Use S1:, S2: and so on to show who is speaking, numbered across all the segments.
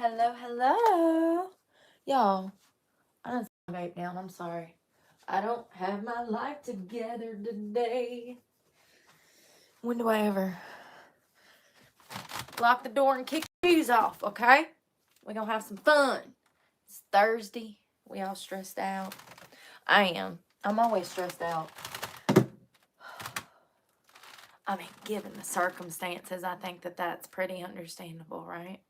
S1: Hello, hello. Y'all, I done set my vape down. I'm sorry. I don't have my life together today. When do I ever lock the door and kick the shoes off, okay? We're gonna have some fun. It's Thursday. We all stressed out. I am. I'm always stressed out. I mean, given the circumstances, I think that that's pretty understandable, right?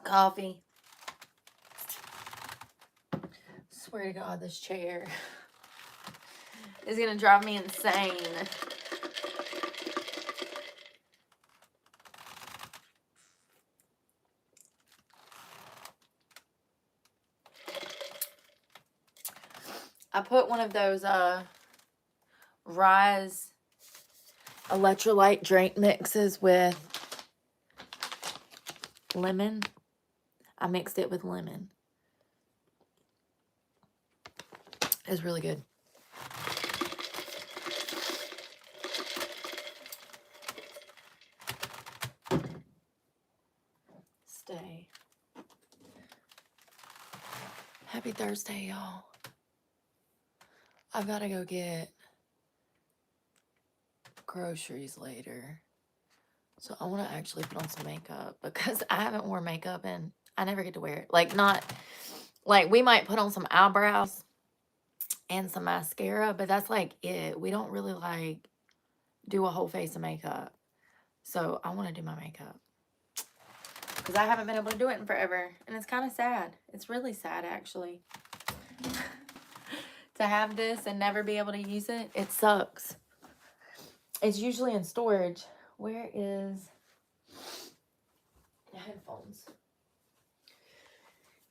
S1: Coffee. Swear to God, this chair is gonna drive me insane. I put one of those Rise electrolyte drink mixes with lemon. I mixed it with lemon. It's really good. Stay. Happy Thursday, y'all. I've got to go get groceries later. So I want to actually put on some makeup because I haven't worn makeup and I never get to wear it. Like we might put on some eyebrows and some mascara, but that's like it. We don't really like do a whole face of makeup. So I want to do my makeup because I haven't been able to do it in forever. And it's kind of sad. It's really sad, actually. To have this and never be able to use it, it sucks. It's usually in storage. Where is the headphones?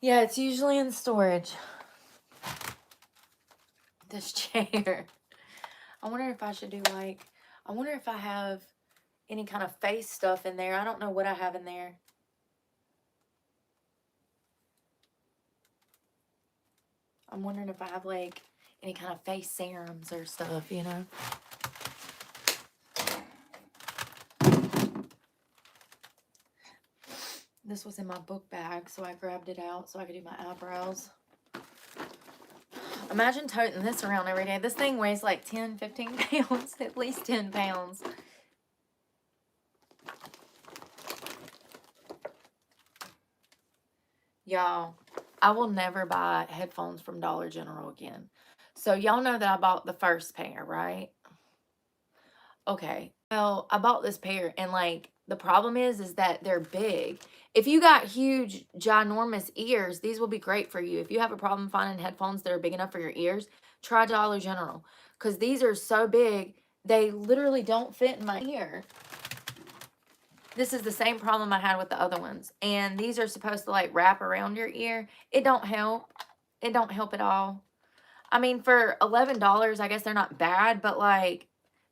S1: Yeah, it's usually in storage. This chair. I wonder if I should do I wonder if I have any kind of face stuff in there. I don't know what I have in there. I'm wondering if I have any kind of face serums or stuff, you know? This was in my book bag, so I grabbed it out so I could do my eyebrows. Imagine toting this around every day. This thing weighs like 10, 15 pounds, at least 10 pounds. Y'all, I will never buy headphones from Dollar General again. So y'all know that I bought the first pair, right? Okay. Well, I bought this pair and the problem is that they're big. If you got huge, ginormous ears, these will be great for you. If you have a problem finding headphones that are big enough for your ears, try Dollar General. Because these are so big, they literally don't fit in my ear. This is the same problem I had with the other ones. And these are supposed to wrap around your ear. It don't help. It don't help at all. I mean, for $11, I guess they're not bad, but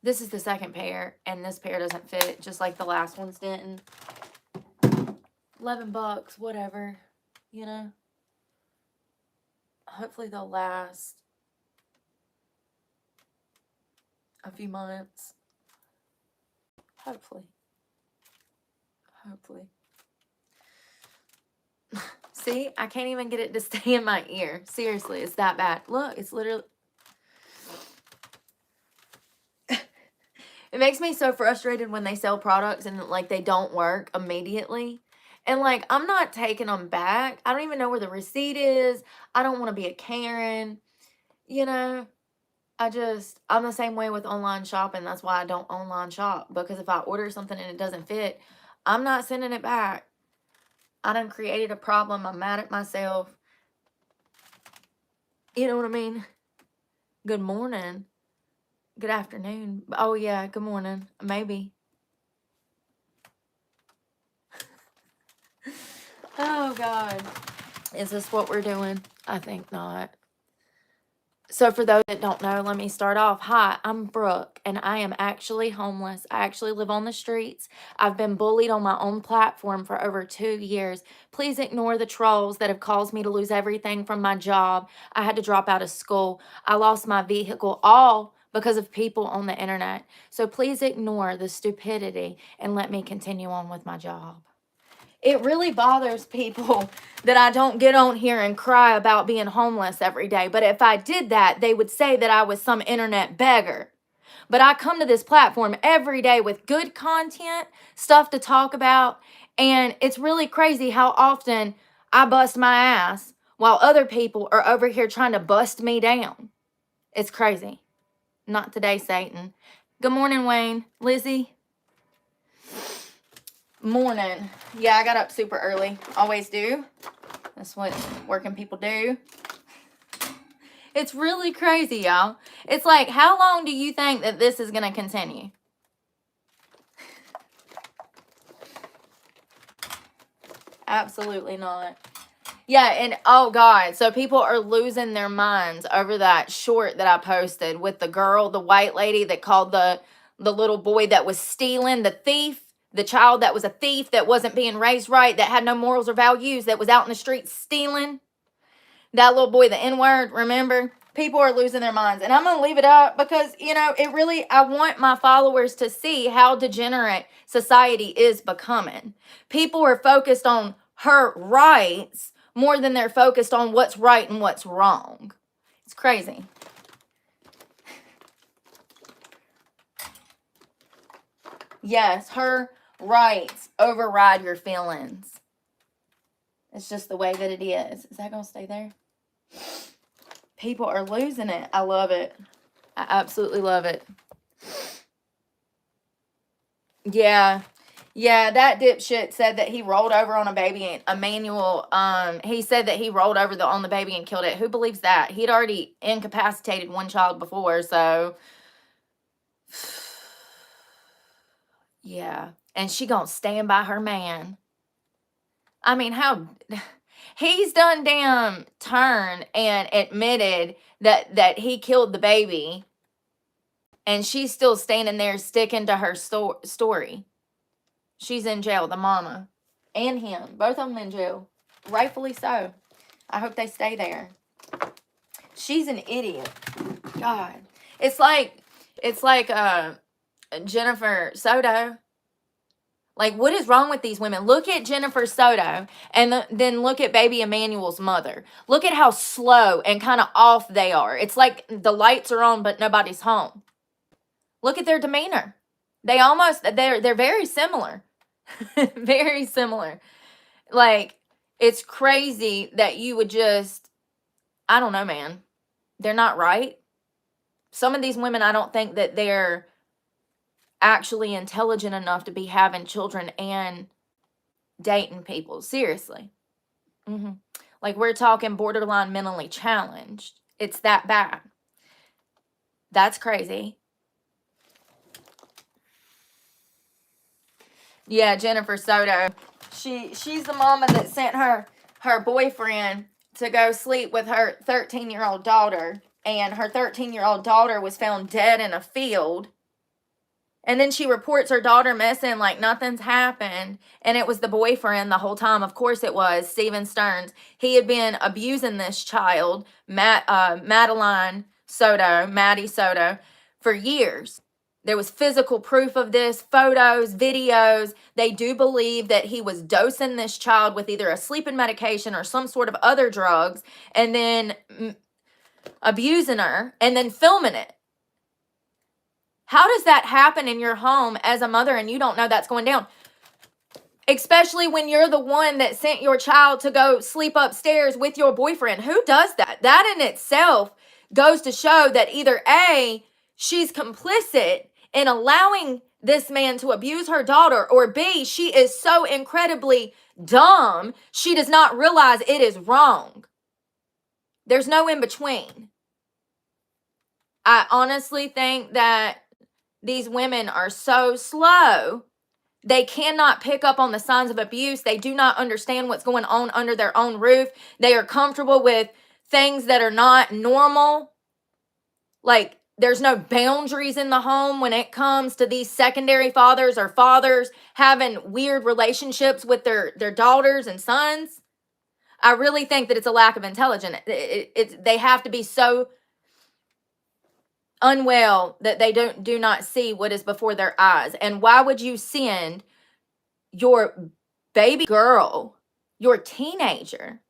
S1: this is the second pair, and this pair doesn't fit, just like the last ones didn't. $11, whatever, you know. Hopefully they'll last a few months. Hopefully. See, I can't even get it to stay in my ear. Seriously, it's that bad. Look, it's literally... It makes me so frustrated when they sell products and they don't work immediately. And I'm not taking them back. I don't even know where the receipt is. I don't want to be a Karen. You know, I'm the same way with online shopping. That's why I don't online shop. Because if I order something and it doesn't fit, I'm not sending it back. I done created a problem. I'm mad at myself. You know what I mean? Good morning. Good afternoon. Oh, yeah, good morning. Maybe. Oh, God. Is this what we're doing? I think not. So for those that don't know, let me start off. Hi, I'm Brooke, and I am actually homeless. I actually live on the streets. I've been bullied on my own platform for over 2 years. Please ignore the trolls that have caused me to lose everything from my job. I had to drop out of school. I lost my vehicle, all because of people on the internet. So please ignore the stupidity and let me continue on with my job. It really bothers people that I don't get on here and cry about being homeless every day. But if I did that, they would say that I was some internet beggar. But I come to this platform every day with good content, stuff to talk about. And it's really crazy how often I bust my ass while other people are over here trying to bust me down. It's crazy. Not today, Satan. Good morning, Wayne. Lizzie. Morning. Yeah, I got up super early. Always do. That's what working people do. It's really crazy, y'all. It's like, how long do you think that this is going to continue? Absolutely not. Yeah, and oh God, so people are losing their minds over that short that I posted with the girl, the white lady that called the little boy that was stealing, the thief, the child that was a thief, that wasn't being raised right, that had no morals or values, that was out in the streets stealing. That little boy, the N-word, remember? People are losing their minds. And I'm going to leave it up because, you know, it really, I want my followers to see how degenerate society is becoming. People are focused on her rights more than they're focused on what's right and what's wrong. It's crazy. Yes, her rights override your feelings. It's just the way that it is. Is that going to stay there? People are losing it. I love it. I absolutely love it. Yeah. Yeah, that dipshit said that he rolled over on a baby, and Emmanuel, he said that he rolled over on the baby and killed it. Who believes that? He'd already incapacitated one child before, so yeah. And she gonna stand by her man. I mean, how he's done damn turned and admitted that he killed the baby, and she's still standing there sticking to her story. She's in jail, the mama and him, both of them in jail, rightfully so. I hope they stay there. She's an idiot. God, it's like Jennifer Soto. Like, what is wrong with these women? Look at Jennifer Soto and then look at baby Emmanuel's mother. Look at how slow and kind of off they are. It's like the lights are on, but nobody's home. Look at their demeanor. They're very similar. Very similar. Like, it's crazy that you would just, I don't know, man. They're not right. Some of these women, I don't think that they're actually intelligent enough to be having children and dating people. Seriously. Like, we're talking borderline mentally challenged. It's that bad. That's crazy. Yeah, Jennifer Soto. She's the mama that sent her boyfriend to go sleep with her 13-year-old daughter, and her 13-year-old daughter was found dead in a field. And then she reports her daughter missing like nothing's happened. And it was the boyfriend the whole time. Of course it was, Steven Stearns. He had been abusing this child, Maddie Soto, for years. There was physical proof of this, photos, videos. They do believe that he was dosing this child with either a sleeping medication or some sort of other drugs, and then abusing her and then filming it. How does that happen in your home as a mother and you don't know that's going down? Especially when you're the one that sent your child to go sleep upstairs with your boyfriend. Who does that? That in itself goes to show that either A, she's complicit in allowing this man to abuse her daughter, or B, she is so incredibly dumb, she does not realize it is wrong. There's no in between. I honestly think that these women are so slow. They cannot pick up on the signs of abuse. They do not understand what's going on under their own roof. They are comfortable with things that are not normal. Like, there's no boundaries in the home when it comes to these secondary fathers or fathers having weird relationships with their daughters and sons. I really think that it's a lack of intelligence. They have to be so unwell that they do not see what is before their eyes. And why would you send your baby girl, your teenager,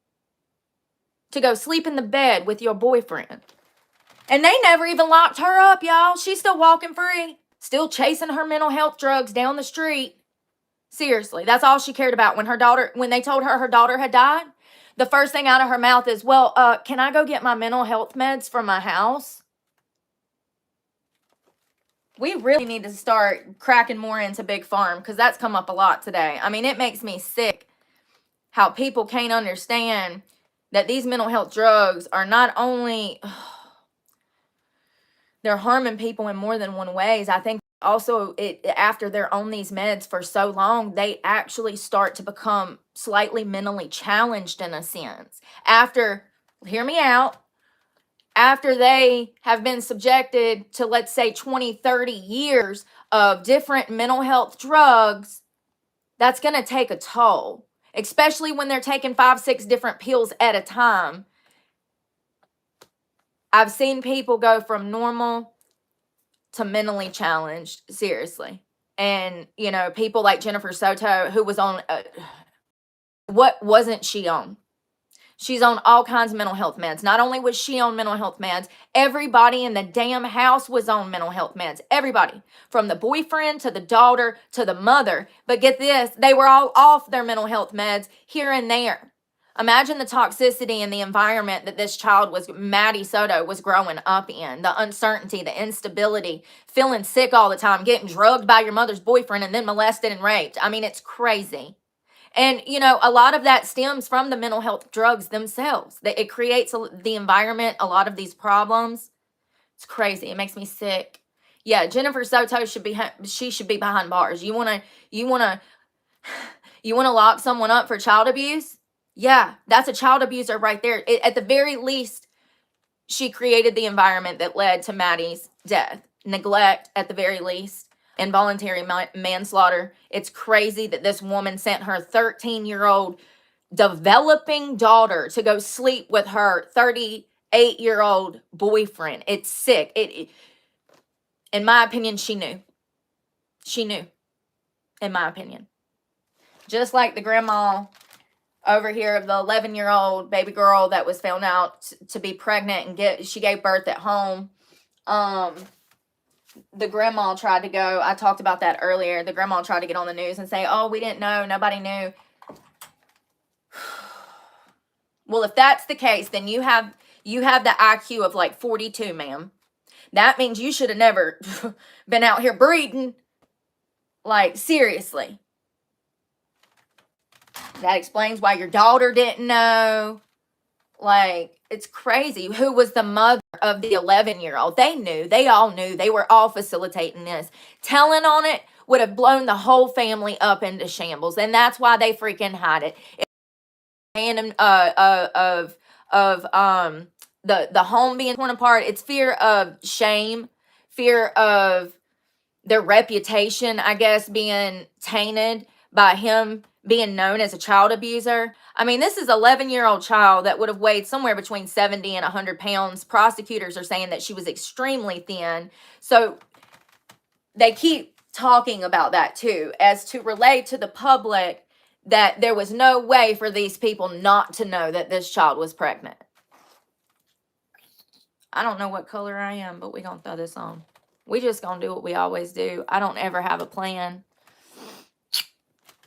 S1: to go sleep in the bed with your boyfriend? And they never even locked her up, y'all. She's still walking free, still chasing her mental health drugs down the street. Seriously, that's all she cared about. When they told her daughter had died, the first thing out of her mouth is, well, can I go get my mental health meds from my house? We really need to start cracking more into Big Farm, because that's come up a lot today. I mean, it makes me sick how people can't understand that these mental health drugs are not only, they're harming people in more than one ways. I think also after they're on these meds for so long, they actually start to become slightly mentally challenged in a sense. Hear me out, after they have been subjected to, let's say, 20, 30 years of different mental health drugs, that's going to take a toll, especially when they're taking 5, 6 different pills at a time. I've seen people go from normal to mentally challenged, seriously. And, people like Jennifer Soto, who was on, what wasn't she on? She's on all kinds of mental health meds. Not only was she on mental health meds, everybody in the damn house was on mental health meds. Everybody. From the boyfriend to the daughter to the mother. But get this, they were all off their mental health meds here and there. Imagine the toxicity in the environment that this child Maddie Soto, was growing up in. The uncertainty, the instability, feeling sick all the time, getting drugged by your mother's boyfriend and then molested and raped. I mean, it's crazy. And, a lot of that stems from the mental health drugs themselves. It creates the environment, a lot of these problems. It's crazy. It makes me sick. Yeah, Jennifer Soto should be behind bars. You want to lock someone up for child abuse? Yeah, that's a child abuser right there. At the very least, she created the environment that led to Maddie's death. Neglect, at the very least. Involuntary manslaughter. It's crazy that this woman sent her 13-year-old developing daughter to go sleep with her 38-year-old boyfriend. It's sick. In my opinion, she knew. She knew, in my opinion. Just like the grandma over here of the 11-year-old baby girl that was found out to be pregnant and she gave birth at home. The grandma tried to go, I talked about that earlier. The grandma tried to get on the news and say, oh, we didn't know. Nobody knew. Well, if that's the case, then you have the IQ of like 42, ma'am. That means you should have never been out here breeding. Like, seriously. That explains why your daughter didn't know. Like, it's crazy. Who was the mother of the 11-year-old? They knew. They all knew. They were all facilitating this. Telling on it would have blown the whole family up into shambles. And that's why they freaking hide it. And the home being torn apart, it's fear of shame, fear of their reputation, I guess, being tainted by him being known as a child abuser. I mean, this is an 11-year-old child that would have weighed somewhere between 70 and 100 pounds. Prosecutors are saying that she was extremely thin. So they keep talking about that too, as to relate to the public that there was no way for these people not to know that this child was pregnant. I don't know what color I am, but we're going to throw this on. We just going to do what we always do. I don't ever have a plan.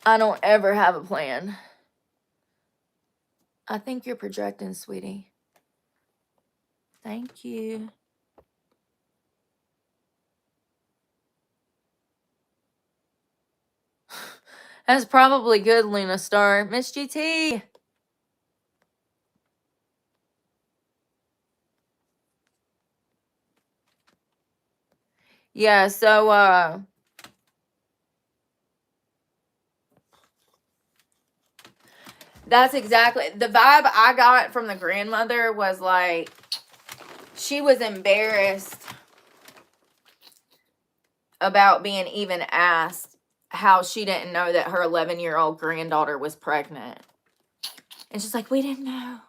S1: I don't ever have a plan. I think you're projecting, sweetie. Thank you. That's probably good, Luna Star. Miss GT. Yeah, so, that's exactly the vibe I got from the grandmother. Was like, she was embarrassed about being even asked how she didn't know that her 11-year-old granddaughter was pregnant. And she's like, we didn't know.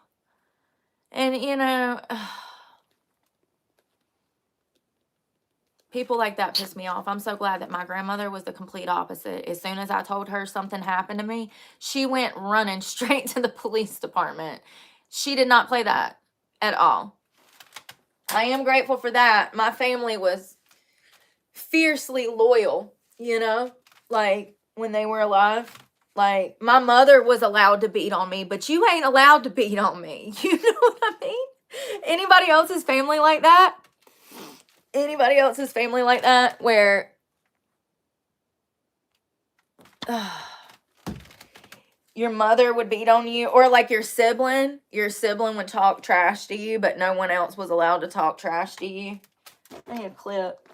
S1: And, People like that piss me off. I'm so glad that my grandmother was the complete opposite. As soon as I told her something happened to me, she went running straight to the police department. She did not play that at all. I am grateful for that. My family was fiercely loyal, you know, like when they were alive. Like my mother was allowed to beat on me, but you ain't allowed to beat on me. You know what I mean? Anybody else's family like that? Anybody else's family like that where your mother would beat on you, or like your sibling would talk trash to you, but no one else was allowed to talk trash to you? I need a clip.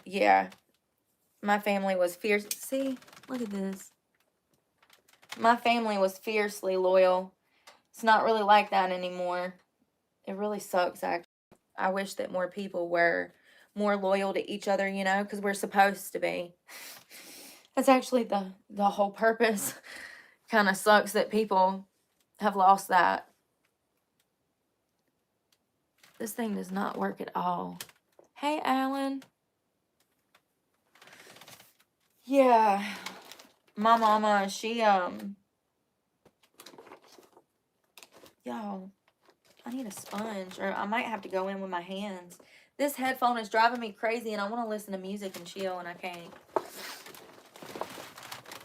S1: Yeah. My family was fierce. See, look at this. My family was fiercely loyal. It's not really like that anymore. It really sucks, actually. I wish that more people were more loyal to each other, you know, because we're supposed to be. That's actually the whole purpose. Kind of sucks that people have lost that. This thing does not work at all. Hey, Alan. Yeah. My mama, she, y'all, I need a sponge, or I might have to go in with my hands. This headphone is driving me crazy, and I want to listen to music and chill, and I can't.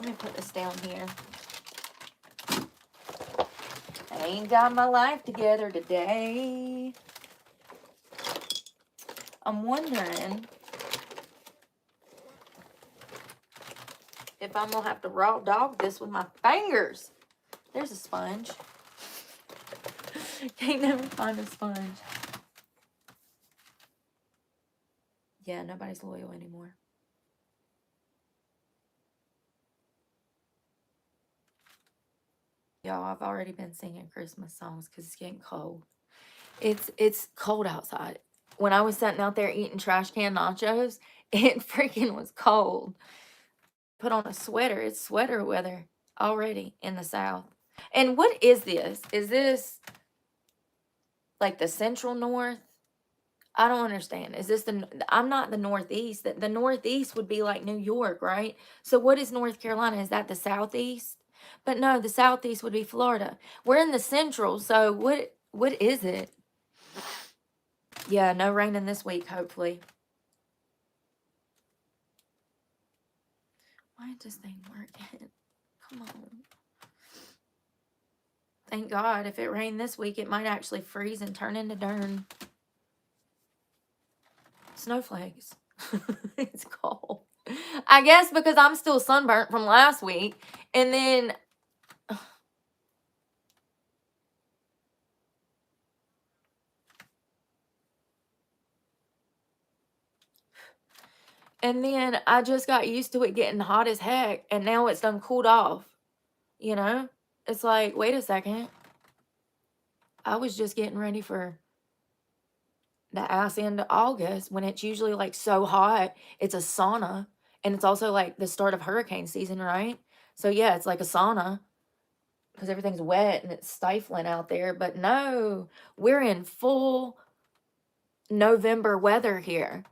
S1: Let me put this down here. I ain't got my life together today. I'm wondering if I'm going to have to raw dog this with my fingers. There's a sponge. Can't never find a sponge. Yeah, nobody's loyal anymore. Y'all, I've already been singing Christmas songs because it's getting cold. It's cold outside. When I was sitting out there eating trash can nachos, it freaking was cold. Put on a sweater. It's sweater weather already in the South. And what is this? Is this like the central north? I don't understand. Is this I'm not the Northeast. The Northeast would be like New York, right? So what is North Carolina? Is that the Southeast? But no, the Southeast would be Florida. We're in the central, so what is it? Yeah, no raining this week, hopefully. Why is this thing working? Come on. Thank God. If it rained this week, it might actually freeze and turn into dirt. Snowflakes. It's cold. I guess because I'm still sunburnt from last week. And then I just got used to it getting hot as heck, and now it's done cooled off. You know? It's like, wait a second. I was just getting ready for the ass end of August when it's usually like so hot. It's a sauna. And it's also like the start of hurricane season, right? So yeah, it's like a sauna because everything's wet and it's stifling out there. But no, we're in full November weather here.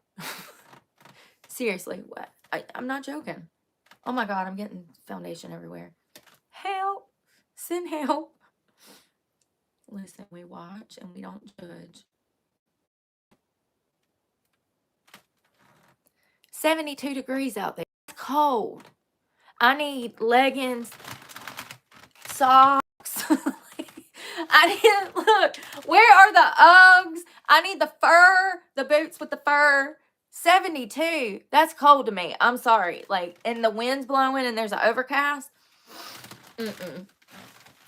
S1: Seriously, what? I'm not joking. Oh my God, I'm getting foundation everywhere. Help! Send help. Listen, we watch and we don't judge. 72 degrees out there. It's cold. I need leggings, socks. I need, look, where are the Uggs? I need the fur, the boots with the fur. 72. That's cold to me. I'm sorry. Like, and the wind's blowing and there's an overcast.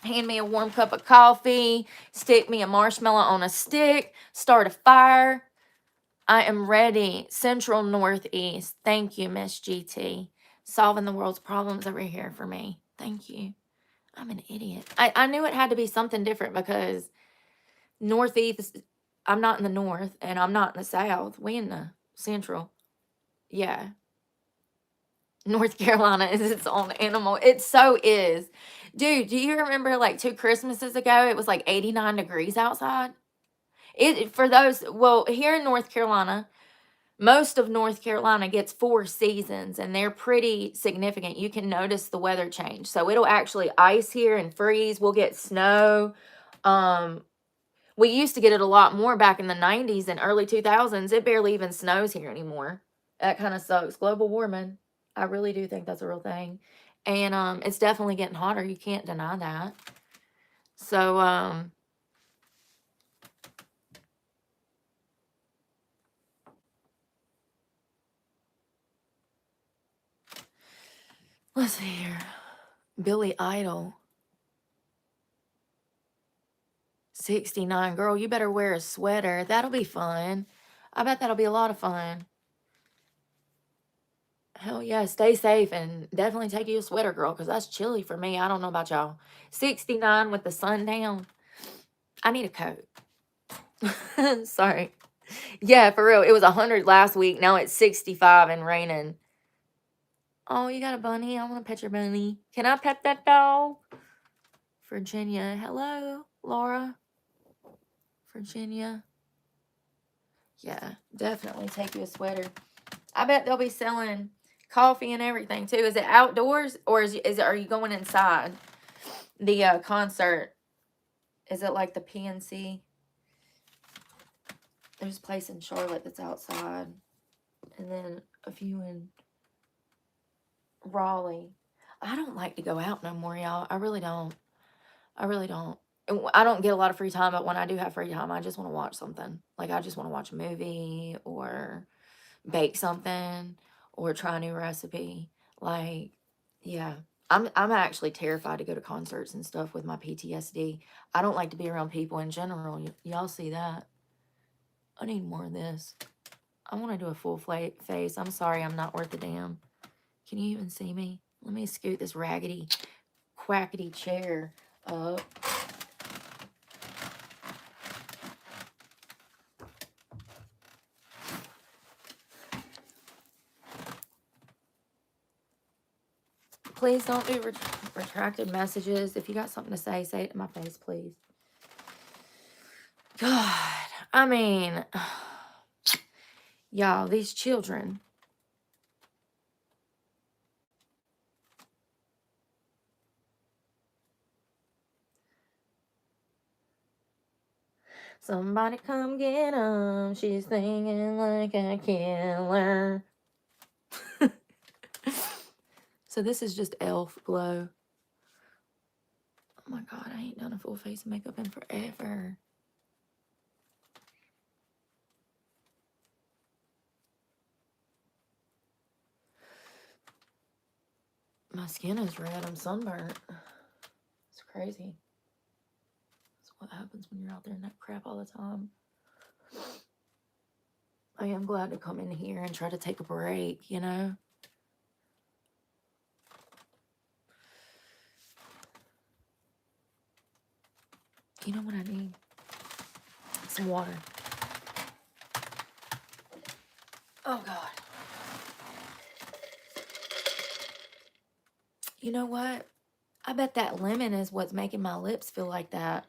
S1: Hand me a warm cup of coffee. Stick me a marshmallow on a stick. Start a fire. I am ready. Central Northeast. Thank you, Miss GT. Solving the world's problems over here for me. Thank you. I'm an idiot. I knew it had to be something different because Northeast, I'm not in the North and I'm not in the South. We in the Central. Yeah. North Carolina is its own animal. It so is. Dude, do you remember like 2 Christmases ago, it was like 89 degrees outside? For those, well, here in North Carolina, most of North Carolina gets 4 seasons, and they're pretty significant. You can notice the weather change. So it'll actually ice here and freeze. We'll get snow. We used to get it a lot more back in the 90s and early 2000s. It barely even snows here anymore. That kind of sucks. Global warming. I really do think that's a real thing. And it's definitely getting hotter. You can't deny that. So let's see here. Billy Idol. 69. Girl, you better wear a sweater. That'll be fun. I bet that'll be a lot of fun. Hell yeah, stay safe and definitely take you a sweater, girl, because that's chilly for me. I don't know about y'all. 69 with the sun down. I need a coat. Sorry. Yeah, for real. It was 100 last week. Now it's 65 and raining. Oh, you got a bunny? I want to pet your bunny. Can I pet that dog? Virginia. Hello, Laura. Virginia. Yeah, definitely take you a sweater. I bet they'll be selling coffee and everything too. Is it outdoors or is it? Are you going inside the concert? Is it like the PNC? There's a place in Charlotte that's outside, and then a few in Raleigh. I don't like to go out no more, y'all. I really don't. I really don't. I don't get a lot of free time, but when I do have free time, I just want to watch something. Like, I just want to watch a movie or bake something or try a new recipe. Like, yeah. I'm actually terrified to go to concerts and stuff with my PTSD. I don't like to be around people in general. Y'all see that? I need more of this. I want to do a full face. I'm sorry, I'm not worth a damn. Can you even see me? Let me scoot this raggedy, quackity chair up. Please don't do retracted messages. If you got something to say it to my face, please. God, I mean, y'all, these children. Somebody come get 'em. She's thinking like a killer. So this is just e.l.f. glow. Oh my God, I ain't done a full face of makeup in forever. My skin is red. I'm sunburnt. It's crazy. That's what happens when you're out there in that crap all the time. I am glad to come in here and try to take a break, you know? You know what I need? Some water. Oh, God. You know what? I bet that lemon is what's making my lips feel like that.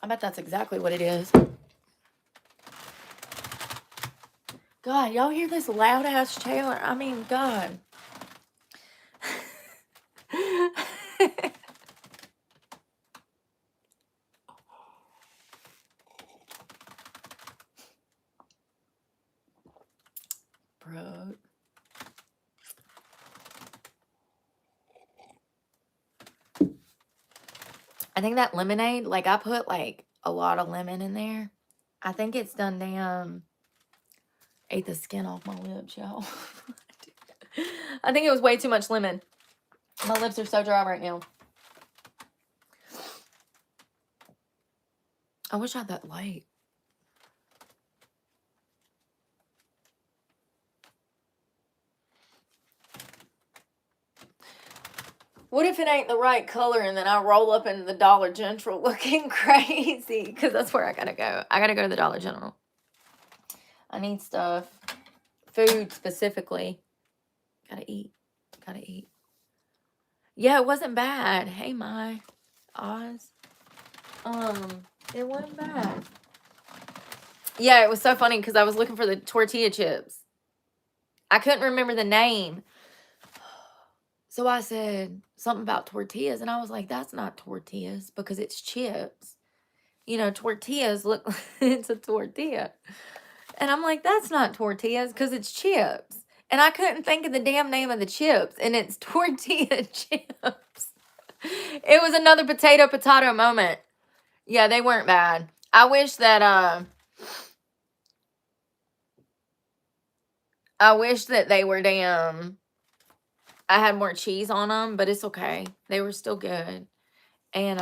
S1: I bet that's exactly what it is. God, y'all hear this loud ass trailer? I mean, God. Brooke. I think that lemonade, like I put like a lot of lemon in there. I think it's done damn ate the skin off my lips, y'all. I think it was way too much lemon. My lips are so dry right now. I wish I had that light. What if it ain't the right color and then I roll up into the Dollar General looking crazy? Because that's where I gotta go. I gotta go to the Dollar General. I need stuff. Food specifically. Gotta eat. Gotta eat. Yeah, it wasn't bad. Hey, my Oz. It wasn't bad. Yeah, it was so funny because I was looking for the tortilla chips. I couldn't remember the name. So I said something about tortillas, and I was like, that's not tortillas because it's chips. You know, tortillas look, it's a tortilla. And I'm like, that's not tortillas because it's chips. And I couldn't think of the damn name of the chips, and it's tortilla chips. It was another potato moment. Yeah, they weren't bad. I wish that they were damn, I had more cheese on them, but it's okay. They were still good. And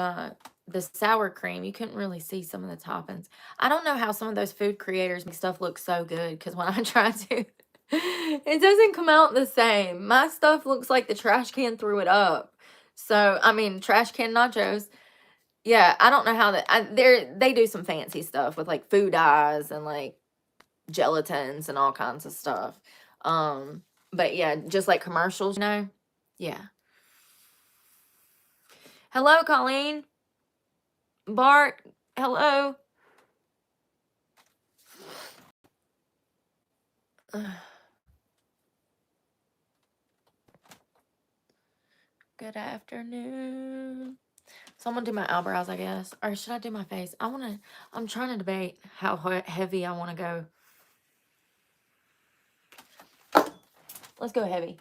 S1: the sour cream, you couldn't really see some of the toppings. I don't know how some of those food creators make stuff look so good, because when I try to, it doesn't come out the same. My stuff looks like the trash can threw it up. So, I mean, trash can nachos. Yeah, I don't know how they do some fancy stuff with like food dyes and like gelatins and all kinds of stuff. But yeah, just like commercials, you know? Yeah. Hello, Colleen. Bart, hello. Good afternoon. So I'm gonna do my eyebrows, I guess. Or should I do my face? I'm trying to debate how heavy I want to go. Let's go heavy.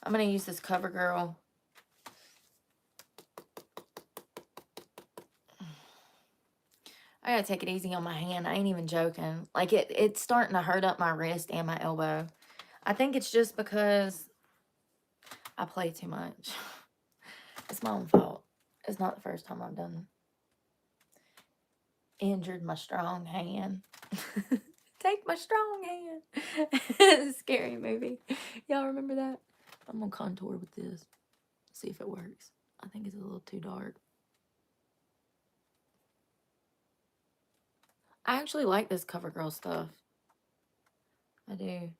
S1: I'm gonna use this CoverGirl. I gotta take it easy on my hand. I ain't even joking. Like it's starting to hurt up my wrist and my elbow. I think it's just because I play too much. It's my own fault. It's not the first time I've done injured my strong hand. Take my strong hand. Scary movie. Y'all remember that? I'm gonna contour with this. See if it works. I think it's a little too dark. I actually like this CoverGirl stuff. I do.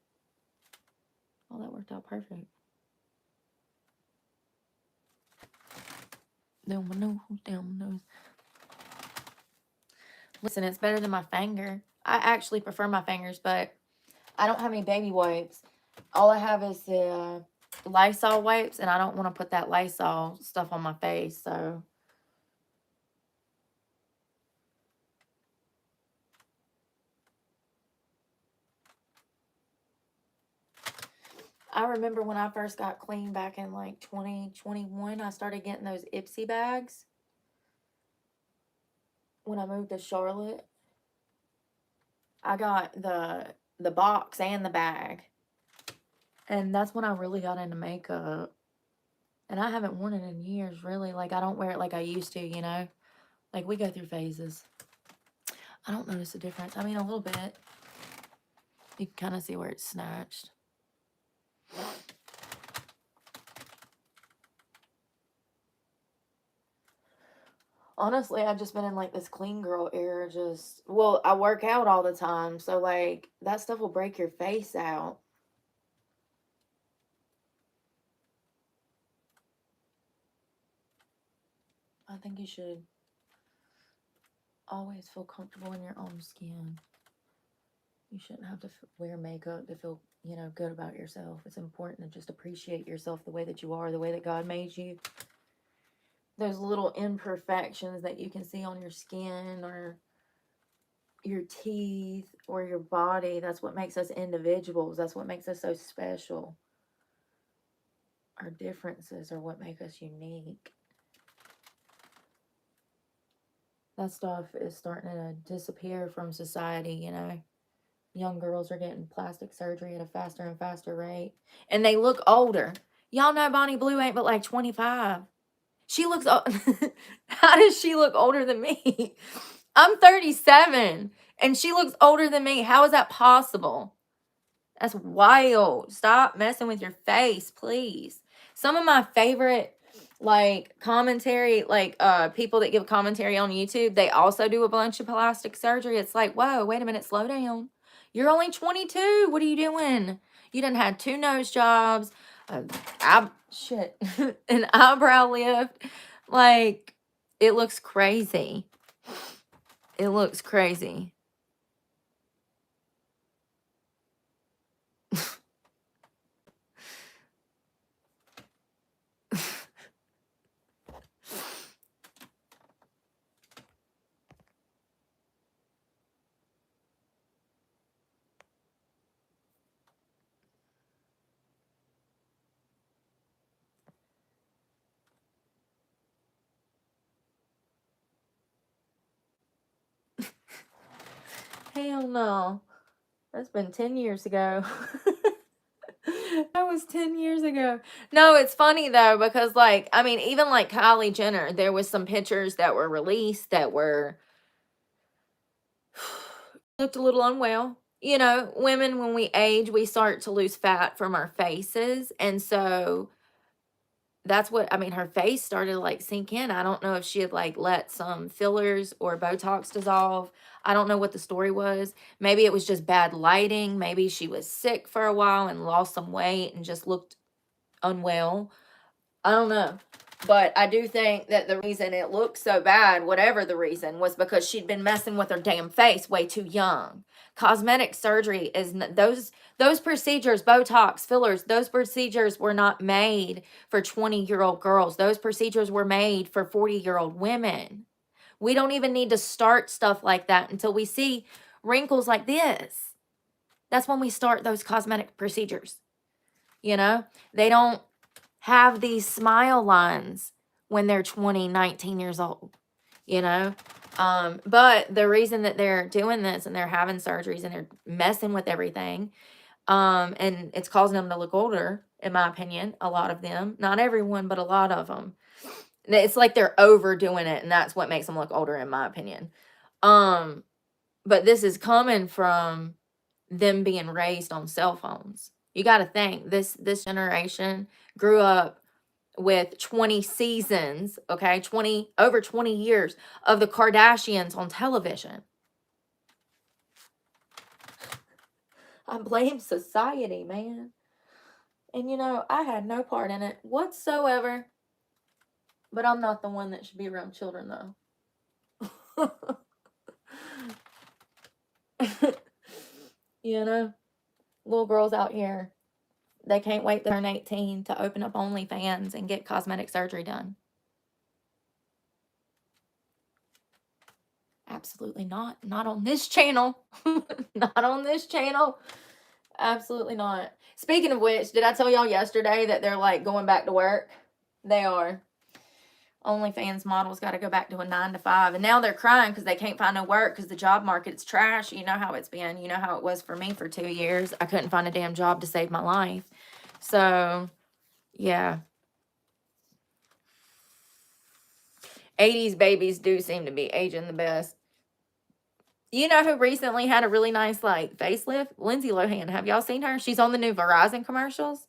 S1: Oh, that worked out perfect. Down my nose, down my nose. Listen, it's better than my finger. I actually prefer my fingers, but I don't have any baby wipes. All I have is the Lysol wipes, and I don't want to put that Lysol stuff on my face, so. I remember when I first got clean back in like 2021, I started getting those Ipsy bags when I moved to Charlotte. I got the box and the bag. And that's when I really got into makeup. And I haven't worn it in years, really. Like, I don't wear it like I used to, you know? Like, we go through phases. I don't notice a difference. I mean, a little bit. You can kind of see where it's snatched. Honestly, I've just been in like this clean girl era. Well, I work out all the time, so like that stuff will break your face out. I think you should always feel comfortable in your own skin. You shouldn't have to wear makeup to feel, you know, good about yourself. It's important to just appreciate yourself the way that you are, the way that God made you. Those little imperfections that you can see on your skin or your teeth or your body, that's what makes us individuals. That's what makes us so special. Our differences are what make us unique. That stuff is starting to disappear from society, you know. Young girls are getting plastic surgery at a faster and faster rate. And they look older. Y'all know Bonnie Blue ain't but like 25. She looks how does she look older than me? I'm 37 and she looks older than me. How is that possible? That's wild. Stop messing with your face, please. Some of my favorite like commentary, like people that give commentary on YouTube, they also do a bunch of plastic surgery. It's like, whoa, wait a minute, slow down. You're only 22. What are you doing? You done had 2 nose jobs, shit, an eyebrow lift. Like, it looks crazy. It looks crazy. Hell no. That's been 10 years ago. That was 10 years ago. No, it's funny though, because like, I mean, even like Kylie Jenner, there was some pictures that were released that were looked a little unwell. You know, women, when we age, we start to lose fat from our faces. And so that's what, I mean, her face started to like sink in. I don't know if she had like let some fillers or Botox dissolve. I don't know what the story was. Maybe it was just bad lighting. Maybe she was sick for a while and lost some weight and just looked unwell. I don't know. But I do think that the reason it looked so bad, whatever the reason, was because she'd been messing with her damn face way too young. Cosmetic surgery is those procedures, Botox, fillers, those procedures were not made for 20-year-old girls. Those procedures were made for 40-year-old women. We don't even need to start stuff like that until we see wrinkles like this. That's when we start those cosmetic procedures. You know, they don't have these smile lines when they're 20, 19 years old, you know? But the reason that they're doing this and they're having surgeries and they're messing with everything, and it's causing them to look older, in my opinion, a lot of them, not everyone, but a lot of them. It's like they're overdoing it, and that's what makes them look older, in my opinion. But this is coming from them being raised on cell phones. You got to think this generation grew up with 20 seasons, okay, over 20 years of the Kardashians on television. I blame society, man. And you know, I had no part in it whatsoever. But I'm not the one that should be around children, though. You know, little girls out here, they can't wait to turn 18 to open up OnlyFans and get cosmetic surgery done. Absolutely not. Not on this channel. Not on this channel. Absolutely not. Speaking of which, did I tell y'all yesterday that they're like going back to work? They are. OnlyFans models got to go back to a 9 to 5. And now they're crying because they can't find no work because the job market's trash. You know how it's been. You know how it was for me for 2 years. I couldn't find a damn job to save my life. So, yeah. 80s babies do seem to be aging the best. You know who recently had a really nice, like, facelift? Lindsay Lohan. Have y'all seen her? She's on the new Verizon commercials.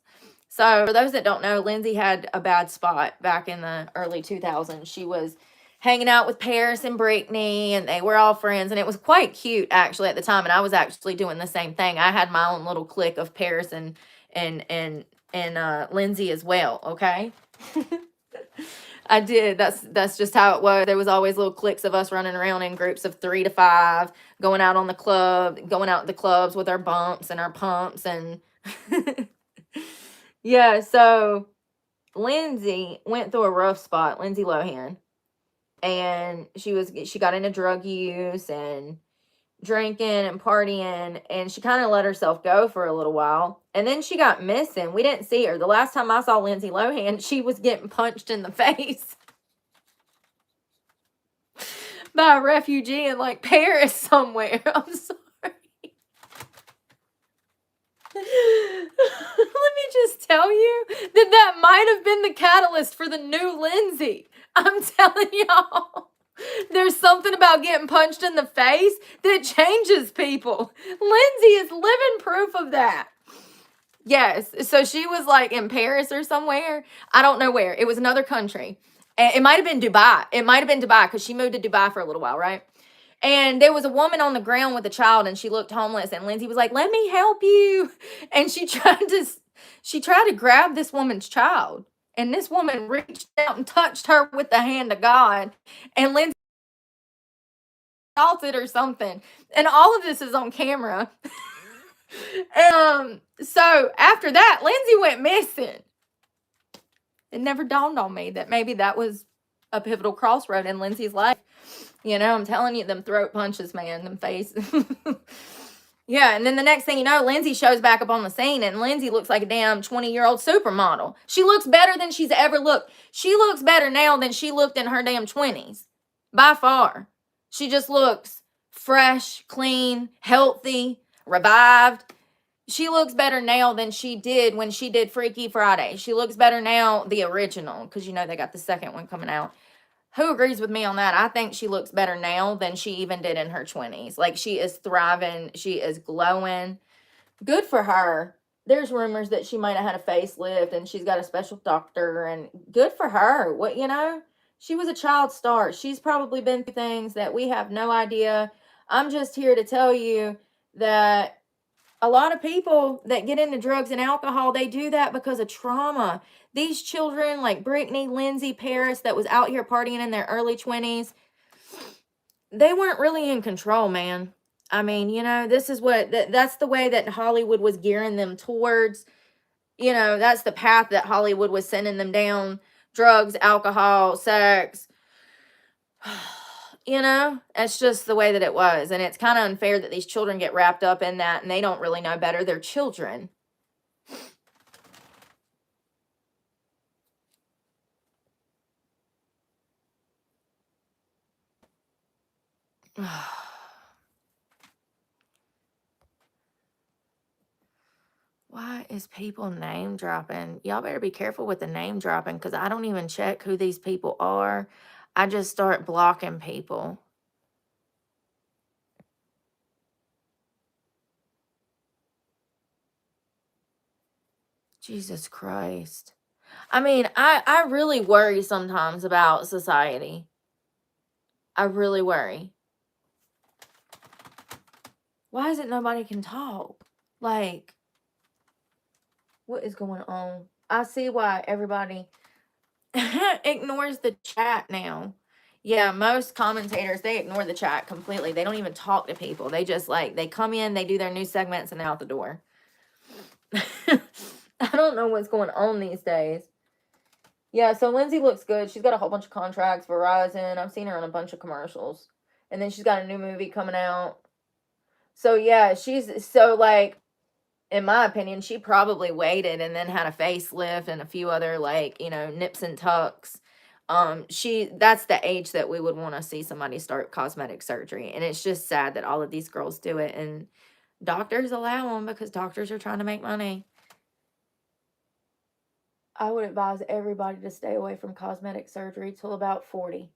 S1: So, for those that don't know, Lindsay had a bad spot back in the early 2000s. She was hanging out with Paris and Brittany, and they were all friends, and it was quite cute, actually, at the time, and I was actually doing the same thing. I had my own little clique of Paris and Lindsay as well, okay? I did. That's just how it was. There was always little cliques of us running around in groups of 3 to 5, going out on the club, going out to the clubs with our bumps and our pumps and yeah, so Lindsay went through a rough spot, Lindsay Lohan. And she got into drug use and drinking and partying, and she kind of let herself go for a little while. And then she got missing. We didn't see her. The last time I saw Lindsay Lohan, she was getting punched in the face by a refugee in like Paris somewhere. I'm sorry. Let me just tell you that might have been the catalyst for the new Lindsay. I'm telling y'all. There's something about getting punched in the face that changes people. Lindsay is living proof of that. Yes. So she was like in Paris or somewhere. I don't know where. It was another country. It might have been Dubai. It might have been Dubai because she moved to Dubai for a little while, right? And there was a woman on the ground with a child, and she looked homeless, and Lindsay was like, "Let me help you." And she tried to grab this woman's child, and this woman reached out and touched her with the hand of God, and Lindsay assaulted or something. And all of this is on camera. So after that, Lindsay went missing. It never dawned on me that maybe that was a pivotal crossroad in Lindsay's life. You know, I'm telling you, them throat punches, man, them face. Yeah, and then the next thing you know, Lindsay shows back up on the scene, and Lindsay looks like a damn 20-year-old supermodel. She looks better than she's ever looked. She looks better now than she looked in her damn 20s. By far. She just looks fresh, clean, healthy, revived. She looks better now than she did when she did Freaky Friday. She looks better now, the original, because you know they got the second one coming out. Who agrees with me on that? I think she looks better now than she even did in her 20s. Like, she is thriving. She is glowing. Good for her. There's rumors that she might have had a facelift and she's got a special doctor, and good for her. What, you know? She was a child star. She's probably been through things that we have no idea. I'm just here to tell you that a lot of people that get into drugs and alcohol, they do that because of trauma. These children like Brittany, Lindsay, Paris, that was out here partying in their early 20s, they weren't really in control, man. I mean, you know, this is what, that's the way that Hollywood was gearing them towards. You know, that's the path that Hollywood was sending them down. Drugs, alcohol, sex. You know, it's just the way that it was. And it's kind of unfair that these children get wrapped up in that and they don't really know better. They're children. Why is people name dropping? Y'all better be careful with the name dropping, because I don't even check who these people are. I just start blocking people. Jesus Christ. I mean, I really worry sometimes about society. I really worry. Why is it nobody can talk? Like, what is going on? I see why everybody ignores the chat now. Yeah, most commentators, they ignore the chat completely. They don't even talk to people. They just they come in, they do their news segments, and out the door. I don't know what's going on these days. Yeah, so Lindsay looks good. She's got a whole bunch of contracts, Verizon. I've seen her on a bunch of commercials. And then she's got a new movie coming out. So yeah, in my opinion, she probably waited and then had a facelift and a few other nips and tucks. That's the age that we would want to see somebody start cosmetic surgery. And it's just sad that all of these girls do it and doctors allow them because doctors are trying to make money. I would advise everybody to stay away from cosmetic surgery till about 40.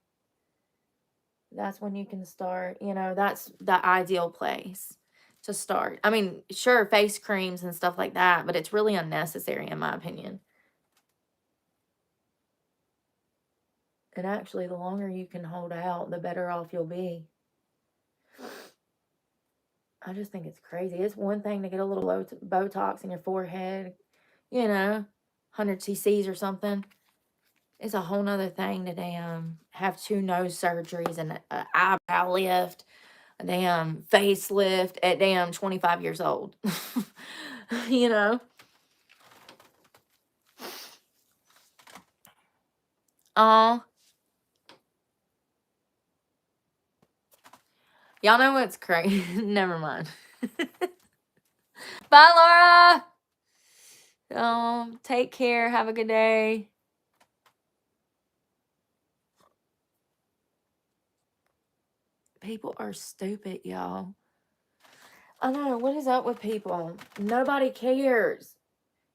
S1: That's when you can start, that's the ideal place to start. I mean, sure, face creams and stuff like that, but it's really unnecessary in my opinion. And actually, the longer you can hold out, the better off you'll be. I just think it's crazy. It's one thing to get a little Botox in your forehead, 100 cc's or something. It's a whole nother thing to have 2 nose surgeries and an eyebrow lift, a damn facelift at damn 25 years old. Oh, y'all know what's crazy? Never mind. Bye, Laura. Take care. Have a good day. People are stupid, y'all. I know. What is up with people? Nobody cares.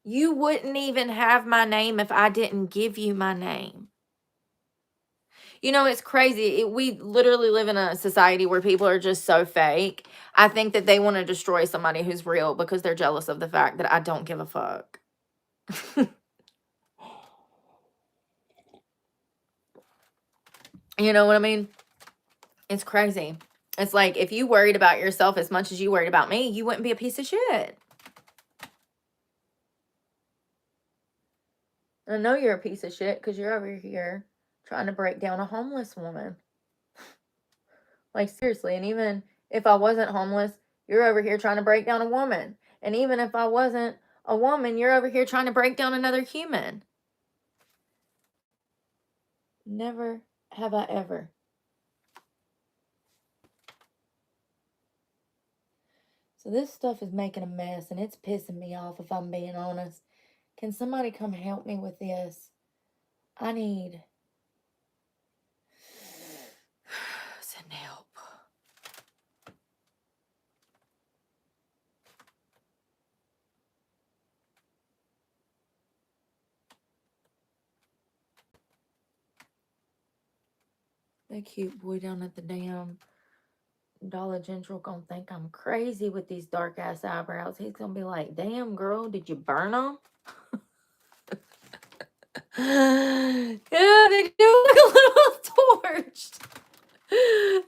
S1: You wouldn't even have my name if I didn't give you my name. It's crazy. We literally live in a society where people are just so fake. I think that they want to destroy somebody who's real because they're jealous of the fact that I don't give a fuck. You know what I mean? It's crazy. It's like, if you worried about yourself as much as you worried about me, you wouldn't be a piece of shit. I know you're a piece of shit because you're over here trying to break down a homeless woman. Like, seriously. And even if I wasn't homeless, you're over here trying to break down a woman. And even if I wasn't a woman, you're over here trying to break down another human. Never have I ever. So this stuff is making a mess, and it's pissing me off, if I'm being honest. Can somebody come help me with this? I need send help. That cute boy down at the damn Dollar General gonna think I'm crazy with these dark ass eyebrows. He's gonna be like, damn girl, did you burn them? Yeah, they do look a little torched.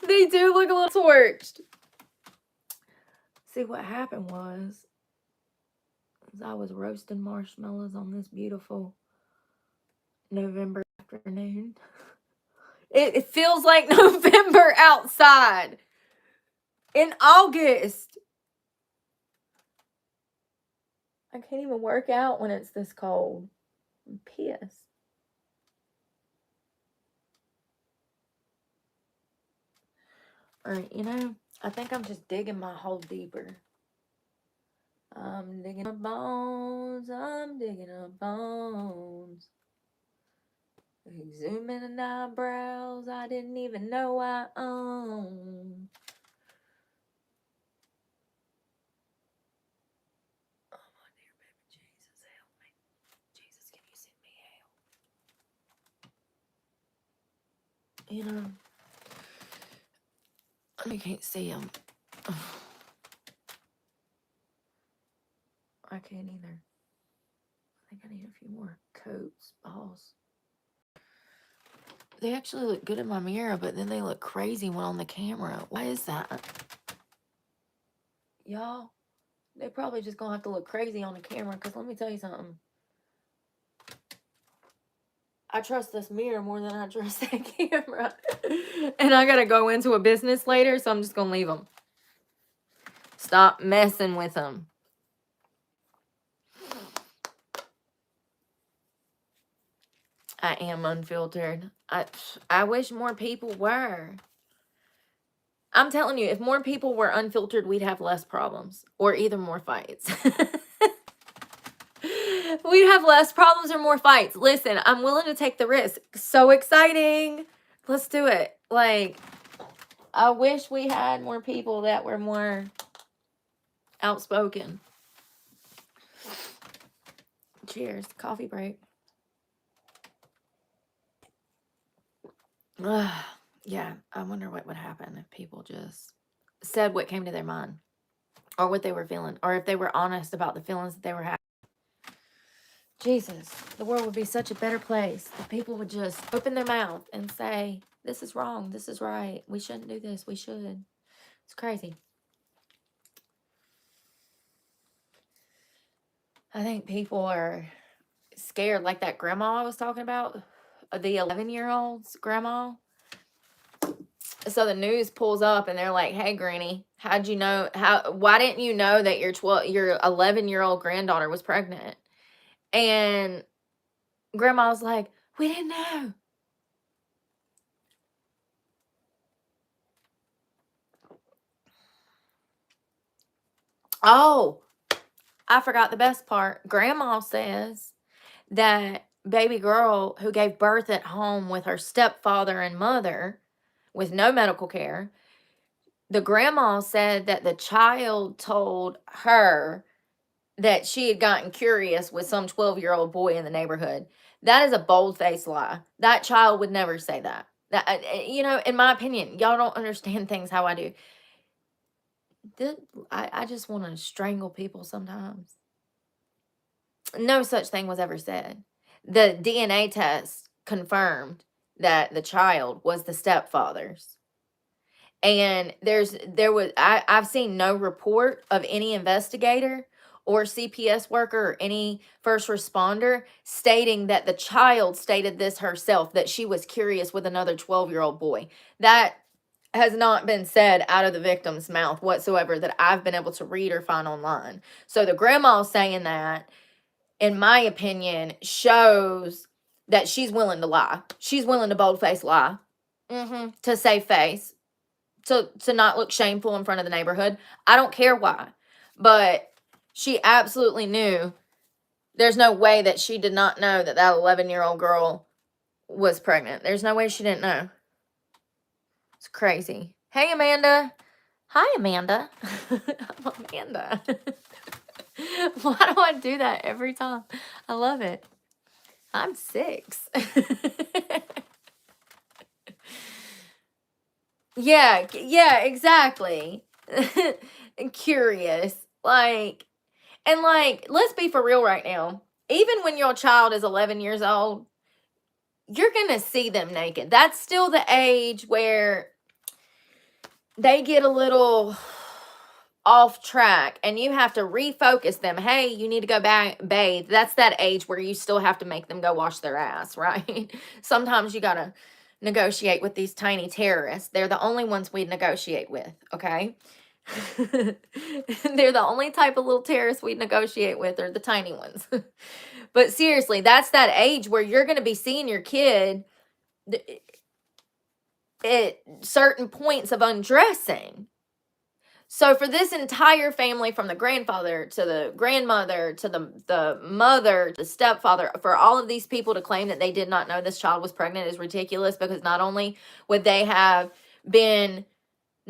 S1: They do look a little torched. See, what happened was I was roasting marshmallows on this beautiful November afternoon. It feels like November outside. In August. I can't even work out when it's this cold. I'm pissed. Alright, I think I'm just digging my hole deeper. I'm digging up bones. I'm digging up bones. Zooming in eyebrows I didn't even know I owned. Oh, my dear baby Jesus, help me. Jesus, can you send me help? I can't see them. I can't either. I think I need a few more coats, balls. They actually look good in my mirror, but then they look crazy when on the camera. Why is that? Y'all, they probably just gonna have to look crazy on the camera, because let me tell you something. I trust this mirror more than I trust that camera. And I gotta go into a business later, so I'm just gonna leave them. Stop messing with them. I am unfiltered. I wish more people were. I'm telling you, if more people were unfiltered, we'd have less problems. Or either more fights. We'd have less problems or more fights. Listen, I'm willing to take the risk. So exciting. Let's do it. Like, I wish we had more people that were more outspoken. Cheers. Coffee break. Yeah, I wonder what would happen if people just said what came to their mind, or what they were feeling, or if they were honest about the feelings that they were having. Jesus, the world would be such a better place if people would just open their mouth and say, this is wrong, this is right, we shouldn't do this, we should. It's crazy. I think people are scared, like that grandma I was talking about, the 11-year-old's grandma. So the news pulls up and they're like, hey, Granny, how'd you know? Why didn't you know that your 11-year-old granddaughter was pregnant? And grandma was like, we didn't know. Oh, I forgot the best part. Grandma says that baby girl who gave birth at home with her stepfather and mother with no medical care, the grandma said that the child told her that she had gotten curious with some 12-year-old boy in the neighborhood. That is a bold-faced lie. That child would never say that. That, in my opinion, y'all don't understand things how I do. I just want to strangle people sometimes. No such thing was ever said. The DNA test confirmed that the child was the stepfather's. And I've seen no report of any investigator or CPS worker or any first responder stating that the child stated this herself, that she was curious with another 12-year-old boy. That has not been said out of the victim's mouth whatsoever that I've been able to read or find online. So the grandma saying that, in my opinion, shows that she's willing to lie. She's willing to bold-faced lie to save face, to not look shameful in front of the neighborhood. I don't care why, but she absolutely knew. There's no way that she did not know that 11-year-old girl was pregnant. There's no way she didn't know. It's crazy. Hey, Amanda. Hi, Amanda. I'm Amanda. Why do I do that every time? I love it. I'm 6. Yeah, exactly. Curious. And let's be for real right now. Even when your child is 11 years old, you're going to see them naked. That's still the age where they get a little off track and you have to refocus them. Hey, you need to go back bathe. That's that age where you still have to make them go wash their ass, right? Sometimes you got to negotiate with these tiny terrorists. They're the only ones we negotiate with, okay? They're the only type of little terrorists we negotiate with are the tiny ones. But seriously, that's that age where you're going to be seeing your kid at certain points of undressing. So for this entire family, from the grandfather to the grandmother to the mother, the stepfather, for all of these people to claim that they did not know this child was pregnant is ridiculous, because not only would they have been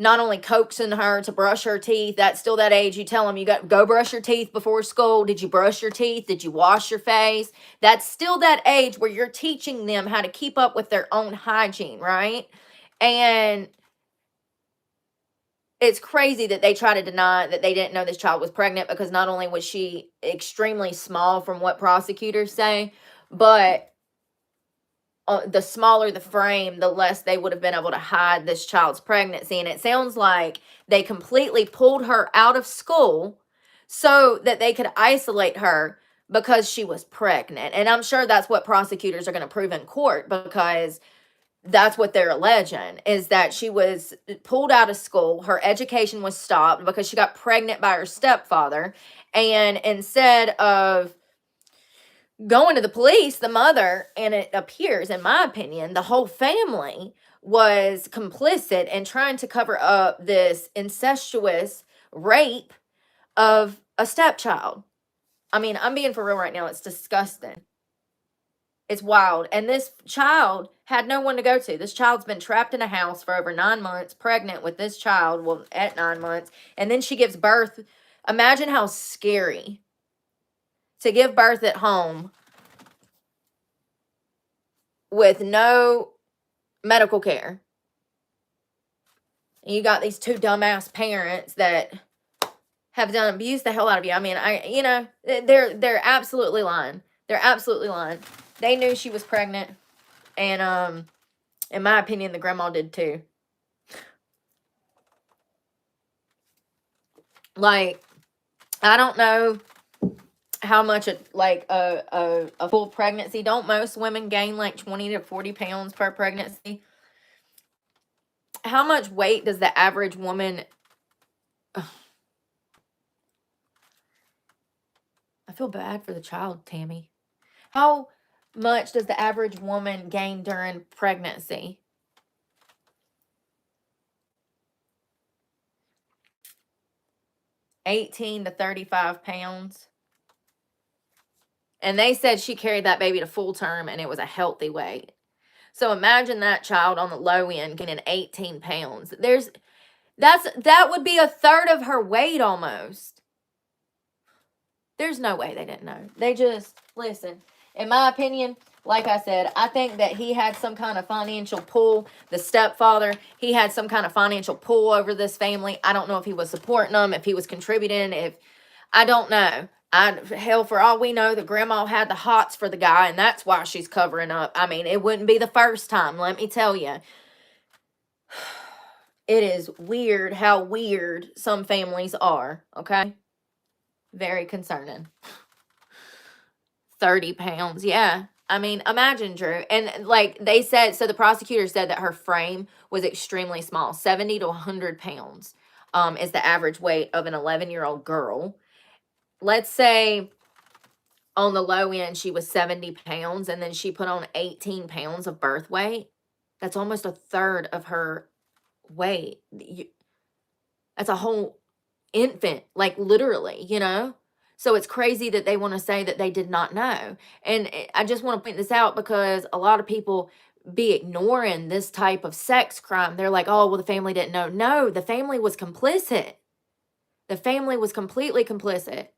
S1: not only coaxing her to brush her teeth, that's still that age you tell them you got to go brush your teeth before school. Did you brush your teeth? Did you wash your face? That's still that age where you're teaching them how to keep up with their own hygiene, right? And it's crazy that they try to deny that they didn't know this child was pregnant, because not only was she extremely small from what prosecutors say, but the smaller the frame, the less they would have been able to hide this child's pregnancy. And it sounds like they completely pulled her out of school so that they could isolate her because she was pregnant. And I'm sure that's what prosecutors are going to prove in court, because that's what they're alleging, is that she was pulled out of school. Her education was stopped because she got pregnant by her stepfather. And instead of going to the police, the mother, and it appears, in my opinion, the whole family was complicit in trying to cover up this incestuous rape of a stepchild. I mean, I'm being for real right now. It's disgusting. It's wild. And this child had no one to go to. This child's been trapped in a house for over 9 months, pregnant with this child, well, at 9 months. And then she gives birth. Imagine how scary to give birth at home with no medical care. And you got these 2 dumbass parents that have done abused the hell out of you. I mean, they're absolutely lying. They're absolutely lying. They knew she was pregnant, and in my opinion, the grandma did too. Like, I don't know how much a full pregnancy. Don't most women gain like 20 to 40 pounds per pregnancy? How much weight does the average woman? I feel bad for the child, Tammy. How much does the average woman gain during pregnancy? $18 to $35. And they said she carried that baby to full term and it was a healthy weight. So imagine that child on the low end gaining 18 pounds. That would be a third of her weight almost. There's no way they didn't know. They just, listen, in my opinion, like I said, I think that he had some kind of financial pull. The stepfather, he had some kind of financial pull over this family. I don't know if he was supporting them, if he was contributing, I don't know. Hell, for all we know, the grandma had the hots for the guy, and that's why she's covering up. I mean, it wouldn't be the first time, let me tell you. It is weird how weird some families are, okay? Very concerning. 30 pounds, yeah. I mean, imagine, Drew. And like they said, so the prosecutor said that her frame was extremely small. 70 to 100 pounds is the average weight of an 11-year-old girl. Let's say on the low end, she was 70 pounds, and then she put on 18 pounds of birth weight. That's almost a third of her weight. That's a whole infant, like literally, you know? So it's crazy that they want to say that they did not know. And I just want to point this out because a lot of people be ignoring this type of sex crime. They're like, oh, well, the family didn't know. No, the family was complicit. The family was completely complicit.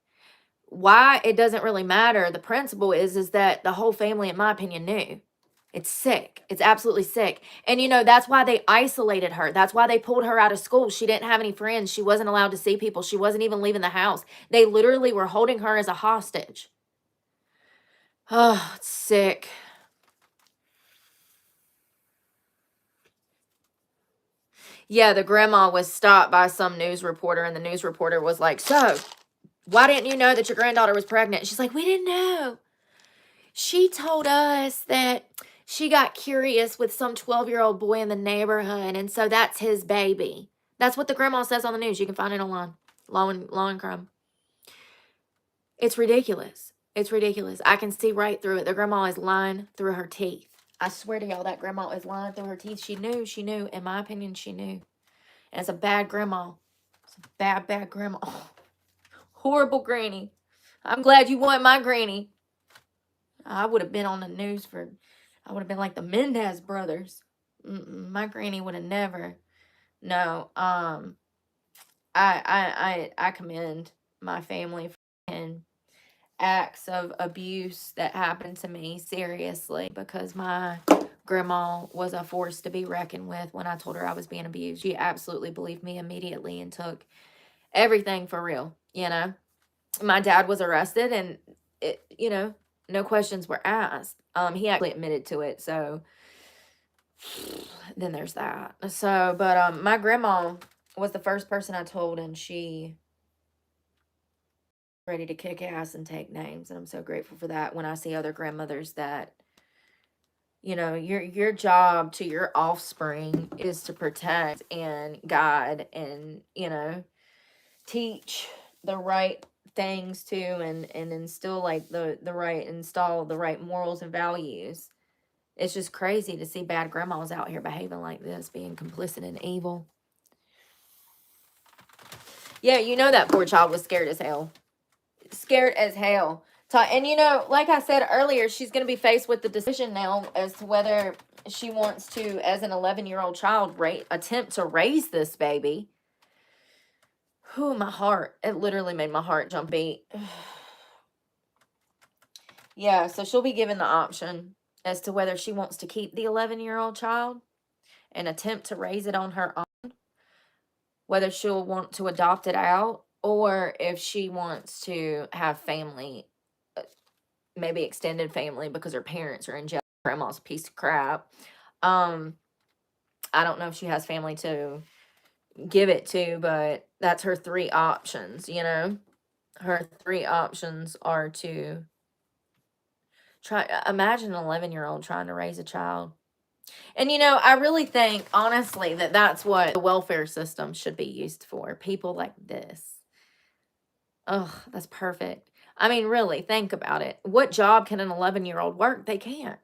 S1: Why? It doesn't really matter. The principle is that the whole family, in my opinion, knew. It's sick. It's absolutely sick. And, you know, that's why they isolated her. That's why they pulled her out of school. She didn't have any friends. She wasn't allowed to see people. She wasn't even leaving the house. They literally were holding her as a hostage. Oh, it's sick. Yeah, the grandma was stopped by some news reporter, and the news reporter was like, so, why didn't you know that your granddaughter was pregnant? She's like, we didn't know. She told us that she got curious with some 12-year-old boy in the neighborhood, and so that's his baby. That's what the grandma says on the news. You can find it online. Law and Crime. It's ridiculous. It's ridiculous. I can see right through it. The grandma is lying through her teeth. I swear to y'all, that grandma is lying through her teeth. She knew. She knew. In my opinion, she knew. And it's a bad grandma. It's a bad, bad grandma. Oh, horrible granny. I'm glad you weren't my granny. I would have been on the news I would have been like the Mendez brothers. My granny would have never. No, I commend my family for acts of abuse that happened to me seriously, because my grandma was a force to be reckoned with when I told her I was being abused. She absolutely believed me immediately and took everything for real, you know. My dad was arrested, and it, you know, no questions were asked. He actually admitted to it, so then there's that. So, but my grandma was the first person I told, and she ready to kick ass and take names, and I'm so grateful for that. When I see other grandmothers that, you know, your job to your offspring is to protect and guide and, you know, teach the right things to, and instill like install the right morals and values. It's just crazy to see bad grandmas out here behaving like this, being complicit in evil. Yeah, you know that poor child was scared as hell. Scared as hell. And, you know, like I said earlier, she's going to be faced with the decision now as to whether she wants to, as an 11-year-old child, attempt to raise this baby. Whew, my heart. It literally made my heart jump beat. Yeah, so she'll be given the option as to whether she wants to keep the 11-year-old child and attempt to raise it on her own, whether she'll want to adopt it out, or if she wants to have family, maybe extended family, because her parents are in jail. Grandma's a piece of crap. I don't know if she has family to give it to, but that's her three options, you know. Her three options are to imagine an 11-year-old trying to raise a child. And, you know, I really think, honestly, that that's what the welfare system should be used for. People like this. Ugh, that's perfect. I mean, really, think about it. What job can an 11-year-old work? They can't.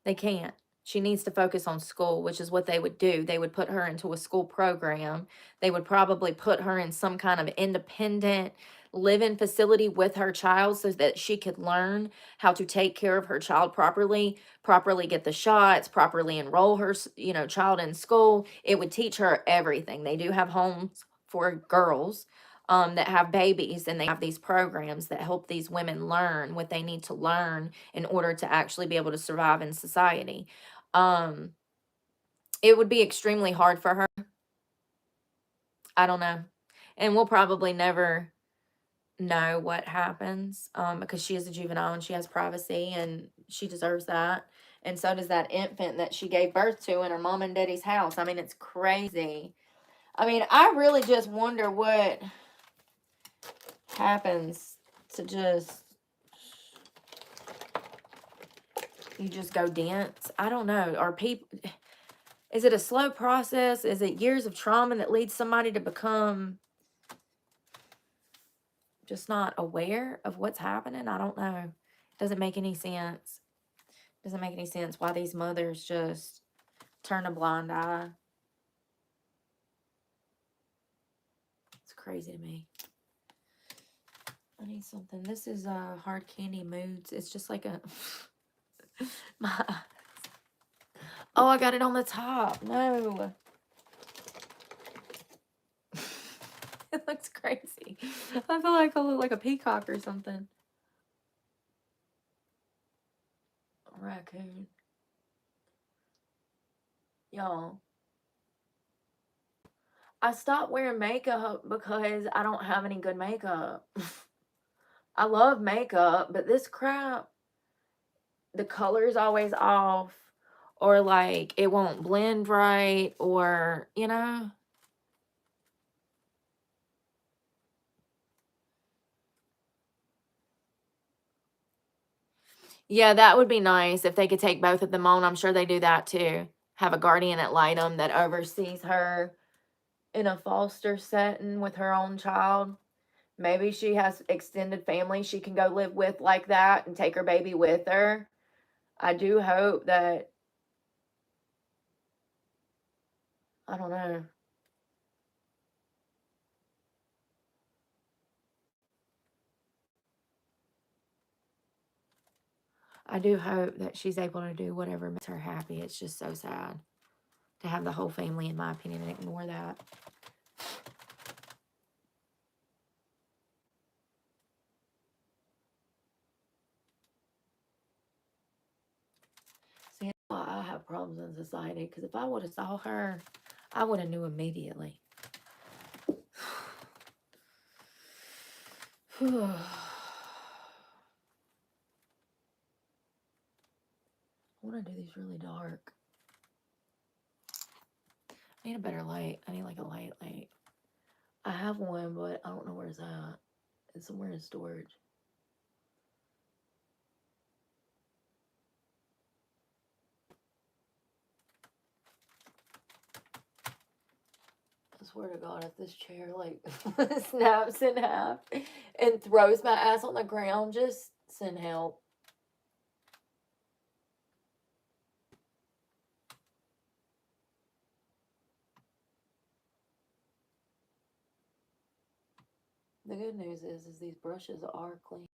S1: They can't. She needs to focus on school, which is what they would do. They would put her into a school program. They would probably put her in some kind of independent live-in facility with her child so that she could learn how to take care of her child properly, properly get the shots, properly enroll her, you know, child in school. It would teach her everything. They do have homes for girls that have babies, and they have these programs that help these women learn what they need to learn in order to actually be able to survive in society. Um, it would be extremely hard for her. I don't know. And we'll probably never know what happens because she is a juvenile and she has privacy and she deserves that. And so does that infant that she gave birth to in her mom and daddy's house. I mean, it's crazy. I mean, I really just wonder what happens to just, you just go dance. I don't know. Are people, is it a slow process? Is it years of trauma that leads somebody to become just not aware of what's happening? I don't know. Doesn't make any sense. Doesn't make any sense why these mothers just turn a blind eye. It's crazy to me. I need something. This is Hard Candy Moods. It's just like a my, oh, I got it on the top. No. It looks crazy. I feel like I look like a peacock or something. A raccoon. Y'all. I stopped wearing makeup because I don't have any good makeup. I love makeup, but this crap, the color's always off, or like it won't blend right, or, you know. Yeah, that would be nice if they could take both of them on. I'm sure they do that too. Have a guardian ad litem that oversees her in a foster setting with her own child. Maybe she has extended family she can go live with like that and take her baby with her. I do hope that, I don't know. I do hope that she's able to do whatever makes her happy. It's just so sad to have the whole family, in my opinion, and ignore that. See, that's why I have problems in society, because if I would have saw her, I would have knew immediately. I want to do these really dark. I need a better light. I need like a light. I have one, but I don't know where it's at. It's somewhere in storage. I swear to God, if this chair like snaps in half and throws my ass on the ground, just send help. The good news is these brushes are clean.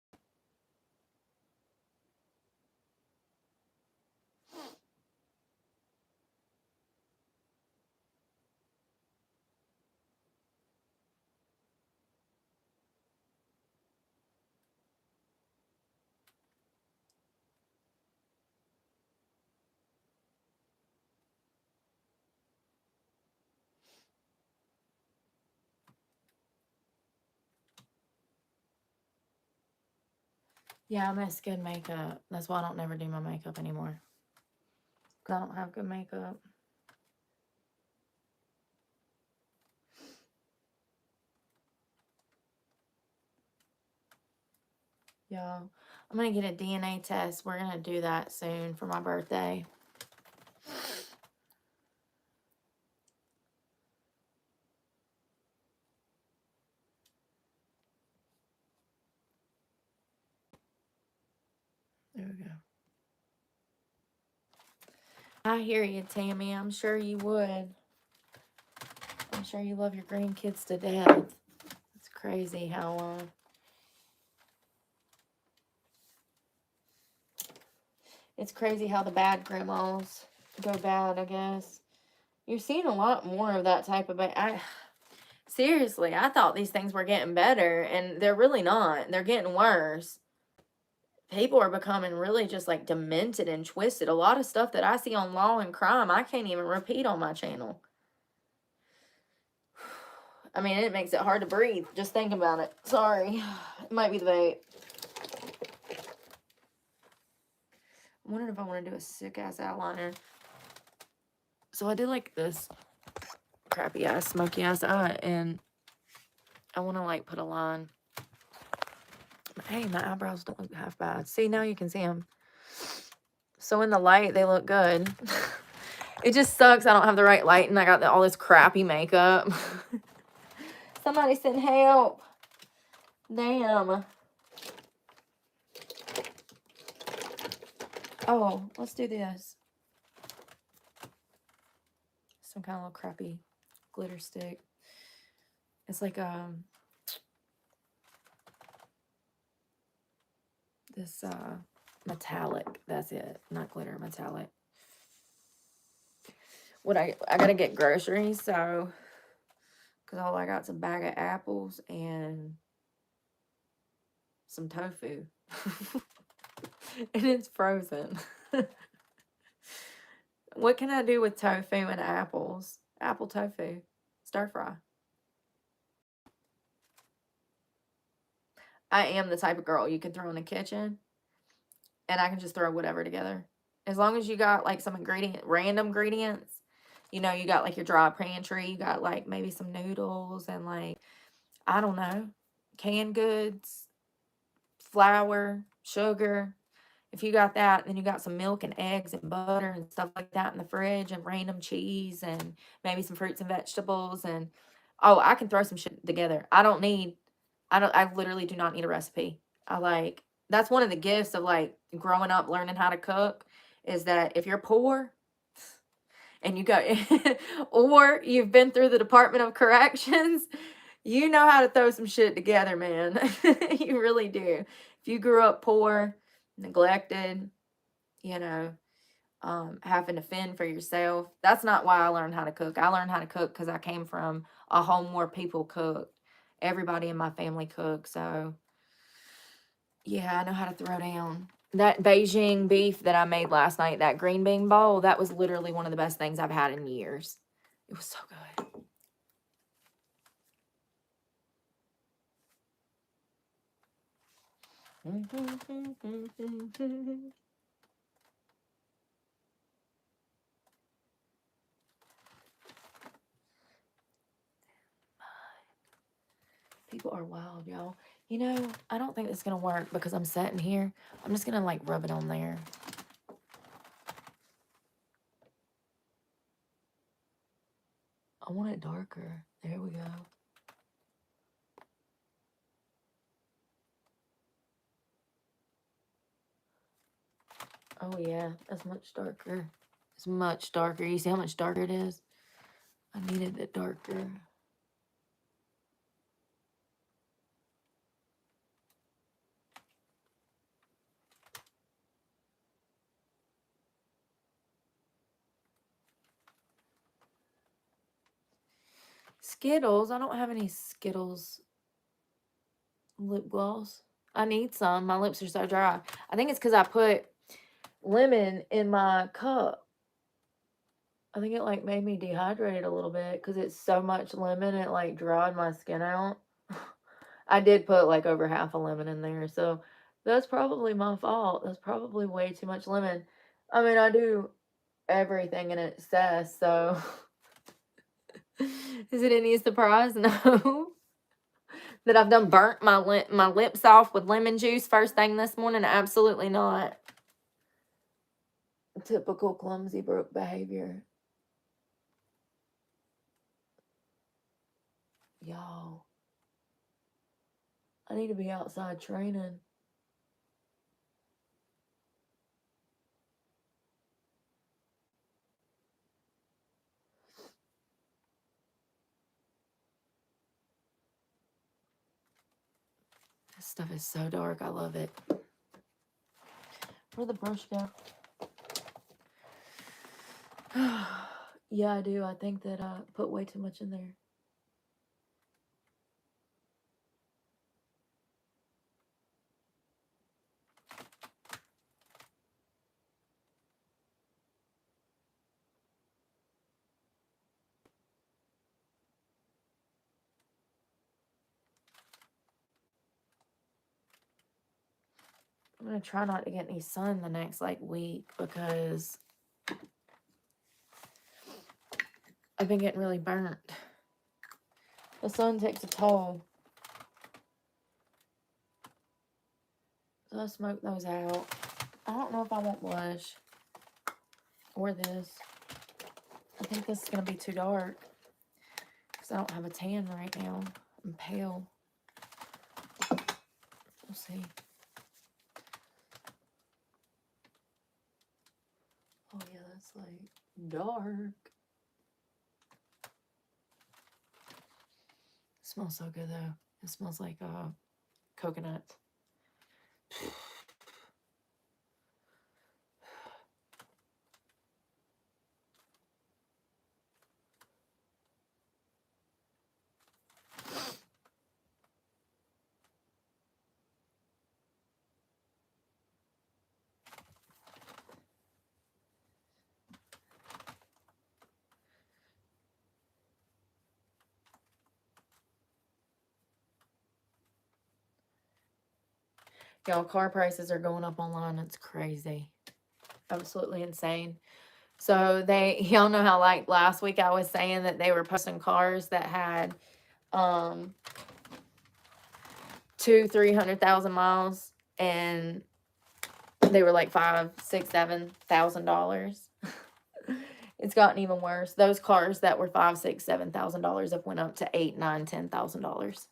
S1: Yeah, I miss good makeup. That's why I don't never do my makeup anymore. Because I don't have good makeup. Y'all, I'm going to get a DNA test. We're going to do that soon for my birthday. There we go. I hear you, Tammy. I'm sure you would. I'm sure you love your grandkids to death. It's crazy how it's crazy how the bad grandmas go bad, I guess. You're seeing a lot more of that type of seriously, I thought these things were getting better, and they're really not. They're getting worse. People are becoming really just like demented and twisted. A lot of stuff that I see on Law and Crime, I can't even repeat on my channel. I mean, it makes it hard to breathe. Just think about it. Sorry. It might be the vape. I'm wondering if I want to do a sick-ass outliner. So I did like this crappy-ass, smoky-ass eye, and I want to, like, put a line. Hey, my eyebrows don't look half bad. See, now you can see them. So in the light, they look good. It just sucks I don't have the right light, and I got all this crappy makeup. Somebody send help. Damn. Oh, let's do this. Some kind of little crappy glitter stick. It's like this metallic. That's it. Not glitter, metallic. What I gotta get groceries, so because all I got's a bag of apples and some tofu. And it's frozen. What can I do with tofu and apples? Apple tofu. Stir fry. I am the type of girl you can throw in the kitchen and I can just throw whatever together. As long as you got like some random ingredients, you know, you got like your dry pantry, you got like maybe some noodles and like, I don't know, canned goods, flour, sugar. If you got that, then you got some milk and eggs and butter and stuff like that in the fridge and random cheese and maybe some fruits and vegetables. And, oh, I can throw some shit together. I literally do not need a recipe. That's one of the gifts of like growing up, learning how to cook is that if you're poor and you go, or you've been through the Department of Corrections, you know how to throw some shit together, man. You really do. If you grew up poor, neglected, you know, having to fend for yourself. That's not why I learned how to cook. I learned how to cook because I came from a home where people cooked. Everybody in my family cooked. So, yeah, I know how to throw down. That Beijing beef that I made last night, that green bean bowl, that was literally one of the best things I've had in years. It was so good. People are wild, y'all. You know, I don't think it's going to work because I'm sitting here. I'm just going to, like, rub it on there. I want it darker. There we go. Oh, yeah. That's much darker. It's much darker. You see how much darker it is? I needed it darker. Skittles. I don't have any Skittles lip gloss. I need some. My lips are so dry. I think it's because I put lemon in my cup. I think it like made me dehydrated a little bit because it's so much lemon. It like dried my skin out. I did put like over half a lemon in there. So that's probably my fault. That's probably way too much lemon. I mean, I do everything in excess. So is it any surprise? No. That I've done burnt my lips off with lemon juice first thing this morning? Absolutely not. Typical clumsy Brooke behavior. Y'all, I need to be outside training. This stuff is so dark. I love it. Where'd the brush go? Yeah, I do. I think that I put way too much in there. I'm going to try not to get any sun the next, like, week because I've been getting really burnt. The sun takes a toll. So I'll smoke those out. I don't know if I want blush or this. I think this is going to be too dark because I don't have a tan right now. I'm pale. We'll see. Oh yeah, that's like dark. It smells so good though. It smells like coconuts. Y'all, car prices are going up online. It's crazy. Absolutely insane. So y'all know how like last week I was saying that they were posting cars that had 300,000 miles and they were like $5,000, $6,000, $7,000. It's gotten even worse. Those cars that were $5,000, $6,000, $7,000 have went up to $8,000, $9,000, $10,000.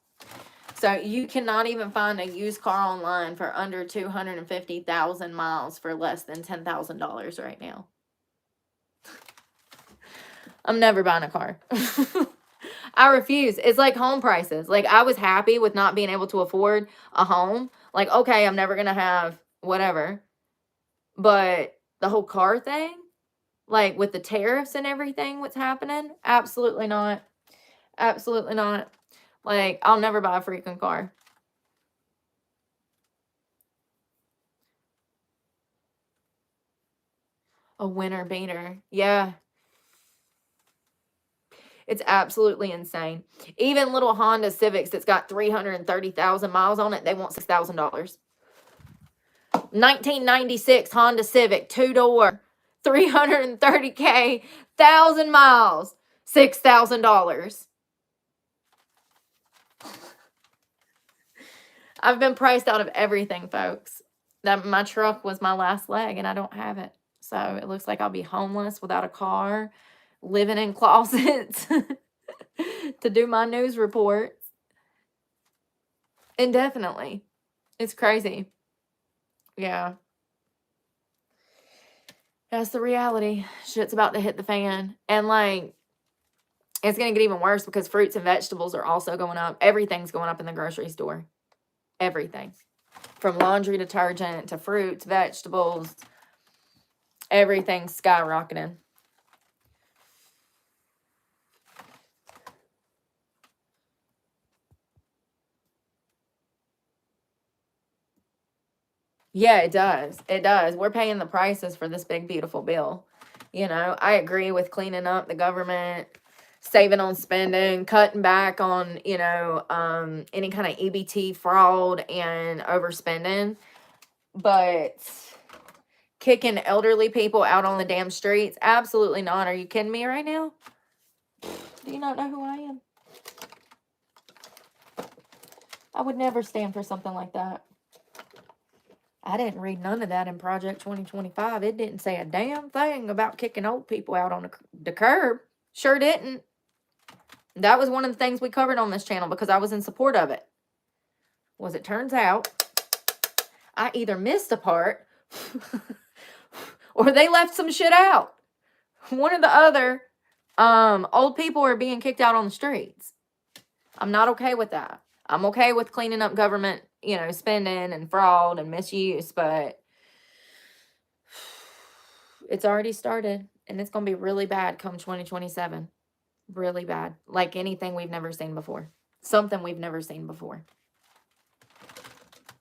S1: So you cannot even find a used car online for under 250,000 miles for less than $10,000 right now. I'm never buying a car. I refuse. It's like home prices. Like, I was happy with not being able to afford a home. Like, okay, I'm never going to have whatever. But the whole car thing, like with the tariffs and everything, what's happening? Absolutely not. Absolutely not. Like, I'll never buy a freaking car. A winter beater. Yeah. It's absolutely insane. Even little Honda Civics that's got 330,000 miles on it, they want $6,000. 1996 Honda Civic, 2-door, 330K, 1,000 miles, $6,000. I've been priced out of everything, folks. That my truck was my last leg, and I don't have it. So it looks like I'll be homeless without a car, living in closets to do my news reports. Indefinitely. It's crazy. Yeah. That's the reality. Shit's about to hit the fan. And like, it's going to get even worse because fruits and vegetables are also going up. Everything's going up in the grocery store. Everything. From laundry detergent to fruits, vegetables. Everything's skyrocketing. Yeah, it does. It does. We're paying the prices for this big, beautiful bill. You know, I agree with cleaning up the government, saving on spending, cutting back on, you know, any kind of EBT fraud and overspending. But kicking elderly people out on the damn streets, absolutely not. Are you kidding me right now? Do you not know who I am? I would never stand for something like that. I didn't read none of that in Project 2025. It didn't say a damn thing about kicking old people out on the curb. Sure didn't. That was one of the things we covered on this channel because I was in support of it. Was it turns out I either missed a part or they left some shit out. One or the other. Old people are being kicked out on the streets. I'm not okay with that. I'm okay with cleaning up government, you know, spending and fraud and misuse, but it's already started and it's going to be really bad come 2027. Really bad. Like anything we've never seen before. Something we've never seen before.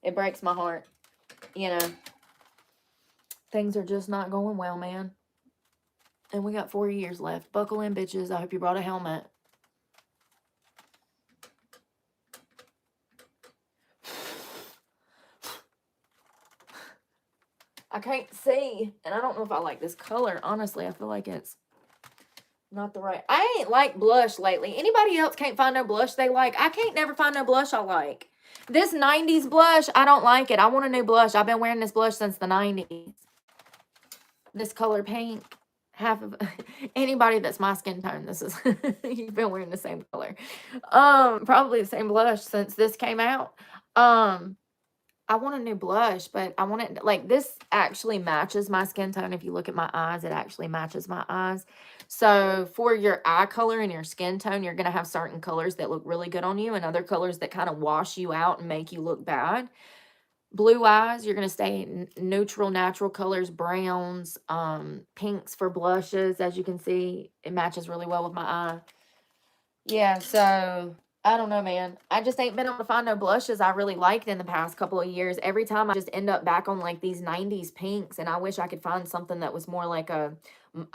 S1: It breaks my heart. You know, things are just not going well, man. And we got 4 years left. Buckle in, bitches. I hope you brought a helmet. can't see. And I don't know if I like this color. Honestly, I feel like it's not the right. I ain't like blush lately. Anybody else can't find no blush they like? I can't never find no blush I like. This 90s blush, I don't like it. I want a new blush. I've been wearing this blush since the 90s. This color pink. Half of anybody that's my skin tone, this is you've been wearing the same color. Probably the same blush since this came out. I want a new blush, but I want it like this actually matches my skin tone. If you look at my eyes, it actually matches my eyes. So for your eye color and your skin tone, you're going to have certain colors that look really good on you and other colors that kind of wash you out and make you look bad. Blue eyes, you're going to stay neutral, natural colors, browns, pinks for blushes. As you can see, it matches really well with my eye. Yeah, so I don't know, man. I just ain't been able to find no blushes I really liked in the past couple of years. Every time I just end up back on like these 90s pinks, and I wish I could find something that was more like I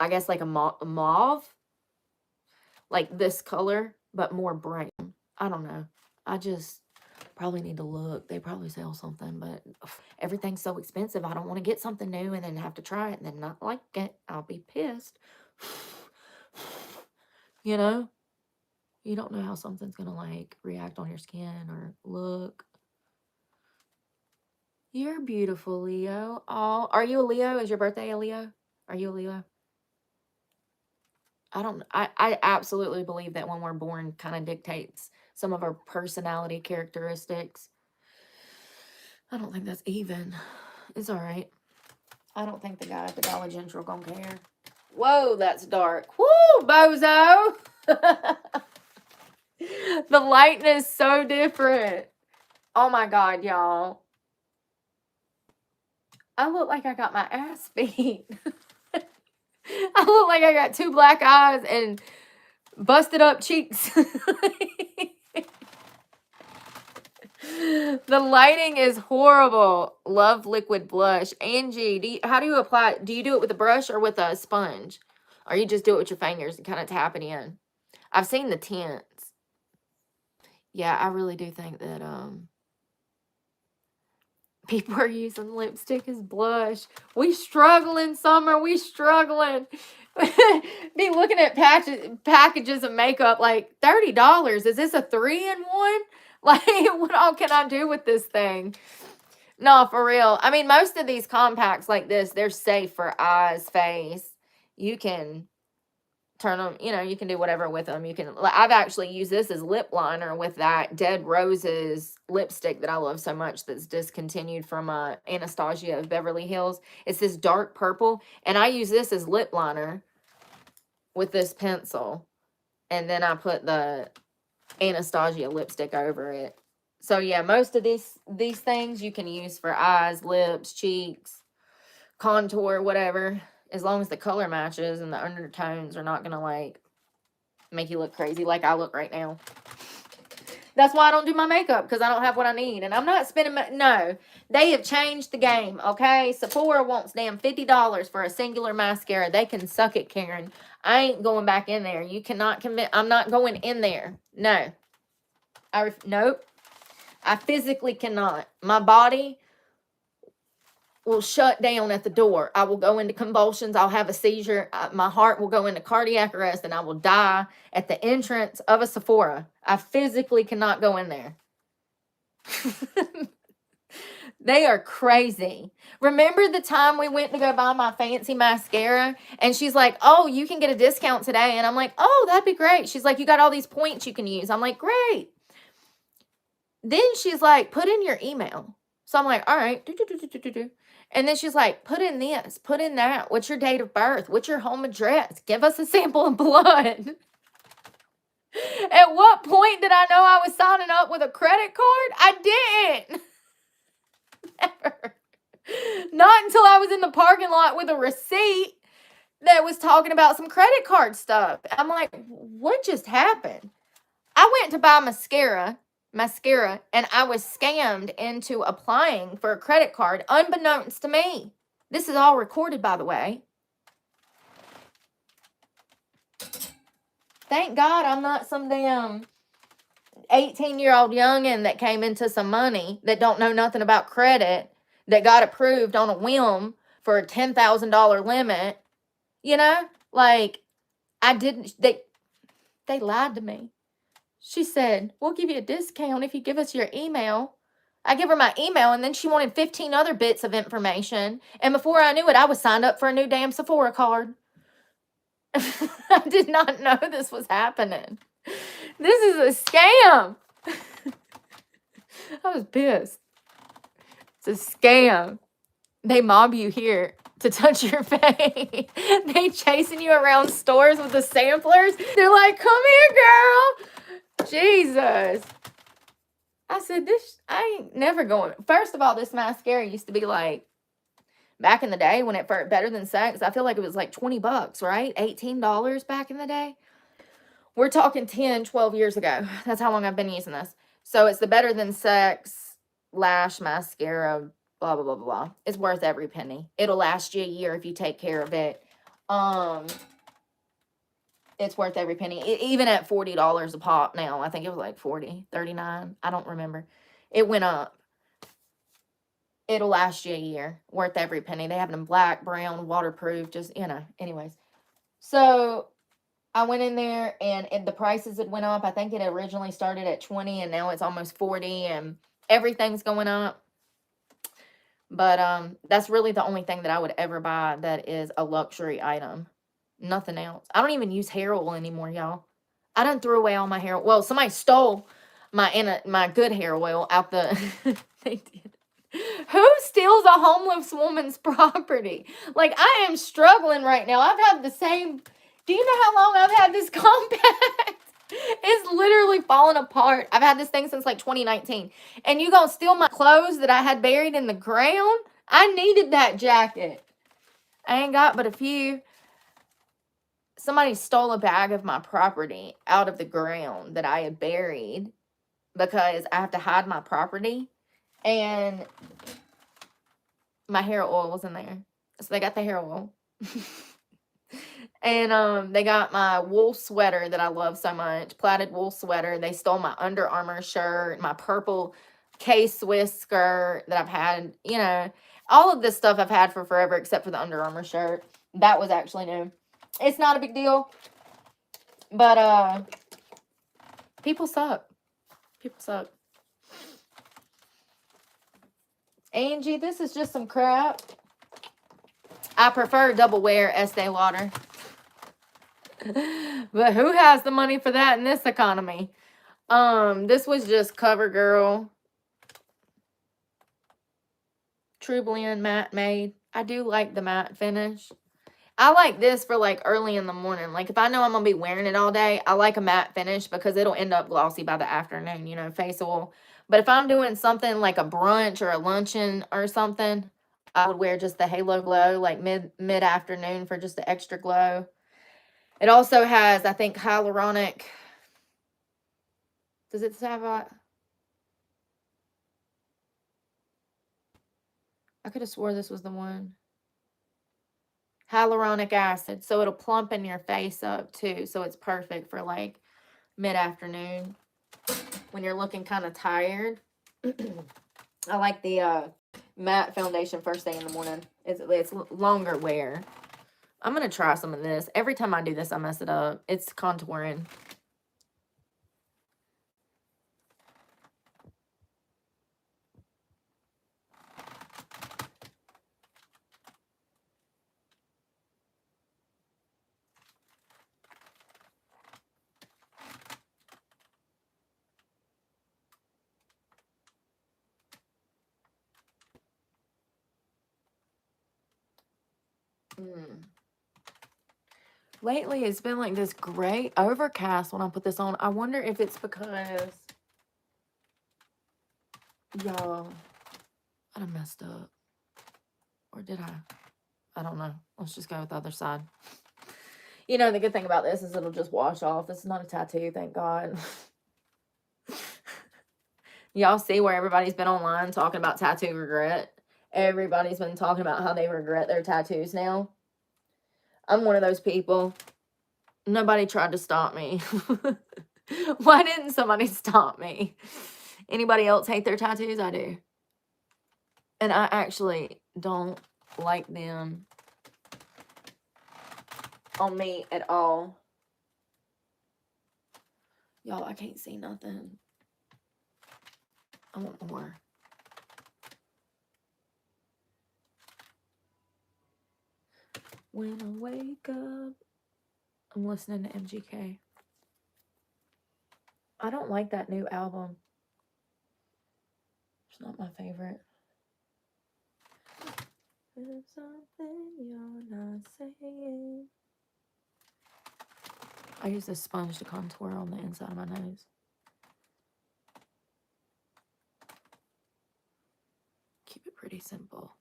S1: guess like a mauve, like this color, but more brown. I don't know. I just probably need to look. They probably sell something, but everything's so expensive. I don't want to get something new and then have to try it and then not like it. I'll be pissed. You know? You don't know how something's going to like react on your skin or look. You're beautiful, Leo. Oh, are you a Leo? Is your birthday a Leo? Are you a Leo? I absolutely believe that when we're born kind of dictates some of our personality characteristics. I don't think that's even. It's all right. I don't think the guy at the Dollar General gonna care. Whoa, that's dark. Woo, bozo. The lighting is so different. Oh my God, y'all. I look like I got my ass beat. I look like I got 2 black eyes and busted up cheeks. The lighting is horrible. Love liquid blush. Angie, how do you apply it? Do you do it with a brush or with a sponge? Or you just do it with your fingers and kind of tap it in? I've seen the tints. Yeah, I really do think that people are using lipstick as blush. We struggling, Summer. We struggling. Be looking at packages of makeup like $30. Is this a 3-in-1? Like, what all can I do with this thing? No, for real. I mean, most of these compacts like this, they're safe for eyes, face. You can turn them, you can do whatever with them. I've actually used this as lip liner with that Dead Roses lipstick that I love so much that's discontinued from Anastasia of Beverly Hills. It's this dark purple, and I use this as lip liner with this pencil, and then I put the Anastasia lipstick over it. So yeah, most of these things you can use for eyes, lips, cheeks, contour, whatever, as long as the color matches and the undertones are not gonna like make you look crazy like I look right now. That's why I don't do my makeup, because I don't have what I need. And I'm not spending no. They have changed the game, okay? Sephora wants damn $50 for a singular mascara. They can suck it, Karen. I ain't going back in there. You cannot commit. I'm not going in there. No. Nope. I physically cannot. My body will shut down at the door. I will go into convulsions. I'll have a seizure. My heart will go into cardiac arrest, and I will die at the entrance of a Sephora. I physically cannot go in there. They are crazy. Remember the time we went to go buy my fancy mascara, and she's like, oh, you can get a discount today. And I'm like, oh, that'd be great. She's like, you got all these points you can use. I'm like, great. Then she's like, put in your email. So I'm like, all right. And then she's like, put in this, put in that. What's your date of birth? What's your home address? Give us a sample of blood. At what point did I know I was signing up with a credit card? I didn't. Never. Not until I was in the parking lot with a receipt that was talking about some credit card stuff. I'm like, what just happened? I went to buy mascara, and I was scammed into applying for a credit card unbeknownst to me. This is all recorded, by the way. Thank God I'm not some damn 18-year-old youngin' that came into some money that don't know nothing about credit, that got approved on a whim for a $10,000 limit, you know? Like, I didn't, they lied to me. She said, we'll give you a discount if you give us your email. I give her my email, and then she wanted 15 other bits of information. And before I knew it, I was signed up for a new damn Sephora card. I did not know this was happening. This is a scam. I was pissed. It's a scam. They mob you here to touch your face. They chasing you around stores with the samplers. They're like, come here, girl. Jesus. I said, I ain't never going. First of all, this mascara used to be like, back in the day when it first, Better Than Sex, I feel like it was like $20, right? $18 back in the day. We're talking 10, 12 years ago. That's how long I've been using this. So it's the Better Than Sex lash mascara, blah, blah, blah, blah. It's worth every penny. It'll last you a year if you take care of it. It's worth every penny. Even at $40 a pop now. I think it was like $40, $39. I don't remember. It went up. It'll last you a year. Worth every penny. They have them black, brown, waterproof. Just, you know. Anyways. So, I went in there and the prices had went up. I think it originally started at $20 and now it's almost $40 and everything's going up. But that's really the only thing that I would ever buy that is a luxury item. Nothing else. I don't even use hair oil anymore, y'all. I done threw away all my hair. Well, somebody stole my good hair oil out the... They did. Who steals a homeless woman's property? Like, I am struggling right now. I've had the same... Do you know how long I've had this compact? It's literally falling apart. I've had this thing since like 2019. And you gonna steal my clothes that I had buried in the ground? I needed that jacket. I ain't got but a few. Somebody stole a bag of my property out of the ground that I had buried because I have to hide my property. And my hair oil was in there. So they got the hair oil. And they got my wool sweater that I love so much. Plaited wool sweater. They stole my Under Armour shirt. My purple K-Swiss skirt that I've had. You know, all of this stuff I've had for forever except for the Under Armour shirt. That was actually new. It's not a big deal. But people suck. People suck. Angie, this is just some crap. I prefer double wear Estee Lauder. But who has the money for that in this economy? This was just CoverGirl. True Blend Matte Made. I do like the matte finish. I like this for like early in the morning. Like if I know I'm going to be wearing it all day, I like a matte finish because it'll end up glossy by the afternoon, you know, face oil. But if I'm doing something like a brunch or a luncheon or something, I would wear just the Halo Glow like mid-afternoon for just the extra glow. It also has, I think, hyaluronic. Does it have that? I could have swore this was the one. Hyaluronic acid. So it'll plumpen your face up too. So it's perfect for like mid-afternoon when you're looking kind of tired. I like the matte foundation first thing in the morning. It's longer wear. I'm going to try some of this. Every time I do this, I mess it up. It's contouring. Lately, it's been like this gray overcast when I put this on. I wonder if it's because, y'all, I done messed up. Or did I? I don't know. Let's just go with the other side. You know, the good thing about this is it'll just wash off. This is not a tattoo, thank God. Y'all see where everybody's been online talking about tattoo regret? Everybody's been talking about how they regret their tattoos now. I'm one of those people. Nobody tried to stop me. Why didn't somebody stop me? Anybody else hate their tattoos? I do. And I actually don't like them on me at all. Y'all, I can't see nothing. I want more. When I wake up, I'm listening to MGK. I don't like that new album. It's not my favorite. There's something you're not saying. I use this sponge to contour on the inside of my nose. Keep it pretty simple.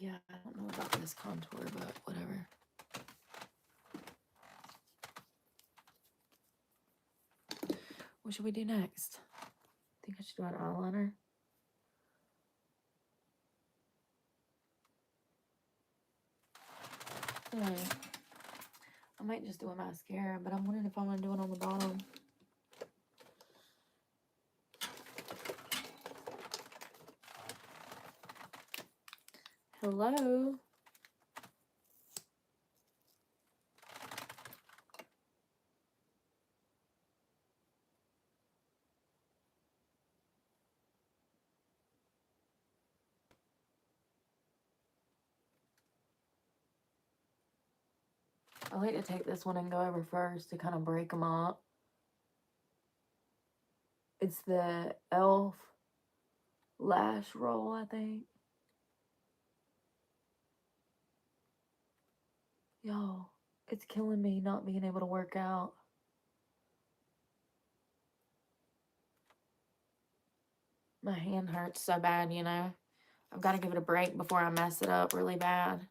S1: Yeah, I don't know about this contour, but whatever. What should we do next? I think I should do an eyeliner. I might just do a mascara, but I'm wondering if I'm going to do it on the bottom. Hello? I like to take this one and go over first to kind of break them up. It's the e.l.f. lash roll, I think. Y'all, it's killing me not being able to work out. My hand hurts so bad, you know. I've got to give it a break before I mess it up really bad.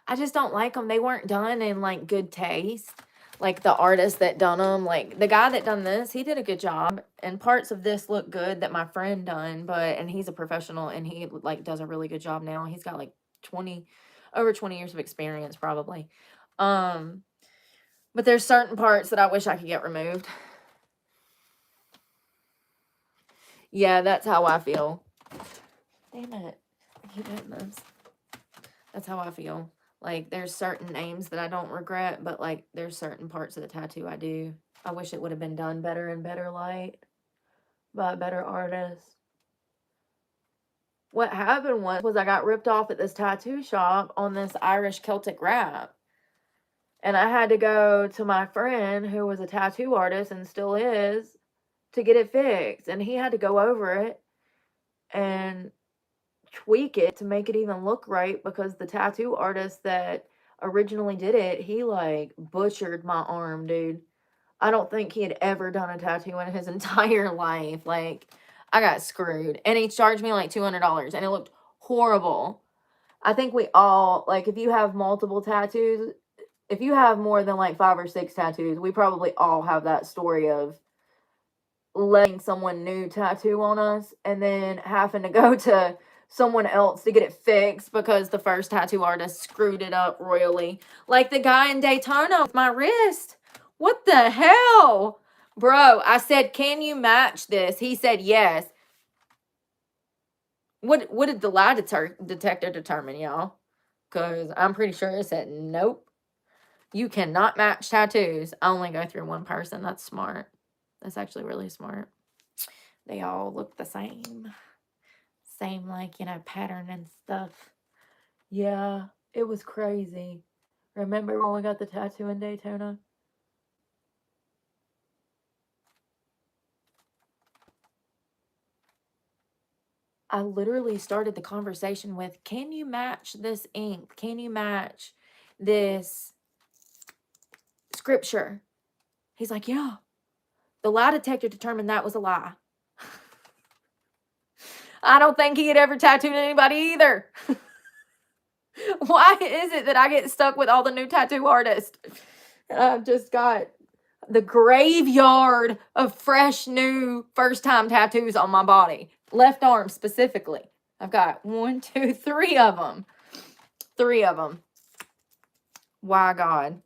S1: I just don't like them. They weren't done in, like, good taste. Like, the artist that done them, like, the guy that done this, he did a good job. And parts of this look good that my friend done, and he's a professional, and he, like, does a really good job now. He's got, like, over 20 years of experience, probably. But there's certain parts that I wish I could get removed. Yeah, that's how I feel. Damn it. I keep hitting this. That's how I feel. Like, there's certain names that I don't regret, but, like, there's certain parts of the tattoo I do. I wish it would have been done better in better light by a better artist. What happened was I got ripped off at this tattoo shop on this Irish Celtic wrap. And I had to go to my friend who was a tattoo artist and still is to get it fixed. And he had to go over it and tweak it to make it even look right, because the tattoo artist that originally did it, he, like, butchered my arm, dude. I don't think he had ever done a tattoo in his entire life. Like, I got screwed. And he charged me like $200, and it looked horrible. I think we all, like, if you have multiple tattoos, if you have more than like 5 or 6 tattoos, we probably all have that story of letting someone new tattoo on us and then having to go to someone else to get it fixed because the first tattoo artist screwed it up royally. Like the guy in Daytona with my wrist. What the hell? Bro, I said, can you match this? He said yes. What did the lie detector determine, y'all? Because I'm pretty sure it said, nope. You cannot match tattoos. I only go through one person. That's smart. That's actually really smart. They all look the same. Same, like, you know, pattern and stuff. Yeah, it was crazy. Remember when we got the tattoo in Daytona? I literally started the conversation with, can you match this ink? Can you match this scripture? He's like, yeah. The lie detector determined that was a lie. I don't think he had ever tattooed anybody either. Why is it that I get stuck with all the new tattoo artists? I've just got the graveyard of fresh, new, first-time tattoos on my body. Left arm specifically. I've got 1, 2, 3 of them. 3 of them. Why, God?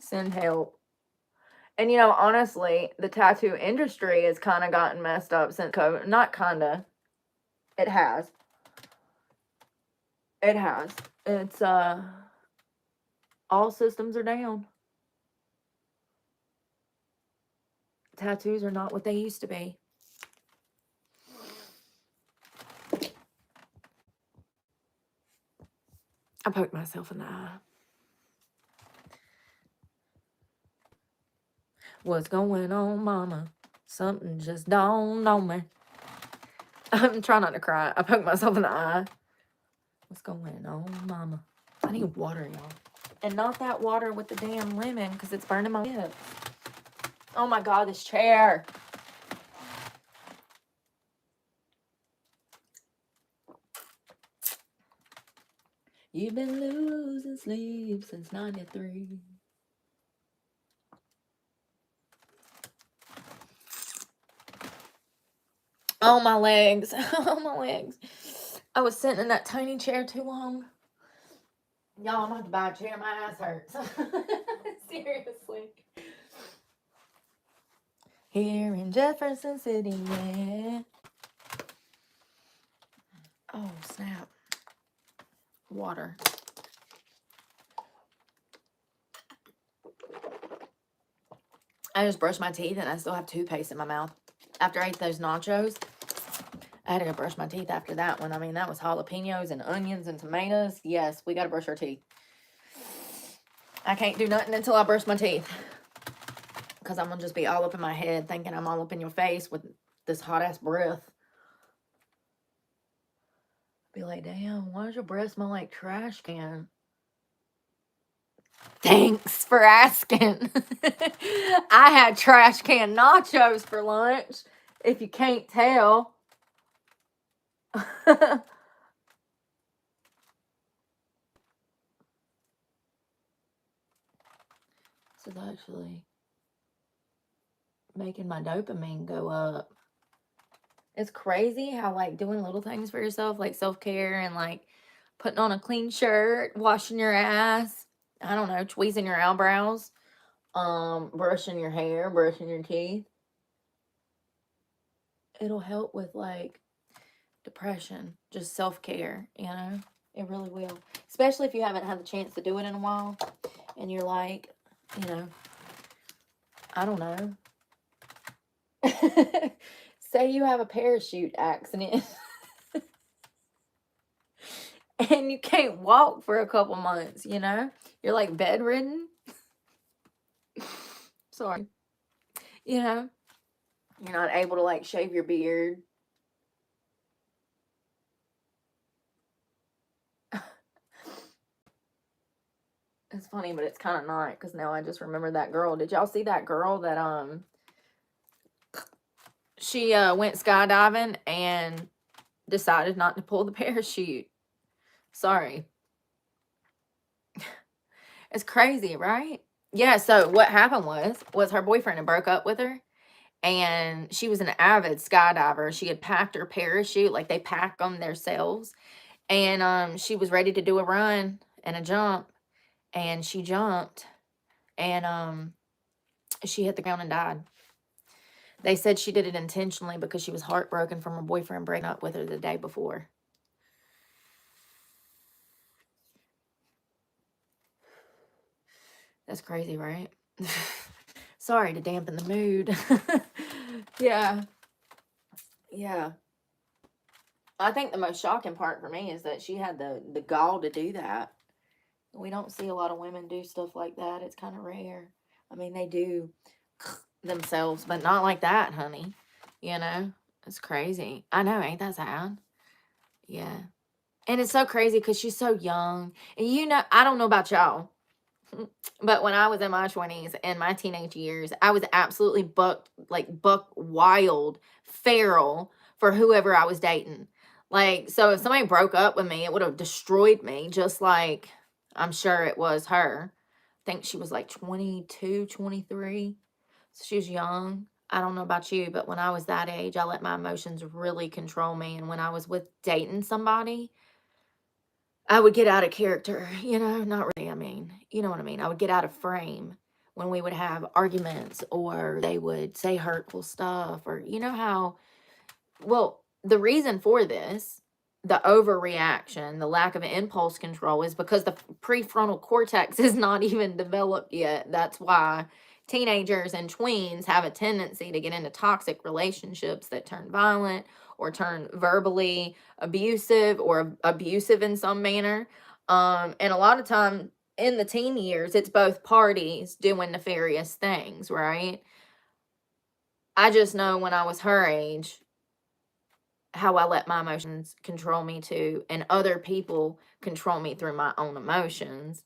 S1: Send help. And, you know, honestly, the tattoo industry has kind of gotten messed up since COVID. Not kind of. It has. It has. It's, all systems are down. Tattoos are not what they used to be. I poked myself in the eye. What's going on, mama? Something just dawned on me. I'm trying not to cry. I poked myself in the eye. What's going on, mama? I need water, y'all. And not that water with the damn lemon, because it's burning my lips. Oh my God, this chair. You've been losing sleep since 93. Oh, my legs. Oh, my legs. I was sitting in that tiny chair too long. Y'all, I'm going to have to buy a chair. My ass hurts. Seriously. Here in Jefferson City, yeah. Oh, snap. Water. I just brushed my teeth and I still have toothpaste in my mouth. After I ate those nachos, I had to go brush my teeth after that one. I mean, that was jalapenos and onions and tomatoes. Yes, we got to brush our teeth. I can't do nothing until I brush my teeth. Because I'm going to just be all up in my head thinking I'm all up in your face with this hot-ass breath. Be like, damn, why does your breath smell like trash can? Thanks for asking. I had trash can nachos for lunch, if you can't tell. This is actually making my dopamine go up. It's crazy how, like, doing little things for yourself, like self-care and, like, putting on a clean shirt, washing your ass, I don't know, tweezing your eyebrows, brushing your hair, brushing your teeth. It'll help with, like, depression, just self-care, you know? It really will. Especially if you haven't had the chance to do it in a while and you're like, you know, I don't know. Say you have a parachute accident and you can't walk for a couple months, you know? You're like bedridden. Sorry. You know? You're not able to, like, shave your beard. It's funny, but it's kind of not, because now I just remember that girl. Did y'all see that girl that, she, went skydiving and decided not to pull the parachute? Sorry. It's crazy, right? Yeah, so what happened was her boyfriend had broke up with her, and she was an avid skydiver. She had packed her parachute, like they pack them themselves, and she was ready to do a run and a jump, and she jumped, and she hit the ground and died. They said she did it intentionally because she was heartbroken from her boyfriend breaking up with her the day before. That's crazy, right? Sorry to dampen the mood. Yeah. Yeah. I think the most shocking part for me is that she had the gall to do that. We don't see a lot of women do stuff like that. It's kind of rare. I mean, they do themselves, but not like that, honey. You know? It's crazy. I know, ain't that sad? Yeah. And it's so crazy because she's so young. And you know, I don't know about y'all, but when I was in my 20s and my teenage years, I was absolutely buck wild, feral for whoever I was dating. Like, so if somebody broke up with me, it would have destroyed me, just like I'm sure it was her. I think she was like 22, 23. So she was young. I don't know about you, but when I was that age, I let my emotions really control me. And when I was with dating somebody, I would get out of character, you know, not really. I mean, you know what I mean? I would get out of frame when we would have arguments or they would say hurtful stuff, or you know how, well, the reason for this, the overreaction, the lack of impulse control, is because the prefrontal cortex is not even developed yet. That's why teenagers and tweens have a tendency to get into toxic relationships that turn violent or turn verbally abusive or abusive in some manner. And a lot of time in the teen years, it's both parties doing nefarious things, right? I just know when I was her age, how I let my emotions control me too, and other people control me through my own emotions.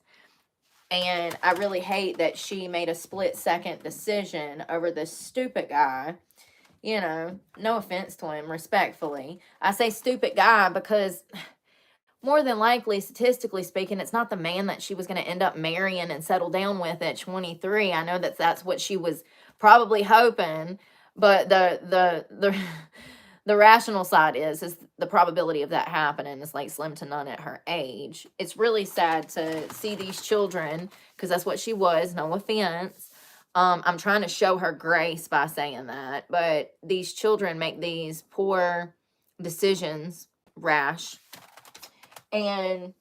S1: And I really hate that she made a split second decision over this stupid guy. You know, no offense to him, respectfully. I say stupid guy because more than likely, statistically speaking, it's not the man that she was going to end up marrying and settle down with at 23. I know that that's what she was probably hoping, but the rational side is the probability of that happening is like slim to none at her age. It's really sad to see these children, because that's what she was, no offense. I'm trying to show her grace by saying that, but these children make these poor decisions, rash, and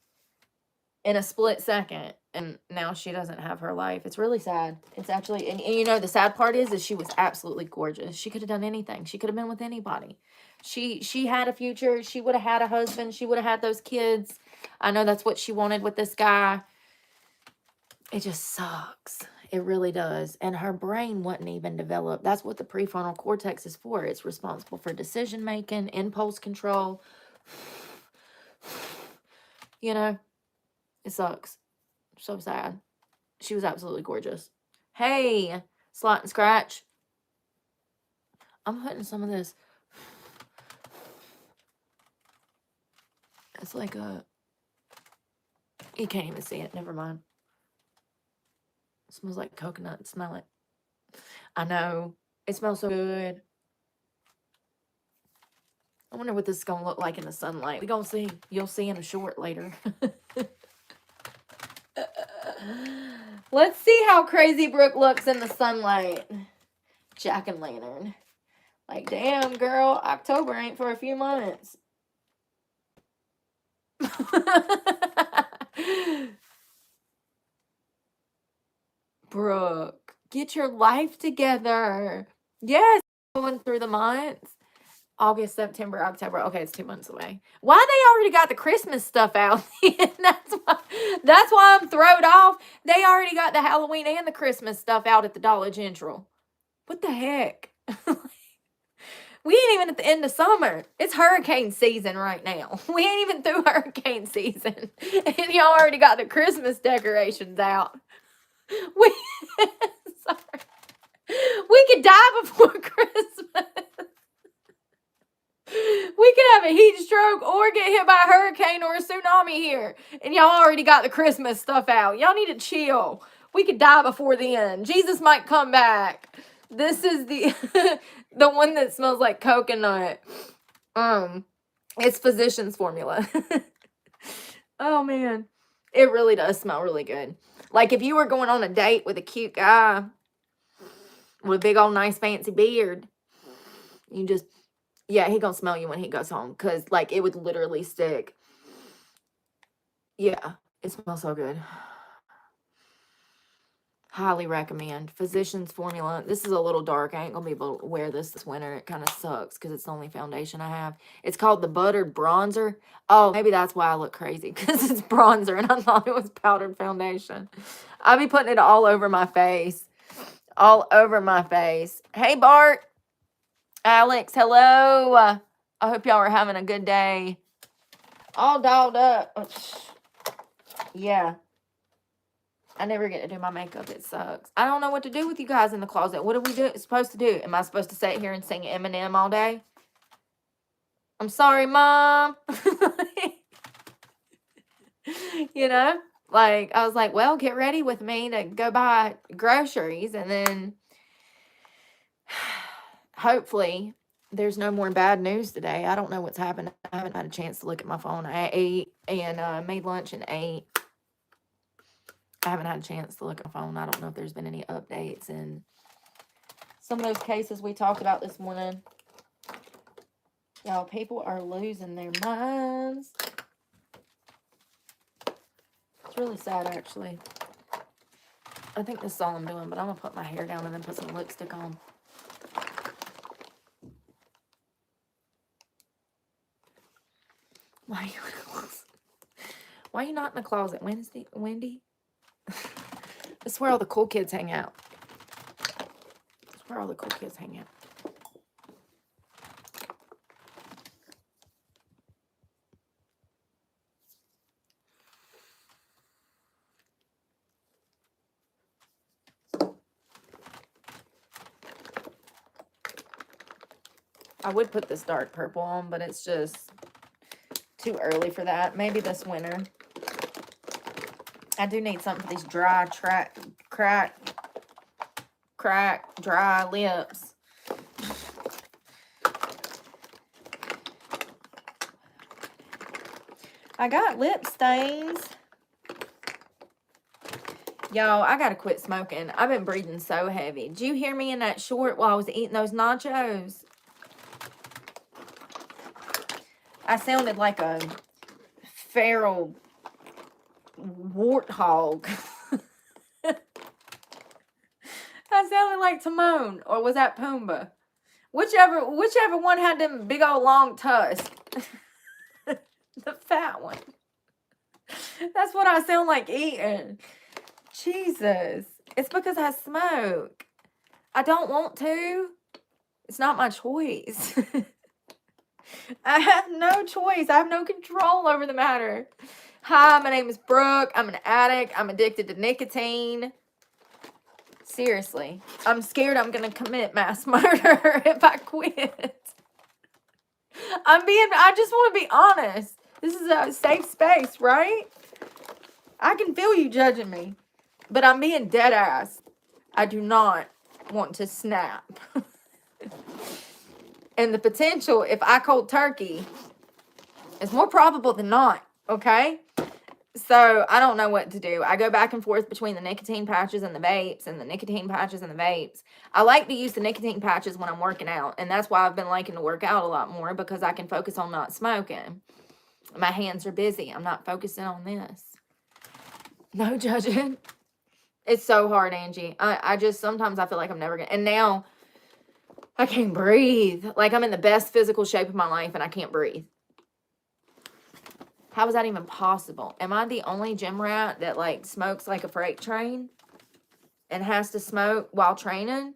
S1: in a split second, and now she doesn't have her life. It's really sad. It's actually, and you know, the sad part is she was absolutely gorgeous. She could have done anything. She could have been with anybody. She had a future. She would have had a husband. She would have had those kids. I know that's what she wanted with this guy. It just sucks. It really does. And her brain wasn't even developed. That's what the prefrontal cortex is for. It's responsible for decision making, impulse control. You know, it sucks. So sad. She was absolutely gorgeous. Hey, Slot and Scratch. I'm putting some of this. It's like a... You can't even see it. Never mind. It smells like coconut. Smell it. I know. It smells so good. I wonder what this is going to look like in the sunlight. We're going to see. You'll see in a short later. Let's see how crazy Brooke looks in the sunlight. Jack-o'-lantern. Like, damn, girl. October ain't for a few months. Brooke, get your life together. Yes, going through the months. August, September, October. Okay, it's 2 months away. Why they already got the Christmas stuff out? That's why I'm thrown off. They already got the Halloween and the Christmas stuff out at the Dollar General. What the heck? We ain't even at the end of summer. It's hurricane season right now. We ain't even through hurricane season. And y'all already got the Christmas decorations out. Sorry. We could die before Christmas. We could have a heat stroke or get hit by a hurricane or a tsunami here. And y'all already got the Christmas stuff out. Y'all need to chill. We could die before then. Jesus might come back. This is the the one that smells like coconut. It's Physicians Formula. Oh man. It really does smell really good. Like if you were going on a date with a cute guy with a big old nice fancy beard, you just, yeah, he gonna smell you when he goes home. Cause like it would literally stick. Yeah, it smells so good. Highly recommend. Physicians Formula. This is a little dark. I ain't going to be able to wear this winter. It kind of sucks because it's the only foundation I have. It's called the Buttered Bronzer. Oh, maybe that's why I look crazy, because it's bronzer and I thought it was powdered foundation. I'll be putting it all over my face. All over my face. Hey, Bart. Alex, hello. I hope y'all are having a good day. All dolled up. Yeah. I never get to do my makeup. It sucks. I don't know what to do with you guys in the closet. What are we supposed to do? Am I supposed to sit here and sing Eminem all day? I'm sorry, Mom. You know? Like, I was like, well, get ready with me to go buy groceries. And then hopefully there's no more bad news today. I don't know what's happened. I haven't had a chance to look at my phone. I ate and made lunch and ate. I haven't had a chance to look at my phone. I don't know if there's been any updates in some of those cases we talked about this morning. Y'all, people are losing their minds. It's really sad, actually. I think this is all I'm doing, but I'm going to put my hair down and then put some lipstick on. Why are you not in the closet, Wendy? That's where all the cool kids hang out. That's where all the cool kids hang out. I would put this dark purple on, but it's just too early for that. Maybe this winter. I do need something for these dry, dry lips. I got lip stains. Y'all, I gotta quit smoking. I've been breathing so heavy. Did you hear me in that short while I was eating those nachos? I sounded like a feral warthog. I sounded like Timon, or was that Pumbaa? Whichever one had them big old long tusks. The fat one. That's what I sound like eating. Jesus. It's because I smoke. I don't want to. It's not my choice. I have no choice. I have no control over the matter. Hi, my name is Brooke. I'm an addict. I'm addicted to nicotine. Seriously. I'm scared I'm going to commit mass murder if I quit. I just want to be honest. This is a safe space, right? I can feel you judging me. But I'm being dead ass. I do not want to snap. And the potential, if I cold turkey, is more probable than not, okay? So, I don't know what to do. I go back and forth between the nicotine patches and the vapes, and the nicotine patches and the vapes. I like to use the nicotine patches when I'm working out, and that's why I've been liking to work out a lot more, because I can focus on not smoking. My hands are busy. I'm not focusing on this. No judging. It's so hard, Angie. I just, sometimes I feel like I'm never going to, and now I can't breathe. Like, I'm in the best physical shape of my life, and I can't breathe. How is that even possible? Am I the only gym rat that, like, smokes like a freight train and has to smoke while training?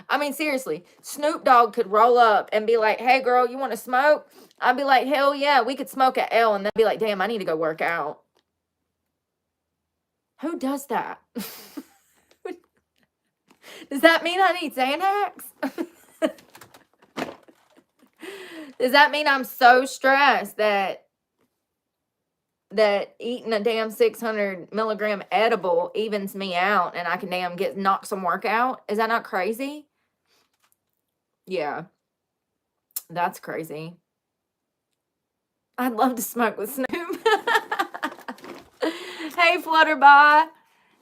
S1: I mean, seriously, Snoop Dogg could roll up and be like, hey, girl, you want to smoke? I'd be like, hell yeah, we could smoke at L, and they'd be like, damn, I need to go work out. Who does that? Does that mean I need Xanax? Does that mean I'm so stressed that eating a damn 600 milligram edible evens me out and I can damn knock some work out? Is that not crazy? Yeah. That's crazy. I'd love to smoke with Snoop. Hey, Flutterby.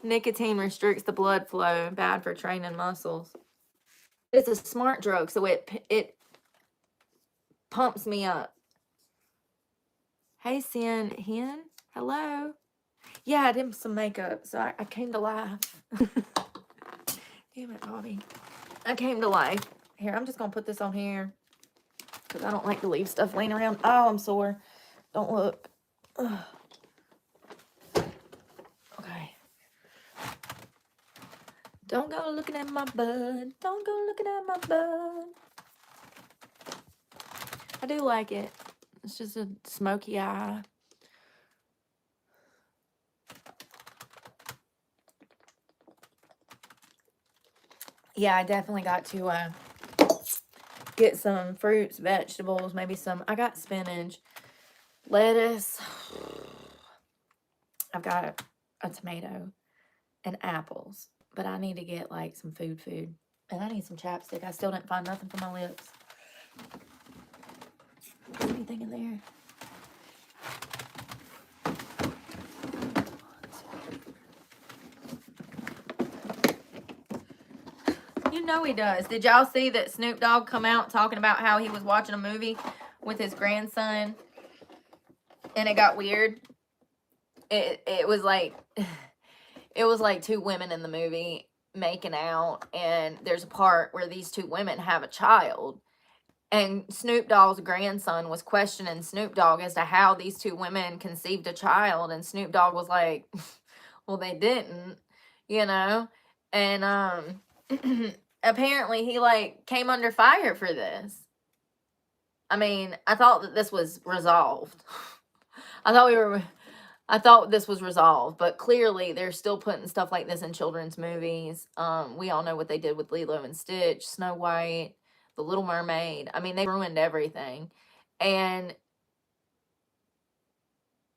S1: Nicotine restricts the blood flow. Bad for training muscles. It's a smart drug, so it pumps me up. Hey, Hen. Hello. Yeah, I did some makeup, so I came to life. Damn it, Bobby. I came to life. Here, I'm just going to put this on here because I don't like to leave stuff laying around. Oh, I'm sore. Don't look. Ugh. Okay. Don't go looking at my bud. Don't go looking at my bud. I do like it. It's just a smoky eye. Yeah, I definitely got to get some fruits, vegetables, maybe some. I got spinach, lettuce. I've got a tomato and apples. But I need to get, like, some food. And I need some chapstick. I still didn't find nothing for my lips. Is anything in there? know he does. Did y'all see that Snoop Dogg come out talking about how he was watching a movie with his grandson and it got weird? It was like it was like two women in the movie making out, and there's a part where these two women have a child, and Snoop Dogg's grandson was questioning Snoop Dogg as to how these two women conceived a child, and Snoop Dogg was like, well, they didn't, you know? And apparently he like came under fire for this. I mean, I thought that this was resolved. I thought this was resolved, but clearly they're still putting stuff like this in children's movies. We all know what they did with Lilo and Stitch, Snow White, The Little Mermaid. I mean, they ruined everything. And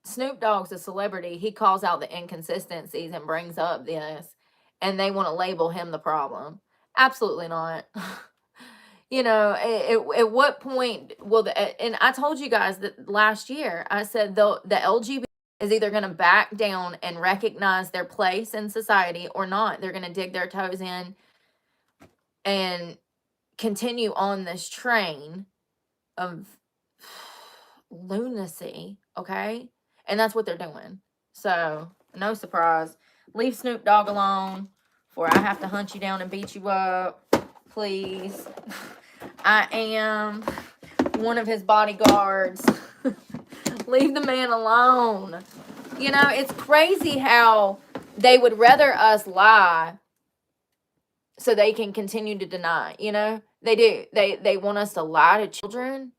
S1: Snoop Dogg's a celebrity. He calls out the inconsistencies and brings up this, and they want to label him the problem. Absolutely not. You know, at what point will and I told you guys that last year, I said the LGBT is either going to back down and recognize their place in society or not. They're going to dig their toes in and continue on this train of lunacy, okay? And that's what they're doing. So, no surprise. Leave Snoop Dogg alone, or I have to hunt you down and beat you up. Please. I am one of his bodyguards. Leave the man alone. You know, it's crazy how they would rather us lie so they can continue to deny, you know? They do. They want us to lie to children.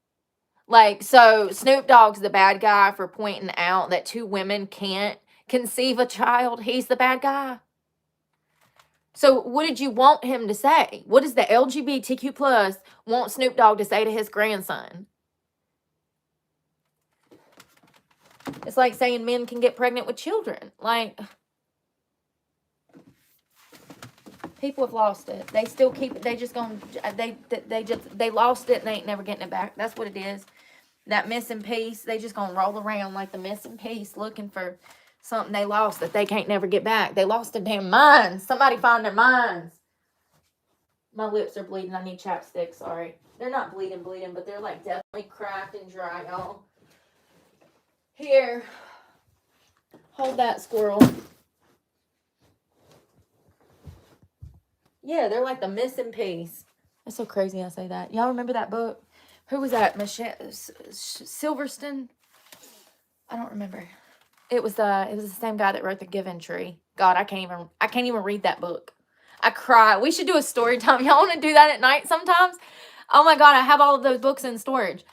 S1: Like, so Snoop Dogg's the bad guy for pointing out that two women can't conceive a child. He's the bad guy. So what did you want him to say? What does the LGBTQ plus want Snoop Dogg to say to his grandson? It's like saying men can get pregnant with children. Like, people have lost it. They still keep it. They just gonna, they lost it and they ain't never getting it back. That's what it is. That missing piece, they just gonna roll around like the missing piece looking for something they lost that they can't never get back. They lost their damn minds. Somebody find their minds. My lips are bleeding. I need chapstick. Sorry. They're not bleeding, but they're like definitely cracked and dry, y'all. Here. Hold that, squirrel. Yeah, they're like the missing piece. That's so crazy I say that. Y'all remember that book? Who was that? Michelle Silverstone? I don't remember. It was the same guy that wrote The Giving Tree. God, I can't even read that book. I cry. We should do a story time. Y'all want to do that at night sometimes? Oh my God, I have all of those books in storage.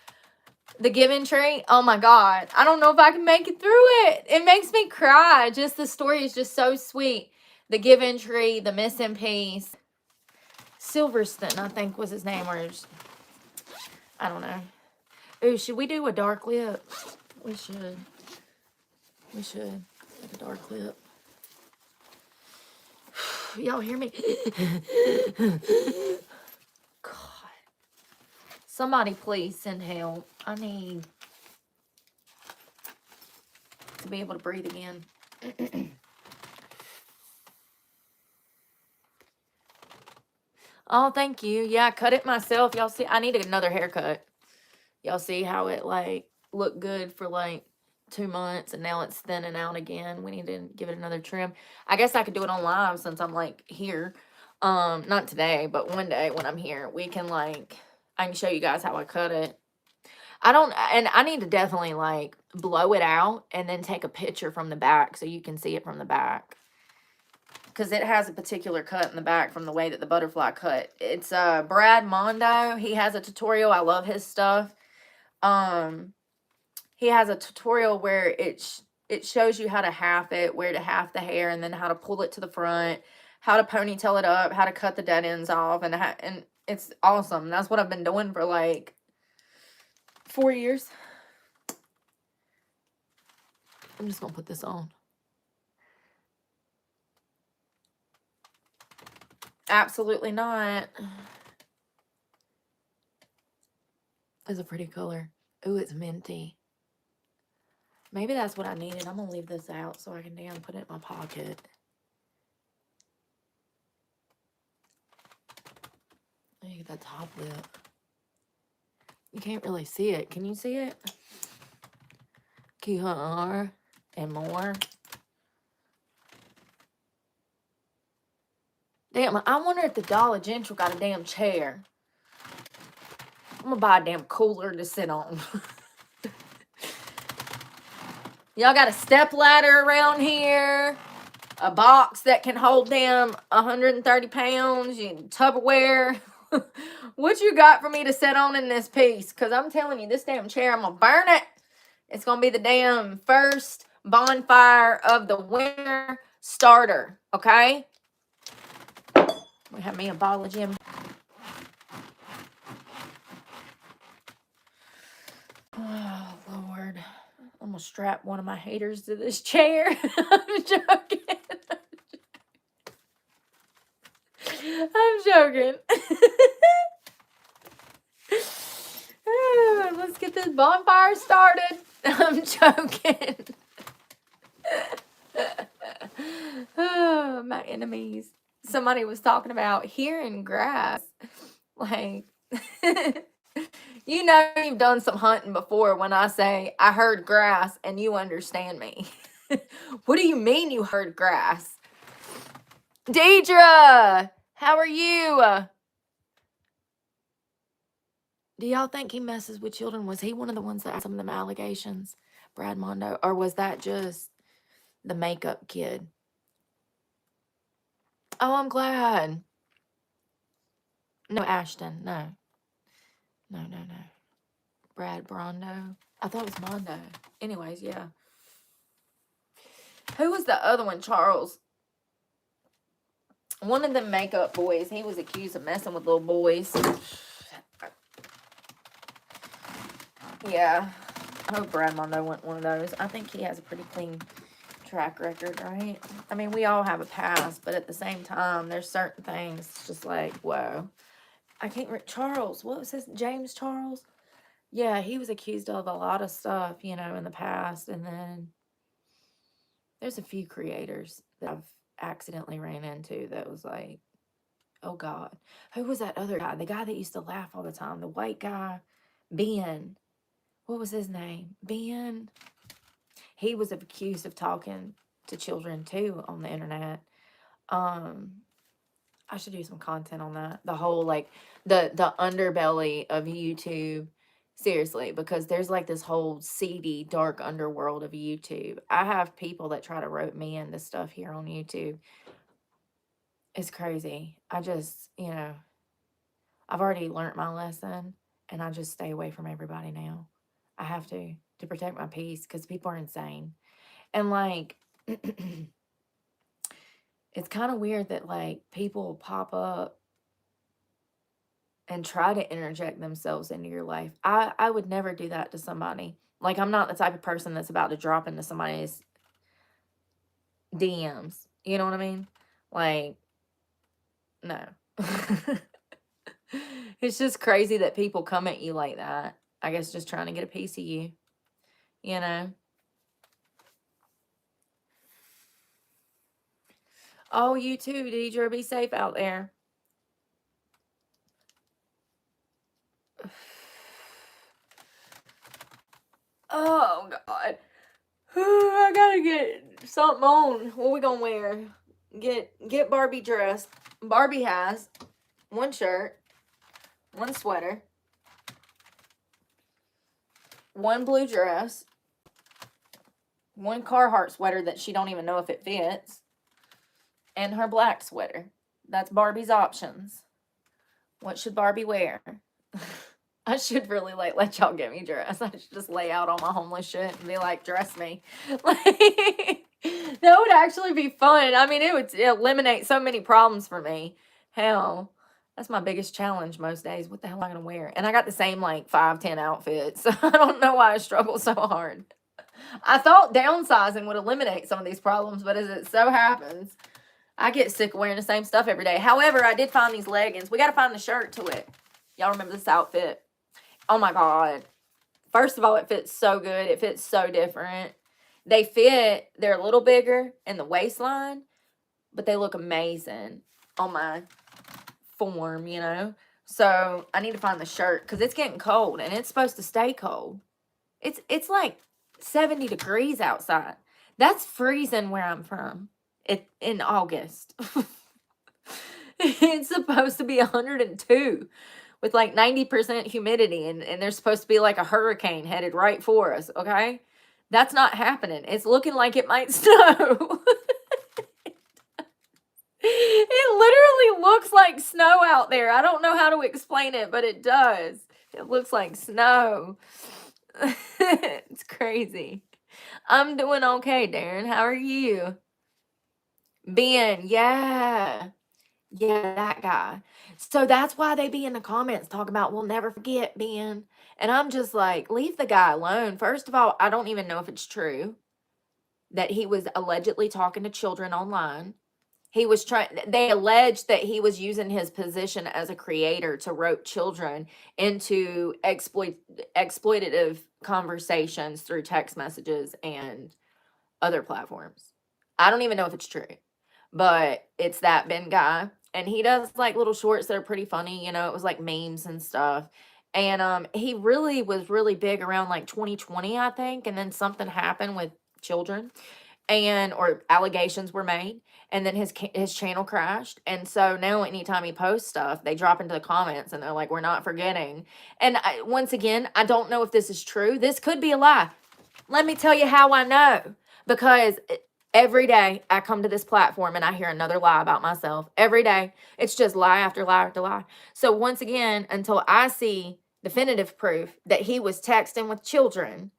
S1: The Giving Tree. Oh my God. I don't know if I can make it through it. It makes me cry. Just the story is just so sweet. The Giving Tree, The Missing Piece. Silverstone, I think was his name, or I don't know. Ooh, should we do a dark lip? We should. We should. Like a dark lip. Y'all hear me? God. Somebody please send help. I need to be able to breathe again. Oh, thank you. Yeah, I cut it myself. Y'all see, I need another haircut. Y'all see how it like looked good for like 2 months and now it's thinning out again. We need to give it another trim. I guess I could do it on live since I'm like here. Not today, but one day when I'm here, we can like, I can show you guys how I cut it. And I need to definitely like blow it out and then take a picture from the back so you can see it from the back. Because it has a particular cut in the back from the way that the butterfly cut. It's Brad Mondo. He has a tutorial. I love his stuff. He has a tutorial where it shows you how to half it, where to half the hair, and then how to pull it to the front, how to ponytail it up, how to cut the dead ends off, and it's awesome. That's what I've been doing for like 4 years. I'm just gonna put this on. Absolutely not. It's a pretty color. Ooh, it's minty. Maybe that's what I needed. I'm going to leave this out so I can damn put it in my pocket. Look at that top lip. You can't really see it. Can you see it? QR and more. Damn, I wonder if the Dollar General got a damn chair. I'm gonna buy a damn cooler to sit on. Y'all got a step ladder around here? A box that can hold them 130 pounds? Tupperware? What you got for me to sit on in this piece? Because I'm telling you, this damn chair, I'm gonna burn it. It's gonna be the damn first bonfire of the winter starter, okay? We have me a bottle of gin. Oh, Lord. I'm going to strap one of my haters to this chair. I'm joking. I'm joking. Let's get this bonfire started. I'm joking. Oh, my enemies. Somebody was talking about hearing grass. Like, you know you've done some hunting before when I say I heard grass and you understand me. What do you mean you heard grass? Deidre, how are you? Do y'all think he messes with children? Was he one of the ones that had some of them allegations, Brad Mondo? Or was that just the makeup kid? Oh, I'm glad. No, Ashton. No. No. Brad Brondo. I thought it was Mondo. Anyways, yeah. Who was the other one? Charles. One of the makeup boys. He was accused of messing with little boys. Yeah. I hope Brad Mondo went one of those. I think he has a pretty clean track record, right? I mean, we all have a past, but at the same time, there's certain things just like, whoa. I can't remember. Charles. What was his? James Charles? Yeah, he was accused of a lot of stuff, in the past. And then there's a few creators that I've accidentally ran into that was like, oh God. Who was that other guy? The guy that used to laugh all the time. The white guy. Ben. What was his name? Ben. He was accused of talking to children too on the internet. I should do some content on that. The whole like the underbelly of YouTube. Seriously, because there's like this whole seedy, dark underworld of YouTube. I have people that try to rope me into stuff here on YouTube. It's crazy. I just, I've already learned my lesson and I just stay away from everybody now. I have to protect my peace because people are insane. And like, it's kind of weird that like people pop up and try to interject themselves into your life. I would never do that to somebody. Like, I'm not the type of person that's about to drop into somebody's DMs. You know what I mean? Like, no. It's just crazy that people come at you like that. I guess just trying to get a piece of you. Oh, you too, Deidre. Be safe out there. Oh, God. I gotta get something on. What we gonna wear? Get Barbie dressed. Barbie has one shirt, one sweater, one blue dress, one Carhartt sweater that she don't even know if it fits, and her black sweater. That's Barbie's options. What should Barbie wear? I should really let y'all get me dressed. I should just lay out all my homeless shit and be like, dress me. Like, that would actually be fun. I mean, it would eliminate so many problems for me. Hell, that's my biggest challenge most days. What the hell am I going to wear? And I got the same 5-10 outfits. So I don't know why I struggle so hard. I thought downsizing would eliminate some of these problems, but as it so happens, I get sick of wearing the same stuff every day. However, I did find these leggings. We got to find the shirt to it. Y'all remember this outfit? Oh my God. First of all, it fits so good. It fits so different. They're a little bigger in the waistline, but they look amazing on my form, So I need to find the shirt because it's getting cold and it's supposed to stay cold. It's like 70 degrees outside. That's freezing where I'm from. In August. It's supposed to be 102 with like 90% humidity, and there's supposed to be like a hurricane headed right for us, okay? That's not happening. It's looking like it might snow. It literally looks like snow out there. I don't know how to explain it, but it does. It looks like snow. It's crazy. I'm doing okay, Darren. How are you? Ben, yeah. Yeah, that guy. So that's why they be in the comments talking about we'll never forget Ben. And I'm just like, leave the guy alone. First of all, I don't even know if it's true that he was allegedly talking to children online. He was trying, they alleged that he was using his position as a creator to rope children into exploitative conversations through text messages and other platforms. I don't even know if it's true, but it's that Ben guy. And he does like little shorts that are pretty funny, you know, it was like memes and stuff. And he really was really big around like 2020, I think, and then something happened with children and or allegations were made, and then his channel crashed. And so now anytime he posts stuff, they drop into the comments and they're like, we're not forgetting. And once again, I don't know if this is true. This could be a lie. Let me tell you how I know. Because every day I come to this platform and I hear another lie about myself. Every day. It's just lie after lie after lie. So once again, until I see definitive proof that he was texting with children,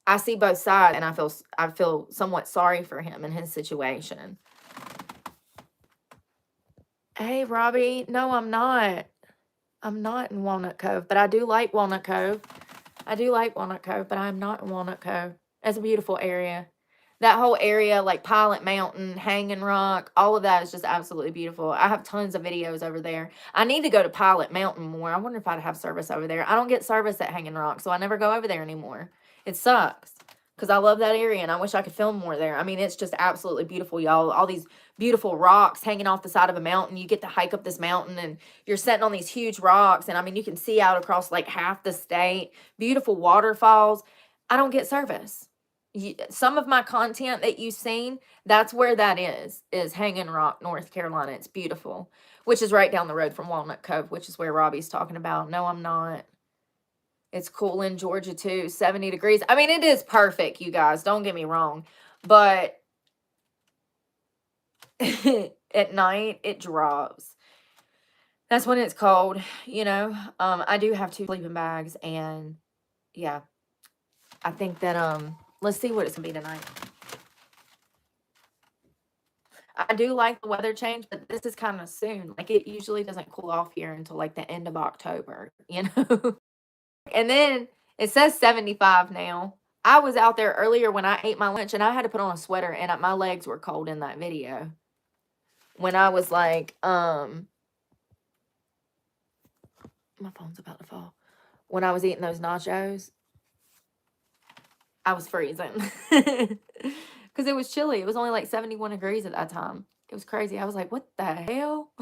S1: I see both sides, and I feel somewhat sorry for him in his situation. Hey, Robbie. No, I'm not. I'm not in Walnut Cove, but I do like Walnut Cove. I do like Walnut Cove, but I'm not in Walnut Cove. It's a beautiful area. That whole area, like Pilot Mountain, Hanging Rock, all of that is just absolutely beautiful. I have tons of videos over there. I need to go to Pilot Mountain more. I wonder if I'd have service over there. I don't get service at Hanging Rock, so I never go over there anymore. It sucks because I love that area and I wish I could film more there. I mean, it's just absolutely beautiful, y'all. All these beautiful rocks hanging off the side of a mountain. You get to hike up this mountain and you're sitting on these huge rocks. And I mean, you can see out across like half the state. Beautiful waterfalls. I don't get service. Some of my content that you've seen, that's where that is Hanging Rock, North Carolina. It's beautiful, which is right down the road from Walnut Cove, which is where Robbie's talking about. No, I'm not. It's cool in Georgia too, 70 degrees. I mean, it is perfect, you guys. Don't get me wrong. But at night, it drops. That's when it's cold, you know. I do have 2 sleeping bags, and yeah. I think that, let's see what it's gonna be tonight. I do like the weather change, but this is kind of soon. Like, it usually doesn't cool off here until like the end of October, you know? And then it says 75 now. I was out there earlier when I ate my lunch and I had to put on a sweater and my legs were cold in that video. When I was like, my phone's about to fall. When I was eating those nachos, I was freezing. Because it was chilly. It was only like 71 degrees at that time. It was crazy. I was like, what the hell?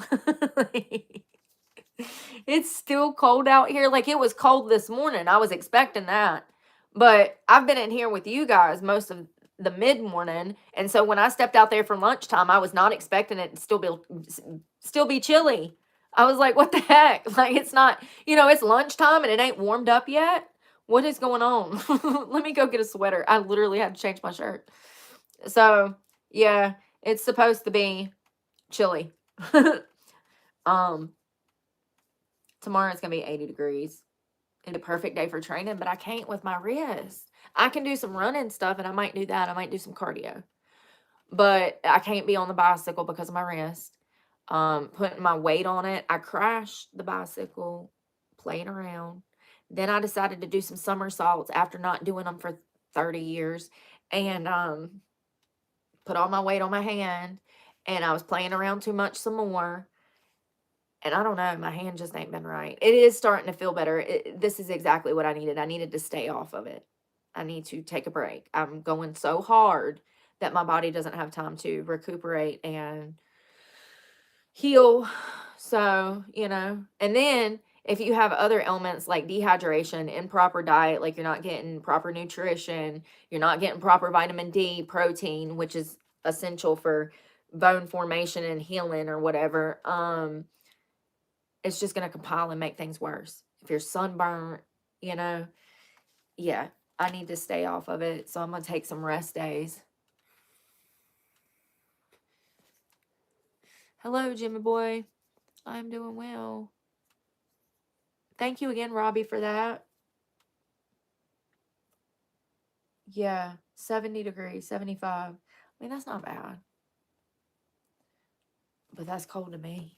S1: It's still cold out here. Like, it was cold this morning. I was expecting that. But I've been in here with you guys most of the mid-morning. And so when I stepped out there for lunchtime, I was not expecting it to still be chilly. I was like, what the heck? Like, it's not, it's lunchtime and it ain't warmed up yet. What is going on? Let me go get a sweater. I literally had to change my shirt. So, yeah, it's supposed to be chilly. Tomorrow it's going to be 80 degrees. It's a perfect day for training, but I can't with my wrist. I can do some running stuff, and I might do that. I might do some cardio. But I can't be on the bicycle because of my wrist. Putting my weight on it. I crashed the bicycle playing around. Then I decided to do some somersaults after not doing them for 30 years. And put all my weight on my hand. And I was playing around too much some more. And I don't know, my hand just ain't been right. It is starting to feel better. This is exactly what I needed. I needed to stay off of it. I need to take a break. I'm going so hard that my body doesn't have time to recuperate and heal. So, you know, and then if you have other ailments like dehydration, improper diet, like you're not getting proper nutrition, you're not getting proper vitamin D, protein, which is essential for bone formation and healing or whatever, it's just going to compile and make things worse. If you're sunburnt, you know, yeah, I need to stay off of it. So I'm going to take some rest days. Hello, Jimmy boy. I'm doing well. Thank you again, Robbie, for that. Yeah, 70 degrees, 75. I mean, that's not bad. But that's cold to me.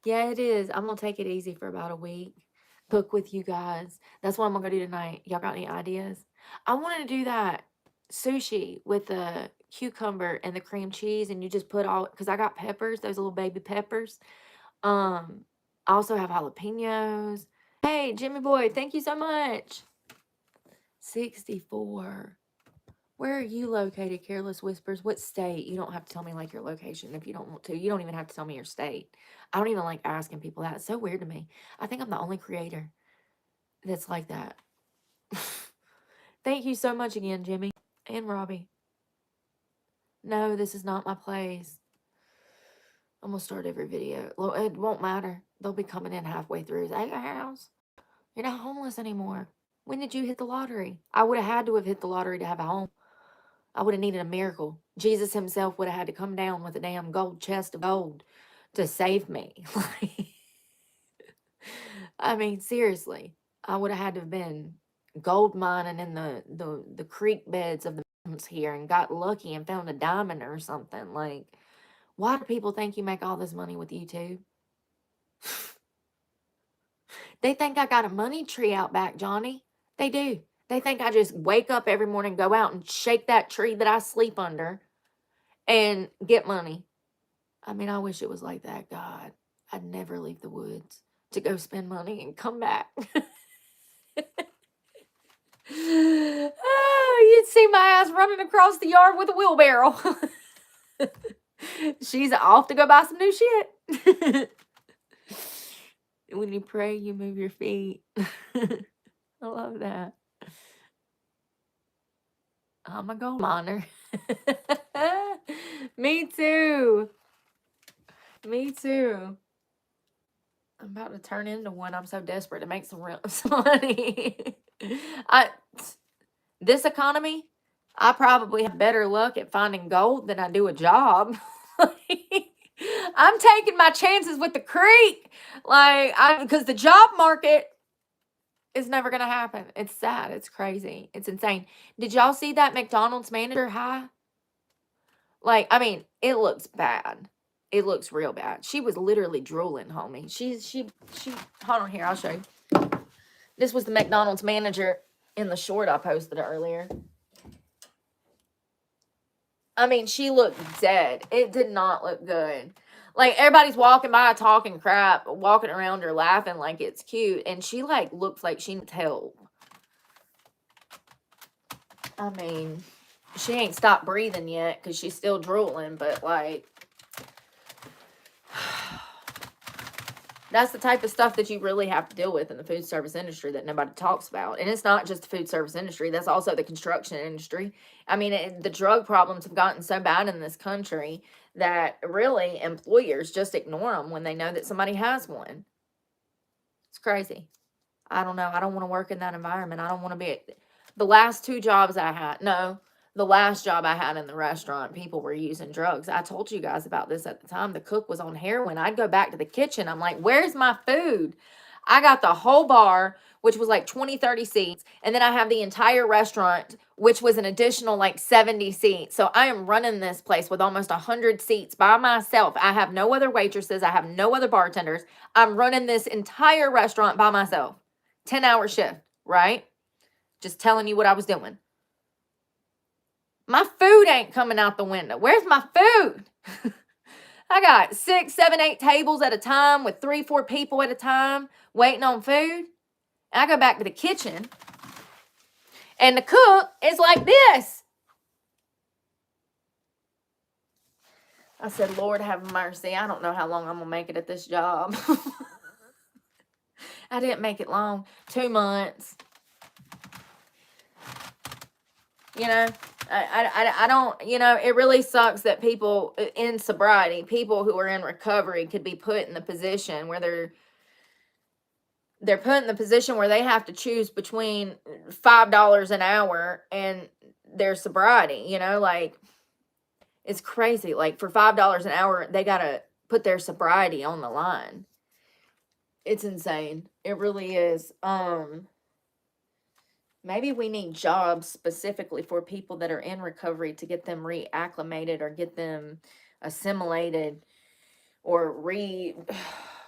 S1: Yeah, it is. I'm going to take it easy for about a week. Cook with you guys. That's what I'm going to go do tonight. Y'all got any ideas? I wanted to do that sushi with the cucumber and the cream cheese, and you just put all, because I got peppers, those little baby peppers. I also have jalapenos. Hey, Jimmy boy, thank you so much. 64. Where are you located, Careless Whispers? What state? You don't have to tell me like your location if you don't want to. You don't even have to tell me your state. I don't even like asking people that. It's so weird to me. I think I'm the only creator that's like that. Thank you so much again, Jimmy and Robbie. No, this is not my place. I'm going to start every video. Well, it won't matter. They'll be coming in halfway through. Is that your house? You're not homeless anymore. When did you hit the lottery? I would have had to have hit the lottery to have a home. I would have needed a miracle. Jesus himself would have had to come down with a damn gold chest of gold to save me. I mean, seriously. I would have had to have been gold mining in the creek beds of the mountains here and got lucky and found a diamond or something. Like, why do people think you make all this money with YouTube? They think I got a money tree out back, Johnny. They do. They think I just wake up every morning, go out and shake that tree that I sleep under and get money. I mean, I wish it was like that, God. I'd never leave the woods to go spend money and come back. Oh, you'd see my ass running across the yard with a wheelbarrow. She's off to go buy some new shit. When you pray, you move your feet. I love that. I'm a gold miner. Me too. Me too. I'm about to turn into one. I'm so desperate to make some real money. This economy, I probably have better luck at finding gold than I do a job. I'm taking my chances with the creek. Because the job market is never going to happen. It's sad. It's crazy. It's insane. Did y'all see that McDonald's manager high? Like, I mean, it looks bad. It looks real bad. She was literally drooling, homie. She, hold on here. I'll show you. This was the McDonald's manager in the short I posted earlier. I mean, she looked dead. It did not look good. Like, everybody's walking by talking crap, walking around her laughing like it's cute, and she, like, looks like she needs help. I mean, she ain't stopped breathing yet because she's still drooling, but, like, that's the type of stuff that you really have to deal with in the food service industry that nobody talks about. And it's not just the food service industry. That's also the construction industry. I mean, the drug problems have gotten so bad in this country that really employers just ignore them when they know that somebody has one. It's crazy. I don't know. I don't want to work in that environment. I don't want to be... The last two jobs I had... No, the last job I had in the restaurant, people were using drugs. I told you guys about this at the time. The cook was on heroin. I'd go back to the kitchen. I'm like, where's my food? I got the whole bar, which was like 20, 30 seats. And then I have the entire restaurant, which was an additional like 70 seats. So I am running this place with almost 100 seats by myself. I have no other waitresses. I have no other bartenders. I'm running this entire restaurant by myself. 10-hour shift, right? Just telling you what I was doing. My food ain't coming out the window. Where's my food? I got 6, 7, 8 tables at a time with 3, 4 people at a time waiting on food. And I go back to the kitchen. And the cook is like this. I said, Lord have mercy. I don't know how long I'm going to make it at this job. I didn't make it long. 2 months. You know, I don't, you know, it really sucks that people in sobriety, people who are in recovery could be put in the position where they're put in the position where they have to choose between $5 an hour and their sobriety, you know, like it's crazy. Like for $5 an hour, they got to put their sobriety on the line. It's insane. It really is. Maybe we need jobs specifically for people that are in recovery to get them reacclimated or get them assimilated or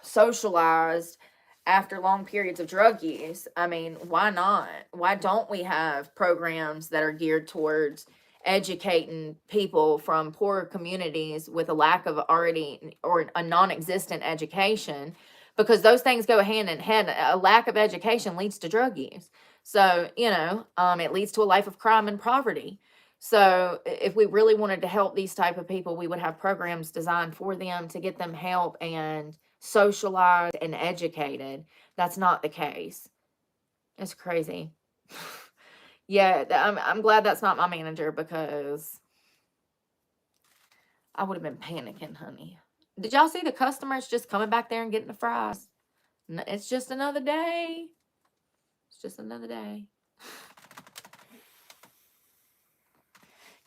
S1: socialized after long periods of drug use. I mean, why not? Why don't we have programs that are geared towards educating people from poorer communities with a lack of already or a non-existent education? Because those things go hand in hand. A lack of education leads to drug use. So, you know, it leads to a life of crime and poverty. So if we really wanted to help these type of people, we would have programs designed for them to get them help and socialized and educated. That's not the case. It's crazy. Yeah, I'm glad that's not my manager because I would have been panicking, honey. Did y'all see the customers just coming back there and getting the fries? It's just another day. It's just another day.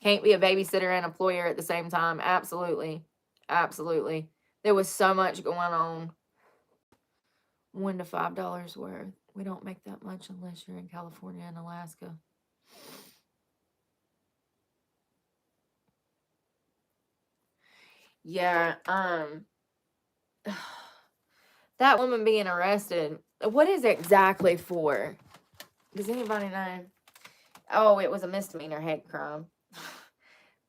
S1: Can't be a babysitter and employer at the same time. Absolutely. Absolutely. There was so much going on. $1 to $5 worth. We don't make that much unless you're in California and Alaska. Yeah, that woman being arrested, what is it exactly for? Does anybody know? Oh, it was a misdemeanor hate crime.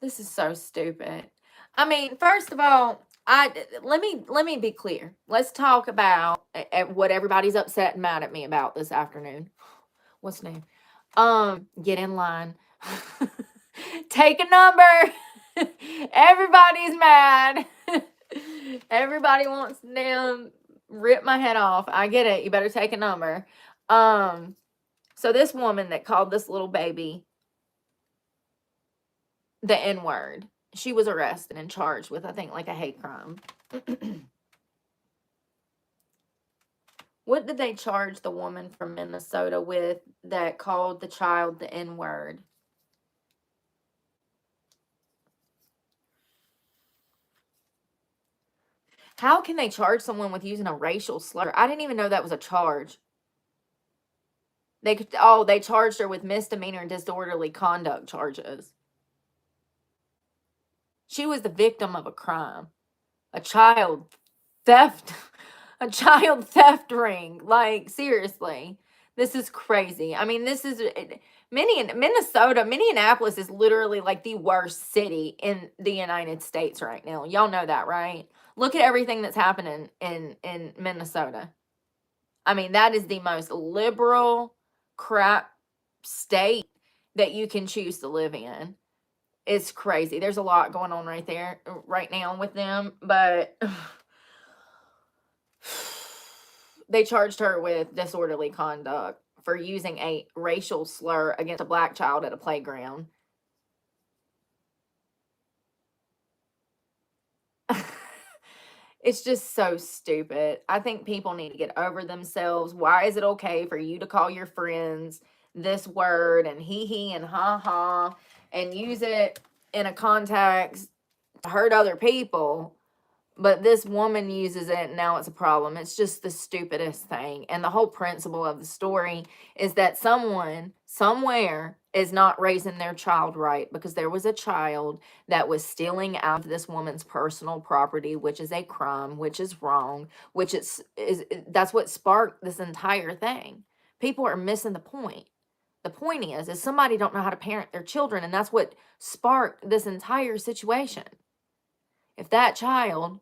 S1: This is so stupid. I mean, first of all, let me be clear. Let's talk about what everybody's upset and mad at me about this afternoon. What's new? Get in line. Take a number. Everybody's mad. Everybody wants to damn rip my head off. I get it. You better take a number. So this woman that called this little baby the N-word, she was arrested and charged with, I think, like a hate crime. What did they charge the woman from Minnesota with that called the child the N-word? How can they charge someone with using a racial slur? I didn't even know that was a charge. They charged her with misdemeanor and disorderly conduct charges. She was the victim of a crime. A child theft ring. Like, seriously. This is crazy. I mean, this is Minneapolis is literally like the worst city in the United States right now. Y'all know that, right? Look at everything that's happening in Minnesota. I mean, that is the most liberal crap state that you can choose to live in. It's crazy. There's a lot going on right there right now with them, but they charged her with disorderly conduct for using a racial slur against a black child at a playground. It's just so stupid. I think people need to get over themselves. Why is it okay for you to call your friends this word and he and ha ha and use it in a context to hurt other people? But this woman uses it and now it's a problem. It's just the stupidest thing. And the whole principle of the story is that someone somewhere is not raising their child right because there was a child that was stealing out of this woman's personal property, which is a crime, which is wrong, which that's what sparked this entire thing. People are missing the point. The point is somebody don't know how to parent their children, and that's what sparked this entire situation. If that child,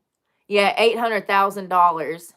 S1: yeah, $800,000.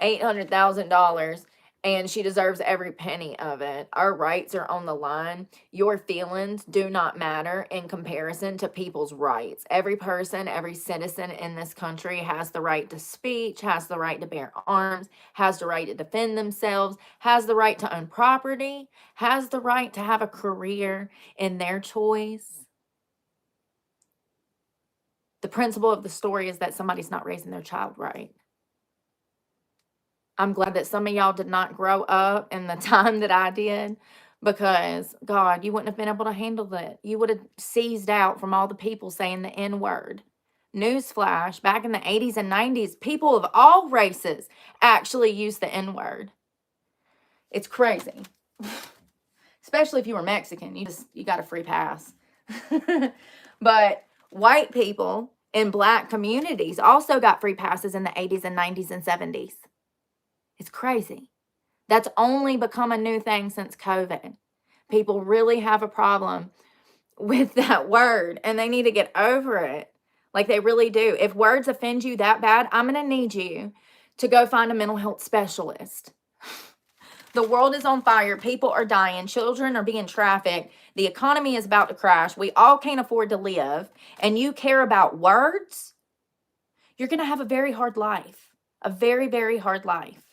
S1: $800,000, and she deserves every penny of it. Our rights are on the line. Your feelings do not matter in comparison to people's rights. Every person, every citizen in this country has the right to speech, has the right to bear arms, has the right to defend themselves, has the right to own property, has the right to have a career in their choice. The principle of the story is that somebody's not raising their child right. I'm glad that some of y'all did not grow up in the time that I did, because, God, you wouldn't have been able to handle that. You would have seized out from all the people saying the N word. Newsflash, back in the 80s and 90s, people of all races actually used the N word. It's crazy. Especially if you were Mexican. You got a free pass. But white people in black communities also got free passes in the 80s and 90s and 70s. It's crazy. That's only become a new thing since COVID. People really have a problem with that word, and they need to get over it. Like, they really do. If words offend you that bad, I'm going to need you to go find a mental health specialist. The world is on fire. People are dying. Children are being trafficked. The economy is about to crash. We all can't afford to live. And you care about words? You're going to have a very hard life. A very, very hard life.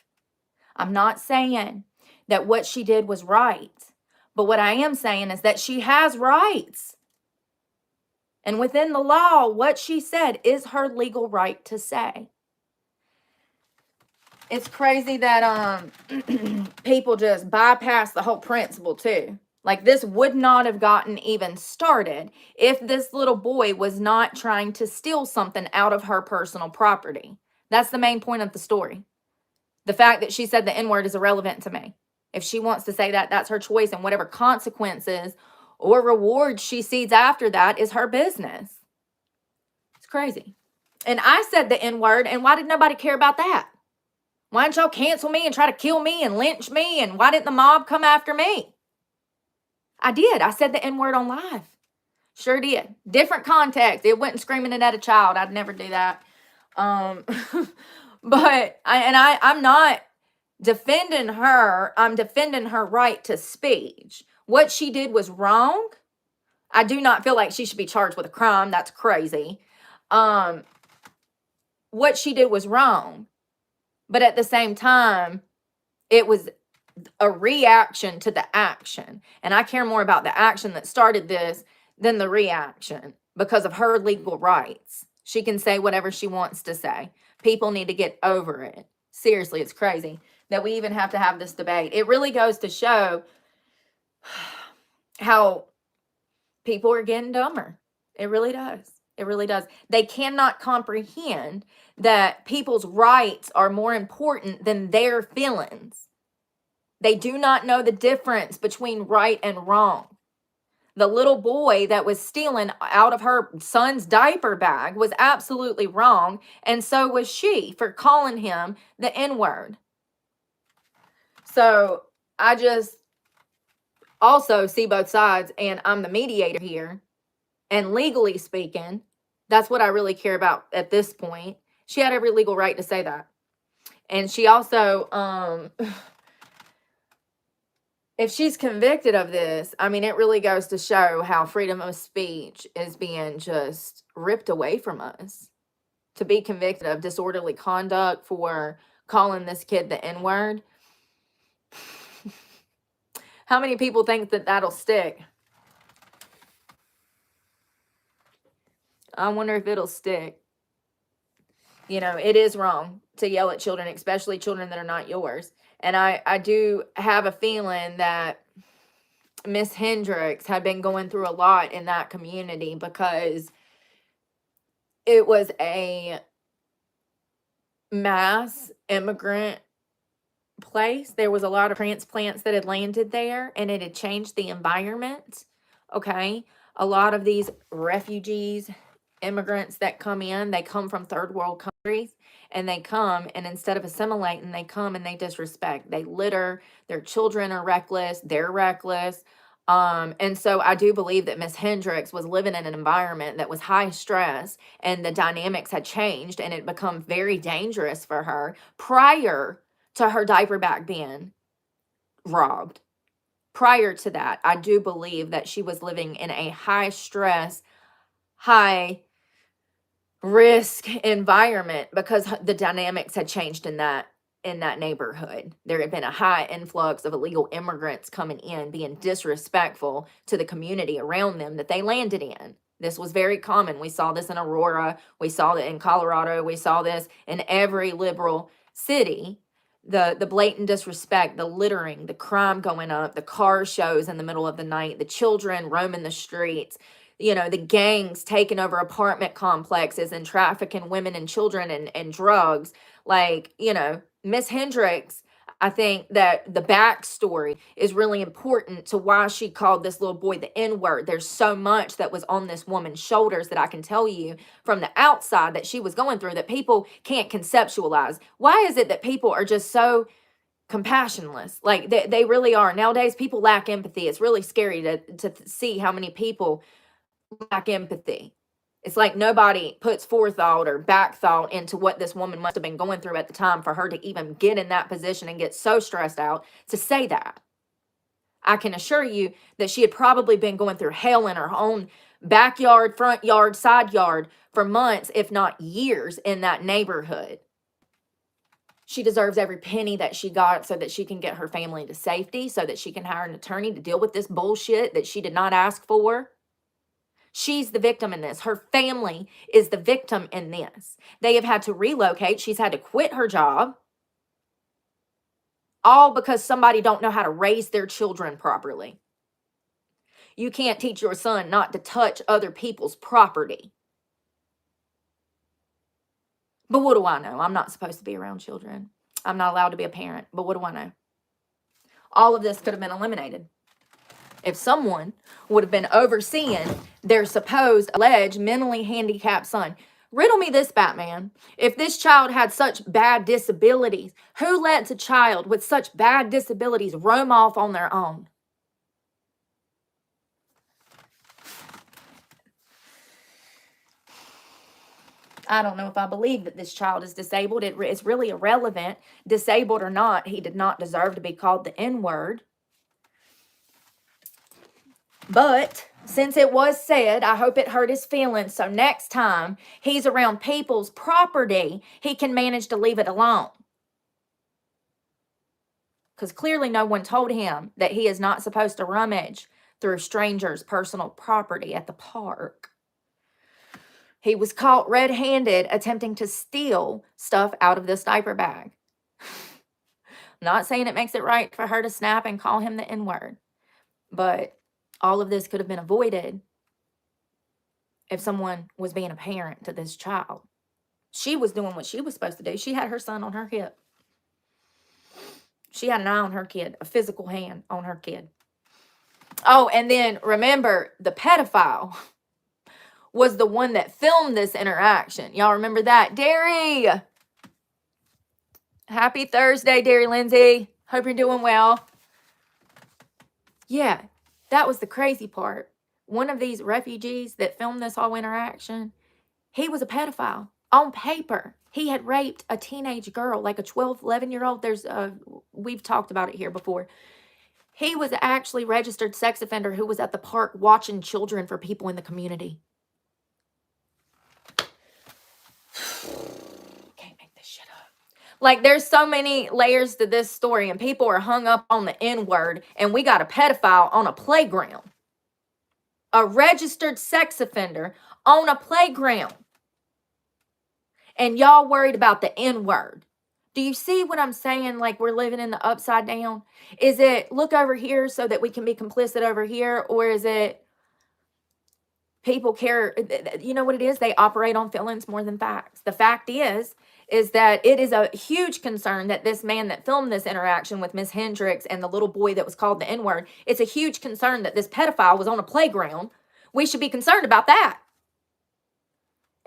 S1: I'm not saying that what she did was right, but what I am saying is that she has rights. And within the law, what she said is her legal right to say. It's crazy that people just bypass the whole principle too. Like, this would not have gotten even started if this little boy was not trying to steal something out of her personal property. That's the main point of the story. The fact that she said the N-word is irrelevant to me. If she wants to say that, that's her choice, and whatever consequences or rewards she sees after that is her business. It's crazy. And I said the N-word, and why did nobody care about that? Why didn't y'all cancel me and try to kill me and lynch me, and why didn't the mob come after me? I did. I said the N-word on live. Sure did. Different context. It wasn't screaming it at a child. I'd never do that. But I'm not defending her. I'm defending her right to speech. What she did was wrong. I do not feel like she should be charged with a crime. That's crazy. What she did was wrong. But at the same time, it was a reaction to the action. And I care more about the action that started this than the reaction, because of her legal rights. She can say whatever she wants to say. People need to get over it. Seriously, it's crazy that we even have to have this debate. It really goes to show how people are getting dumber. It really does. It really does. They cannot comprehend that people's rights are more important than their feelings. They do not know the difference between right and wrong. The little boy that was stealing out of her son's diaper bag was absolutely wrong, and so was she for calling him the N-word. So I just also see both sides, and I'm the mediator here. And legally speaking, that's what I really care about at this point. She had every legal right to say that. And she also, if she's convicted of this, I mean, it really goes to show how freedom of speech is being just ripped away from us. To be convicted of disorderly conduct for calling this kid the N-word. How many people think that that'll stick? I wonder if it'll stick. You know, it is wrong to yell at children, especially children that are not yours. And I do have a feeling that Miss Hendricks had been going through a lot in that community, because it was a mass immigrant place. There was a lot of transplants that had landed there, and it had changed the environment. Okay. A lot of these refugees, immigrants that come in, they come from third world countries, and they come, and instead of assimilating, they come and they disrespect. They litter. Their children are reckless. They're reckless. And so I do believe that Miss Hendricks was living in an environment that was high stress, and the dynamics had changed, and it become very dangerous for her prior to her diaper bag being robbed. Prior to that, I do believe that she was living in a high stress, high risk environment because the dynamics had changed in that neighborhood. There had been a high influx of illegal immigrants coming in, being disrespectful to the community around them that they landed in. This was very common. We saw this in Aurora. We saw it in Colorado. We saw this in every liberal city. The blatant disrespect, the littering, the crime going up, the car shows in the middle of the night, the children roaming the streets, the gangs taking over apartment complexes and trafficking women and children and drugs. Like, Miss Hendricks, I think that the backstory is really important to why she called this little boy the N-word. There's so much that was on this woman's shoulders that I can tell you from the outside that she was going through that people can't conceptualize. Why is it that people are just so compassionless? Like they really are. Nowadays, people lack empathy. It's really scary to see how many people lack empathy. It's like nobody puts forethought or back thought into what this woman must have been going through at the time for her to even get in that position and get so stressed out to say that. I can assure you that she had probably been going through hell in her own backyard, front yard, side yard for months, if not years, in that neighborhood. She deserves every penny that she got so that she can get her family to safety, so that she can hire an attorney to deal with this bullshit that she did not ask for. She's the victim in this. Her family is the victim in this. They have had to relocate. She's had to quit her job. All because somebody don't know how to raise their children properly. You can't teach your son not to touch other people's property. But what do I know? I'm not supposed to be around children. I'm not allowed to be a parent. But what do I know? All of this could have been eliminated if someone would have been overseeing their supposed alleged mentally handicapped son. Riddle me this, Batman. If this child had such bad disabilities, who lets a child with such bad disabilities roam off on their own? I don't know if I believe that this child is disabled. It's really irrelevant. Disabled or not, he did not deserve to be called the N-word. But since it was said, I hope it hurt his feelings. So next time he's around people's property, he can manage to leave it alone. Because clearly no one told him that he is not supposed to rummage through strangers' personal property at the park. He was caught red-handed attempting to steal stuff out of this diaper bag. Not saying it makes it right for her to snap and call him the N-word, but all of this could have been avoided if someone was being a parent to this child. She was doing what she was supposed to do. She had her son on her hip. She had an eye on her kid, a physical hand on her kid. Oh, and then remember, the pedophile was the one that filmed this interaction. Y'all remember that? Derry! Happy Thursday, Derry Lindsay. Hope you're doing well. Yeah. That was the crazy part. One of these refugees that filmed this whole interaction, he was a pedophile. On paper, he had raped a teenage girl, like a 12, 11-year-old. We've talked about it here before. He was actually a registered sex offender who was at the park watching children for people in the community. Can't make this shit up. Like, there's so many layers to this story, and people are hung up on the N-word, and we got a pedophile on a playground. A registered sex offender on a playground. And y'all worried about the N-word. Do you see what I'm saying? Like, we're living in the upside down. Is it look over here so that we can be complicit over here? Or is it people care? You know what it is? They operate on feelings more than facts. The fact is that it is a huge concern that this man that filmed this interaction with Miss Hendricks and the little boy that was called the N-word, it's a huge concern that this pedophile was on a playground. We should be concerned about that.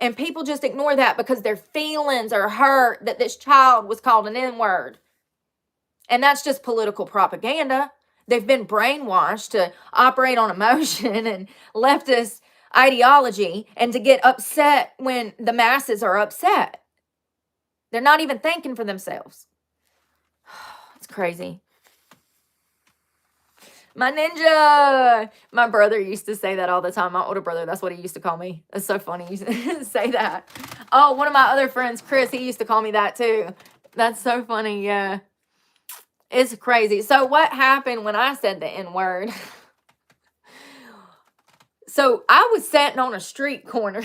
S1: And people just ignore that because their feelings are hurt that this child was called an N-word. And that's just political propaganda. They've been brainwashed to operate on emotion and leftist ideology and to get upset when the masses are upset. They're not even thinking for themselves. It's crazy. My ninja. My brother used to say that all the time. My older brother, that's what he used to call me. It's so funny you say that. Oh, one of my other friends, Chris, he used to call me that too. That's so funny. Yeah. It's crazy. So what happened when I said the N word? So I was sitting on a street corner.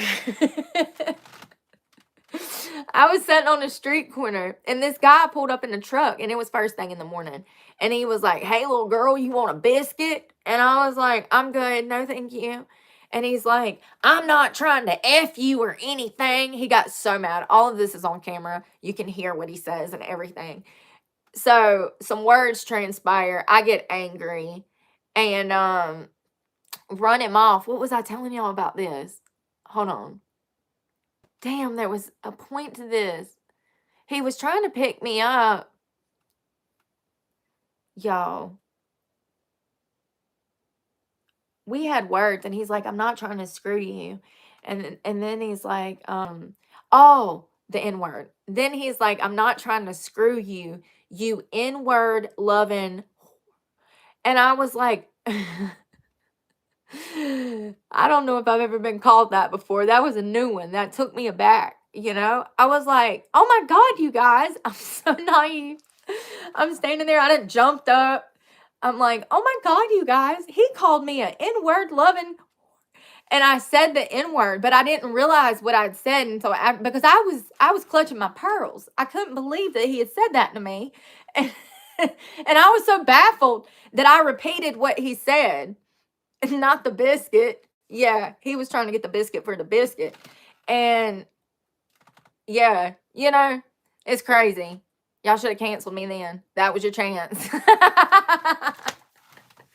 S1: I was sitting on a street corner and this guy pulled up in the truck and it was first thing in the morning. And he was like, "Hey, little girl, you want a biscuit?" And I was like, "I'm good. No, thank you." And he's like, "I'm not trying to F you or anything." He got so mad. All of this is on camera. You can hear what he says and everything. So some words transpire. I get angry and run him off. What was I telling y'all about this? Hold on. Damn, there was a point to this. He was trying to pick me up. Y'all. We had words and he's like, "I'm not trying to screw you." And then he's like, oh, the N-word. Then he's like, "I'm not trying to screw you, you N-word loving." And I was like, I don't know if I've ever been called that before. That was a new one. That took me aback, you know? I was like, "Oh my God, you guys." I'm so naive. I'm standing there. I done jumped up. I'm like, "Oh my God, you guys." He called me an N-word loving. And I said the N-word, but I didn't realize what I'd said until because I was clutching my pearls. I couldn't believe that he had said that to me. And, and I was so baffled that I repeated what he said. Not the biscuit. Yeah, he was trying to get the biscuit for the biscuit. And yeah, you know, it's crazy. Y'all should have canceled me then. That was your chance.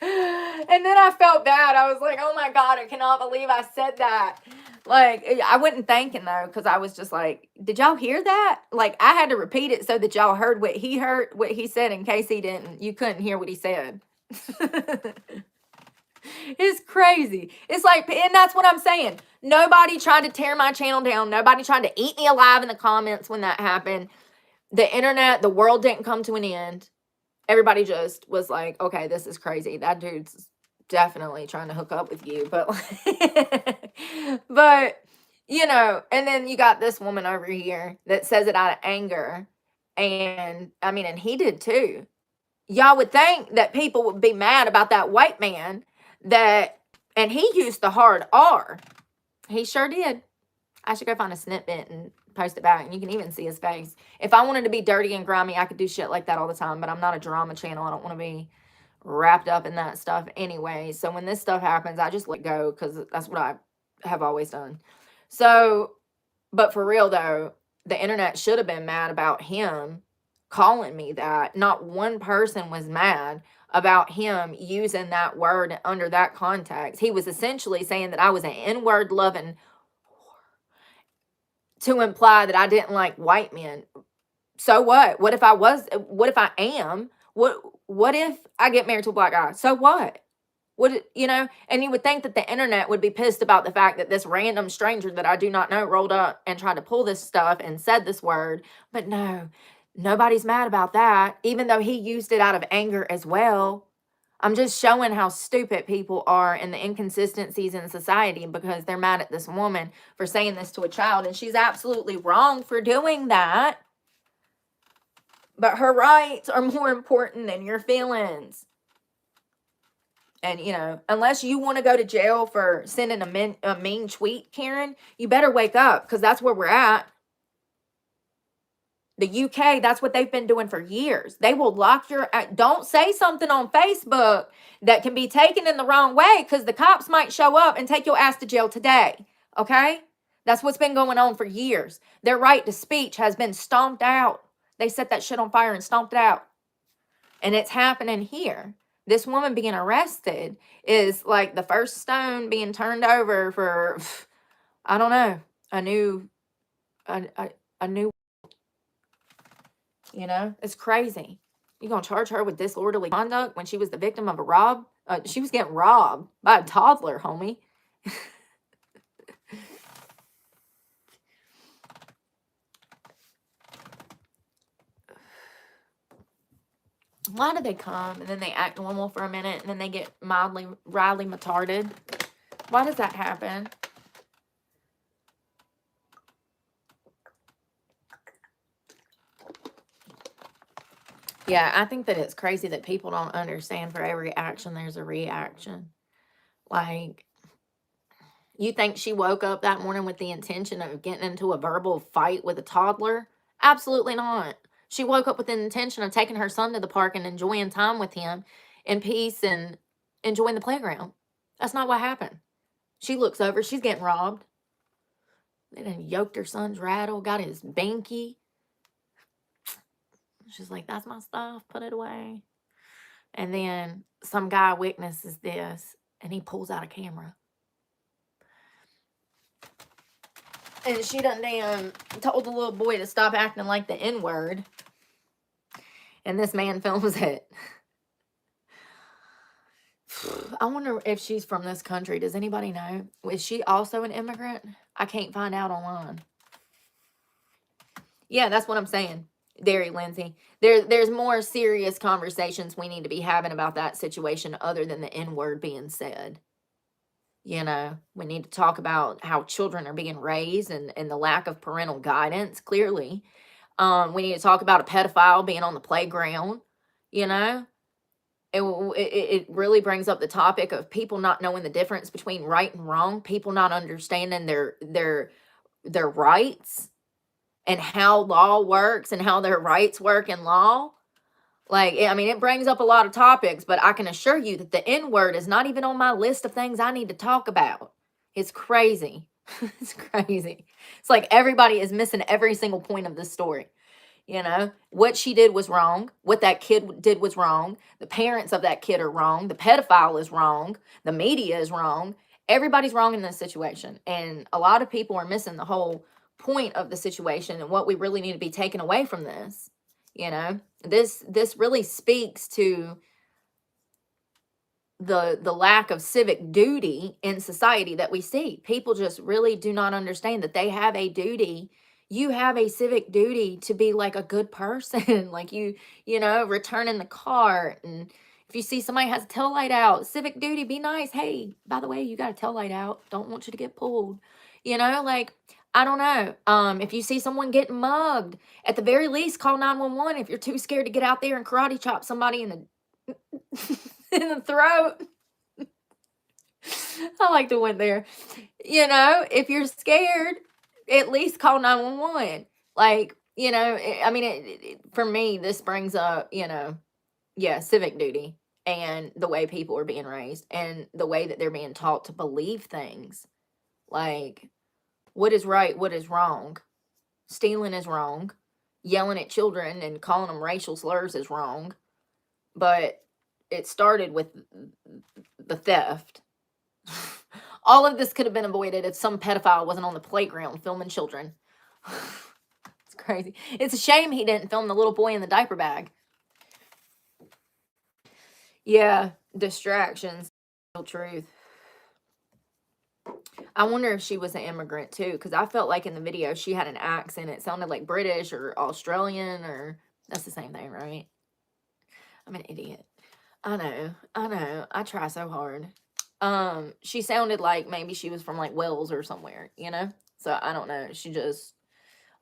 S1: And then I felt bad. I was like, "Oh my God, I cannot believe I said that." Like, I wasn't thinking though, because I was just like, "Did y'all hear that?" Like, I had to repeat it so that y'all heard what he heard, what he said, in case he didn't. You couldn't hear what he said. It's crazy. It's like, and that's what I'm saying. Nobody tried to tear my channel down. Nobody tried to eat me alive in the comments when that happened. The internet, the world didn't come to an end. Everybody just was like, "Okay, this is crazy. That dude's definitely trying to hook up with you." But, but, you know, and then you got this woman over here that says it out of anger. And I mean, and he did too. Y'all would think that people would be mad about that white man and he used the hard R. He sure did. I should go find a snippet and post it back. And you can even see his face. If I wanted to be dirty and grimy, I could do shit like that all the time. But I'm not a drama channel. I don't want to be wrapped up in that stuff anyway. So when this stuff happens, I just let go because that's what I have always done. So, but for real though, the internet should have been mad about him calling me that. Not one person was mad about him using that word under that context. He was essentially saying that I was an N-word loving to imply that I didn't like white men. So what? What if I was? What if I am? What if I get married to a black guy? So what? What, you know? And you would think that the internet would be pissed about the fact that this random stranger that I do not know rolled up and tried to pull this stuff and said this word. But no, nobody's mad about that, even though he used it out of anger as well. I'm just showing how stupid people are and the inconsistencies in society because they're mad at this woman for saying this to a child. And she's absolutely wrong for doing that. But her rights are more important than your feelings. And, you know, unless you want to go to jail for sending a mean tweet, Karen, you better wake up because that's where we're at. The UK, that's what they've been doing for years. They will lock your... Don't say something on Facebook that can be taken in the wrong way because the cops might show up and take your ass to jail today. Okay? That's what's been going on for years. Their right to speech has been stomped out. They set that shit on fire and stomped it out. And it's happening here. This woman being arrested is like the first stone being turned over for, I don't know, a new, you know, it's crazy. You gonna charge her with disorderly conduct when she was the victim of a rob? She was getting robbed by a toddler, homie. Why do they come and then they act normal for a minute and then they get mildly retarded? Why does that happen? Yeah, I think that it's crazy that people don't understand for every action there's a reaction. Like, you think she woke up that morning with the intention of getting into a verbal fight with a toddler? Absolutely not. She woke up with the intention of taking her son to the park and enjoying time with him in peace and enjoying the playground. That's not what happened. She looks over, she's getting robbed. They done yoked her son's rattle, got his binky. She's like, that's my stuff, put it away. And then some guy witnesses this and he pulls out a camera. And she done damn told the little boy to stop acting like the N-word. And this man films it. I wonder if she's from this country. Does anybody know? Is she also an immigrant? I can't find out online. Yeah, that's what I'm saying. Derry, Lindsay. There's more serious conversations we need to be having about that situation other than the N-word being said. You know, we need to talk about how children are being raised and the lack of parental guidance, clearly. We need to talk about a pedophile being on the playground, you know. It really brings up the topic of people not knowing the difference between right and wrong, people not understanding their rights and how law works and how their rights work in law. Like, I mean, it brings up a lot of topics, but I can assure you that the N-word is not even on my list of things I need to talk about. It's crazy. It's crazy. It's like everybody is missing every single point of this story. You know, what she did was wrong. What that kid did was wrong. The parents of that kid are wrong. The pedophile is wrong. The media is wrong. Everybody's wrong in this situation. And a lot of people are missing the whole point of the situation and what we really need to be taken away from this. You know, this really speaks to the lack of civic duty in society that we see. People just really do not understand that they have a duty. You have a civic duty to be like a good person. Like you know, returning the car. And if you see somebody has a tail light out, civic duty, be nice. Hey, by the way, you got a tail light out. Don't want you to get pulled. You know, like, I don't know. If you see someone getting mugged, at the very least, call 911 if you're too scared to get out there and karate chop somebody in the in the throat. I like to went there. You know, if you're scared, at least call 911. Like, you know, I mean, for me, this brings up, you know, yeah, civic duty and the way people are being raised and the way that they're being taught to believe things. Like, what is right? What is wrong? Stealing is wrong. Yelling at children and calling them racial slurs is wrong. But it started with the theft. All of this could have been avoided if some pedophile wasn't on the playground filming children. It's crazy. It's a shame he didn't film the little boy in the diaper bag. Yeah, distractions. Real truth. I wonder if she was an immigrant too, because I felt like in the video she had an accent. It sounded like British or Australian, or that's the same thing, right? I'm an idiot. I know. I try so hard. She sounded like maybe she was from like Wales or somewhere, you know? So I don't know.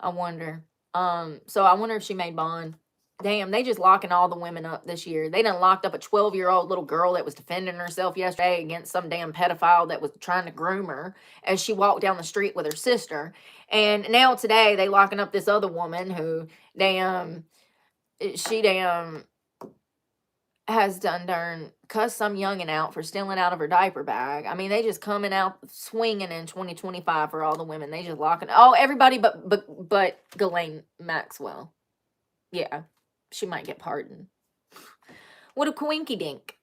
S1: I wonder. So I wonder if she made bond. Damn, they just locking all the women up this year. They done locked up a 12-year-old little girl that was defending herself yesterday against some damn pedophile that was trying to groom her as she walked down the street with her sister. And now today they locking up this other woman who she has done cussed some youngin' out for stealing out of her diaper bag. I mean, they just coming out swinging in 2025 for all the women. They just locking. Oh, everybody but Ghislaine Maxwell. Yeah, she might get pardoned. What a coinky dink.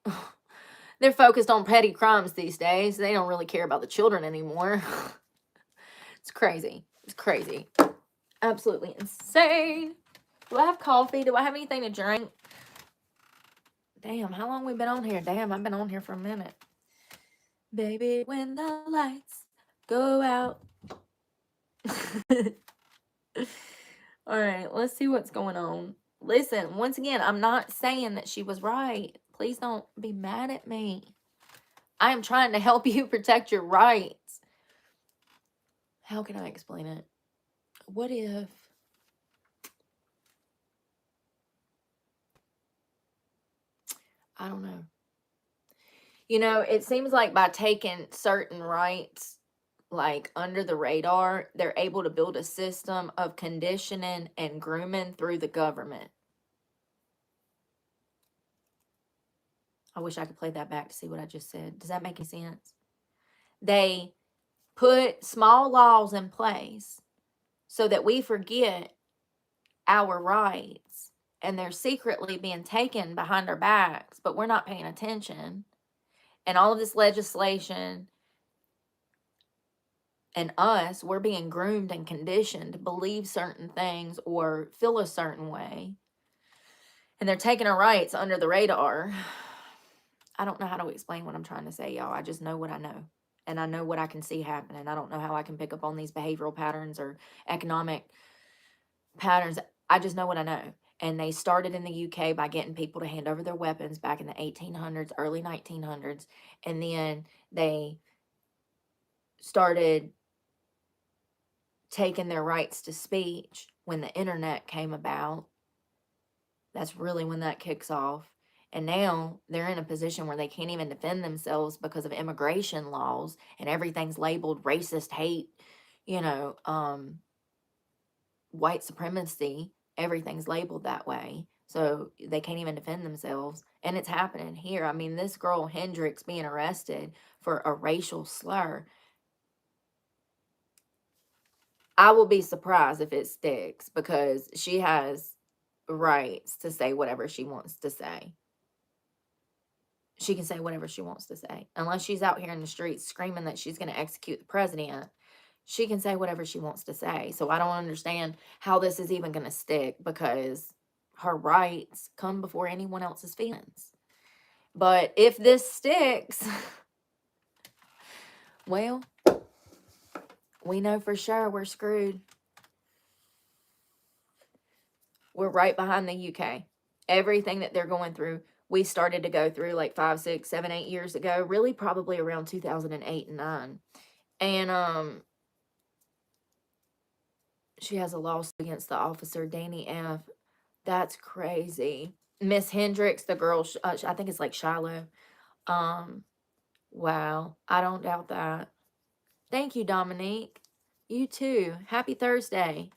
S1: They're focused on petty crimes these days. They don't really care about the children anymore. It's crazy. It's crazy. Absolutely insane. Do I have coffee? Do I have anything to drink? Damn, how long we been on here? Damn, I've been on here for a minute. Baby, when the lights go out. All right, let's see what's going on. Listen, once again, I'm not saying that she was right. Please don't be mad at me. I am trying to help you protect your rights. How can I explain it? What if... I don't know. You know, it seems like by taking certain rights, like under the radar, they're able to build a system of conditioning and grooming through the government. I wish I could play that back to see what I just said. Does that make any sense? They put small laws in place so that we forget our rights, and they're secretly being taken behind our backs, but we're not paying attention. And all of this legislation and us, we're being groomed and conditioned to believe certain things or feel a certain way. And they're taking our rights under the radar. I don't know how to explain what I'm trying to say, y'all. I just know what I know. And I know what I can see happening. I don't know how I can pick up on these behavioral patterns or economic patterns. I just know what I know. And they started in the UK by getting people to hand over their weapons back in the 1800s, early 1900s. And then they started taking their rights to speech when the internet came about. That's really when that kicks off. And now they're in a position where they can't even defend themselves because of immigration laws, and everything's labeled racist, hate, you know, white supremacy. Everything's labeled that way. So they can't even defend themselves. And it's happening here. I mean, this girl Hendricks being arrested for a racial slur. I will be surprised if it sticks, because she has rights to say whatever she wants to say. She can say whatever she wants to say. Unless she's out here in the streets screaming that she's going to execute the president, she can say whatever she wants to say. So I don't understand how this is even going to stick, because her rights come before anyone else's feelings. But if this sticks, well, we know for sure we're screwed. We're right behind the UK. Everything that they're going through, we started to go through like 5, 6, 7, 8 years ago. Really, probably around 2008 and 9. And she has a lawsuit against the officer, Danny F. That's crazy. Miss Hendricks, the girl, I think it's like Shiloh. Wow. I don't doubt that. Thank you, Dominique. You too. Happy Thursday.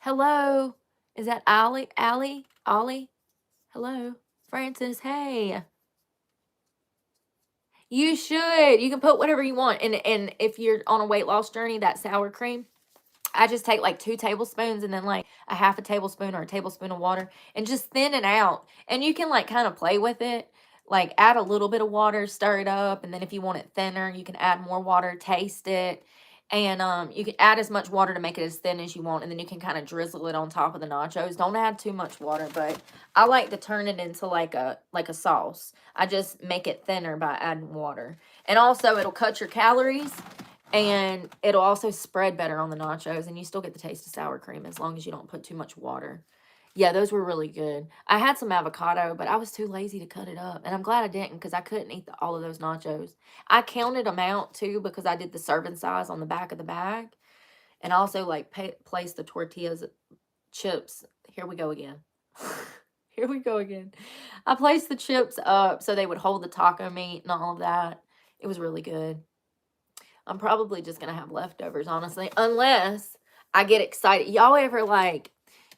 S1: Hello. Is that Ollie? Ollie? Hello. Francis, hey. You should. You can put whatever you want. And if you're on a weight loss journey, that sour cream, I just take like 2 tablespoons and then like a half a tablespoon or a tablespoon of water and just thin it out. And you can like kind of play with it. Like add a little bit of water, stir it up. And then if you want it thinner, you can add more water, taste it. And you can add as much water to make it as thin as you want. And then you can kind of drizzle it on top of the nachos. Don't add too much water, but I like to turn it into like a sauce. I just make it thinner by adding water. And also it'll cut your calories. And it'll also spread better on the nachos, and you still get the taste of sour cream as long as you don't put too much water. Yeah, those were really good. I had some avocado, but I was too lazy to cut it up. And I'm glad I didn't, because I couldn't eat all of those nachos. I counted them out, too, because I did the serving size on the back of the bag. And also, like, placed the tortillas, chips. Here we go again. Here we go again. I placed the chips up so they would hold the taco meat and all of that. It was really good. I'm probably just going to have leftovers, honestly, unless I get excited. Y'all ever like,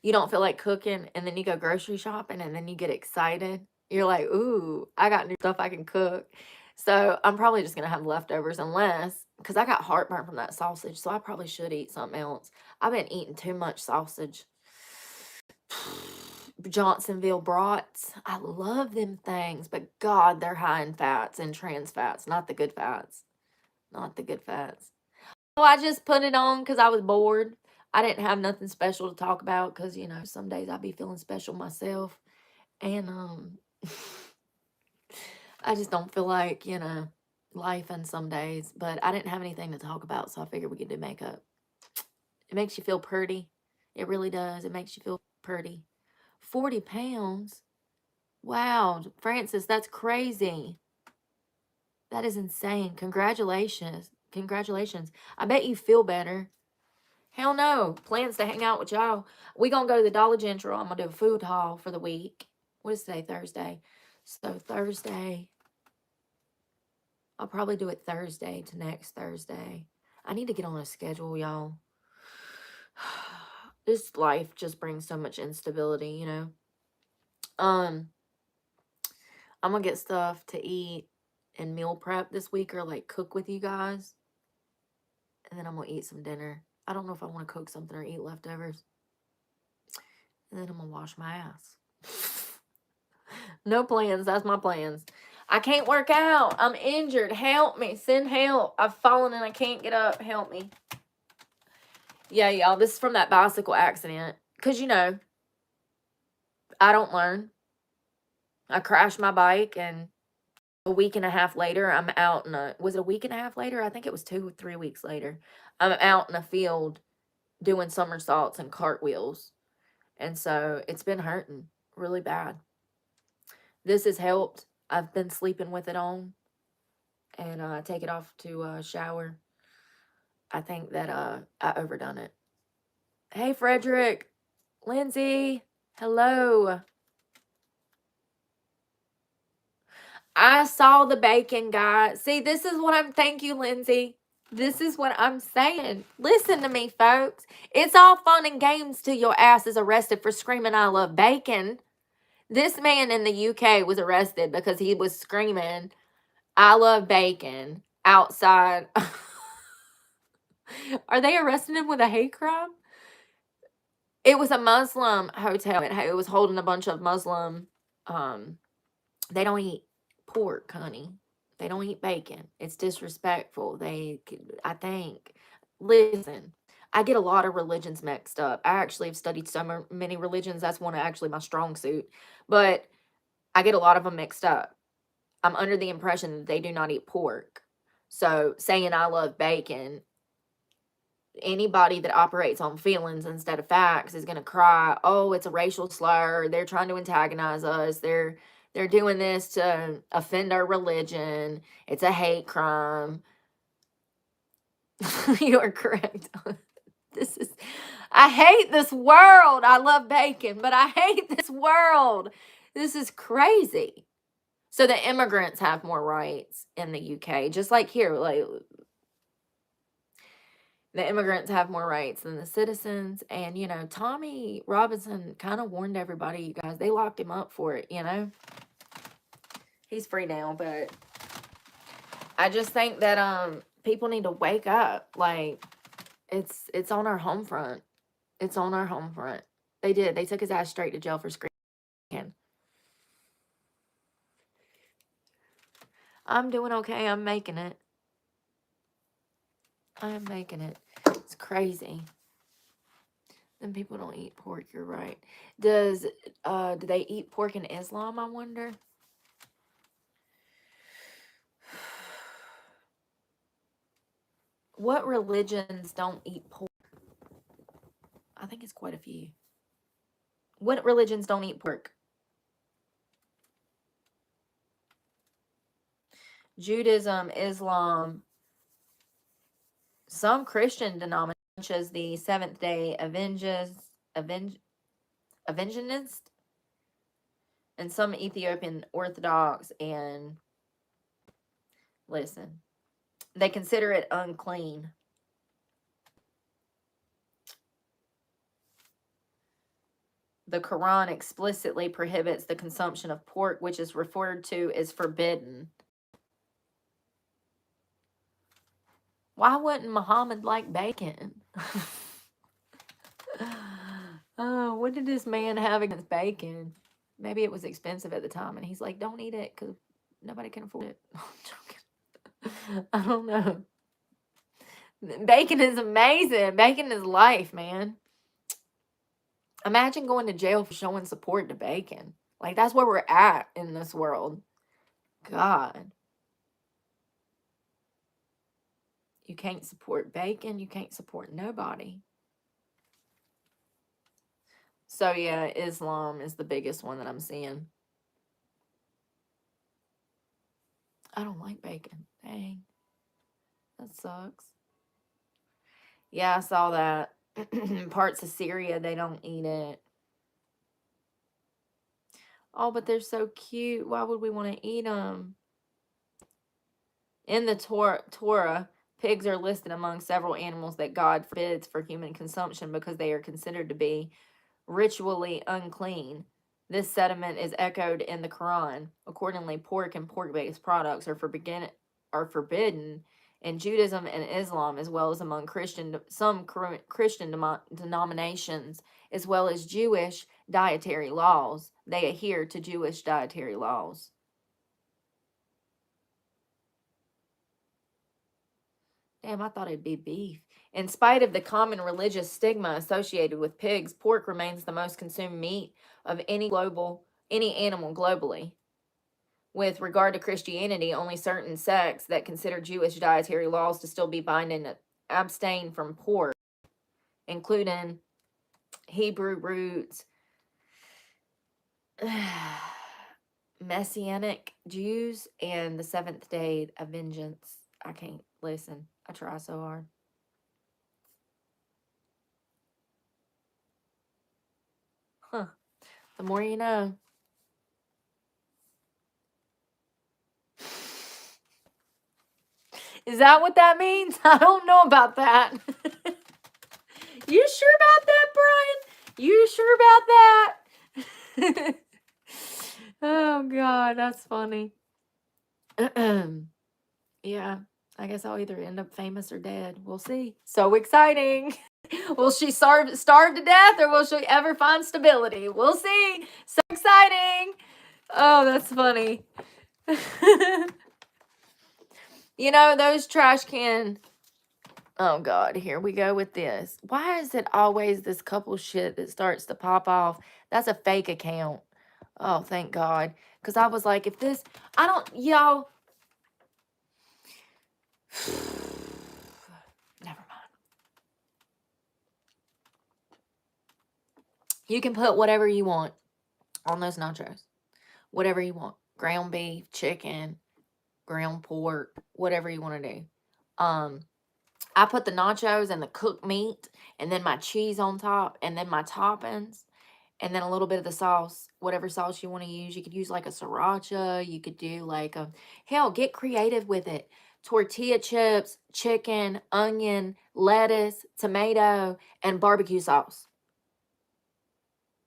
S1: you don't feel like cooking and then you go grocery shopping and then you get excited? You're like, ooh, I got new stuff I can cook. So I'm probably just going to have leftovers, unless, because I got heartburn from that sausage. So I probably should eat something else. I've been eating too much sausage. Johnsonville brats. I love them things, but God, they're high in fats and trans fats, not the good fats. Not the good fats. Oh, I just put it on because I was bored. I didn't have nothing special to talk about because, you know, some days I be feeling special myself. And I just don't feel like, you know, life in some days. But I didn't have anything to talk about, so I figured we could do makeup. It makes you feel pretty. It really does. It makes you feel pretty. 40 pounds. Wow, Francis, that's crazy. That is insane. Congratulations. Congratulations. I bet you feel better. Hell no. Plans to hang out with y'all. We gonna go to the Dollar General. I'm gonna do a food haul for the week. What is today? Thursday. So Thursday. I'll probably do it Thursday to next Thursday. I need to get on a schedule, y'all. This life just brings so much instability, you know. I'm gonna get stuff to eat and meal prep this week, or like cook with you guys. And then I'm gonna eat some dinner. I don't know if I want to cook something or eat leftovers. And then I'm gonna wash my ass. No plans. That's my plans. I can't work out. I'm injured. Help me. Send help. I've fallen and I can't get up. Help me. Yeah, y'all. This is from that bicycle accident. Because, you know, I don't learn. I crashed my bike, and a week and a half later, I'm out in a... Was it a week and a half later? I think it was 2 or 3 weeks later. I'm out in a field doing somersaults and cartwheels. And so it's been hurting really bad. This has helped. I've been sleeping with it on, and take it off to shower. I think that I overdone it. Hey, Frederick. Lindsay. Hello. I saw the bacon guy. See, this is what I'm... Thank you, Lindsay. This is what I'm saying. Listen to me, folks. It's all fun and games till your ass is arrested for screaming, "I love bacon." This man in the UK was arrested because he was screaming, "I love bacon," outside. Are they arresting him with a hate crime? It was a Muslim hotel. It was holding a bunch of Muslim. They don't eat pork, honey. They don't eat bacon. It's disrespectful. I think. Listen, I get a lot of religions mixed up. I actually have studied so many religions. That's one of actually my strong suit. But I get a lot of them mixed up. I'm under the impression that they do not eat pork. So saying I love bacon, anybody that operates on feelings instead of facts is going to cry, "Oh, it's a racial slur. They're trying to antagonize us. They're doing this to offend our religion. It's a hate crime." You are correct. I hate this world. I love bacon, but I hate this world. This is crazy. So the immigrants have more rights in the UK, just like here. Like, the immigrants have more rights than the citizens. And, you know, Tommy Robinson kind of warned everybody, you guys. They locked him up for it, you know. He's free now, but I just think that people need to wake up. Like, it's on our home front. It's on our home front. They did. They took his ass straight to jail for screaming. I'm doing okay. I'm making it. I'm making it. It's crazy. Then people don't eat pork. You're right. Do they eat pork in Islam, I wonder? What religions don't eat pork? I think it's quite a few. What religions don't eat pork? Judaism, Islam, some Christian denominations, such as the Seventh-day Adventist, and some Ethiopian Orthodox, and listen, they consider it unclean. The Quran explicitly prohibits the consumption of pork, which is referred to as forbidden. Why wouldn't Muhammad like bacon? Oh, what did this man have against bacon? Maybe it was expensive at the time, and he's like, "Don't eat it because nobody can afford it." I'm joking. I don't know. Bacon is amazing. Bacon is life, man. Imagine going to jail for showing support to bacon. Like, that's where we're at in this world. God. You can't support bacon. You can't support nobody. So yeah, Islam is the biggest one that I'm seeing. I don't like bacon. Dang. That sucks. Yeah, I saw that. Parts of Syria, they don't eat it. Oh, but they're so cute. Why would we want to eat them? In the Torah, pigs are listed among several animals that God forbids for human consumption because they are considered to be ritually unclean. This sentiment is echoed in the Quran. Accordingly, pork and pork-based products are forbidden in Judaism and Islam, as well as among some Christian denominations, as well as Jewish dietary laws. They adhere to Jewish dietary laws. Damn, I thought it'd be beef. In spite of the common religious stigma associated with pigs, pork remains the most consumed meat of any animal globally. With regard to Christianity, only certain sects that consider Jewish dietary laws to still be binding abstain from pork, including Hebrew roots, Messianic Jews, and the Seventh Day of Vengeance. I can't listen. I try so hard. Huh. The more you know. Is that what that means? I don't know about that. You sure about that, Brian? You sure about that? Oh, God, that's funny. Yeah, I guess I'll either end up famous or dead. We'll see. So exciting. Will she starve to death, or will she ever find stability? We'll see. So exciting. Oh, that's funny. You know, those trash can... Oh, God, here we go with this. Why is it always this couple shit that starts to pop off? That's a fake account. Oh, thank God. Because I was like, if this... y'all... Never mind. You can put whatever you want on those nachos. Whatever you want. Ground beef, chicken, ground pork, whatever you want to do. I put the nachos and the cooked meat, and then my cheese on top, and then my toppings, and then a little bit of the sauce, whatever sauce you want to use. You could use like a sriracha. You could do like a... Hell, get creative with it. Tortilla chips, chicken, onion, lettuce, tomato, and barbecue sauce.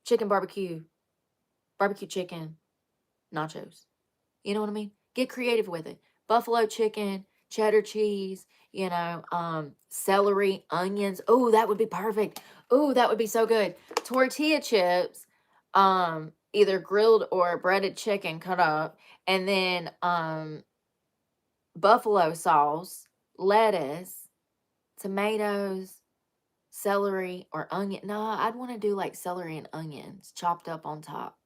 S1: Chicken barbecue chicken, nachos. You know what I mean? Get creative with it. Buffalo chicken, cheddar cheese, celery, onions. Oh, that would be perfect. Oh, that would be so good. Tortilla chips, either grilled or breaded chicken cut up, and then buffalo sauce, lettuce, tomatoes, celery, or onion. No, I'd want to do like celery and onions chopped up on top.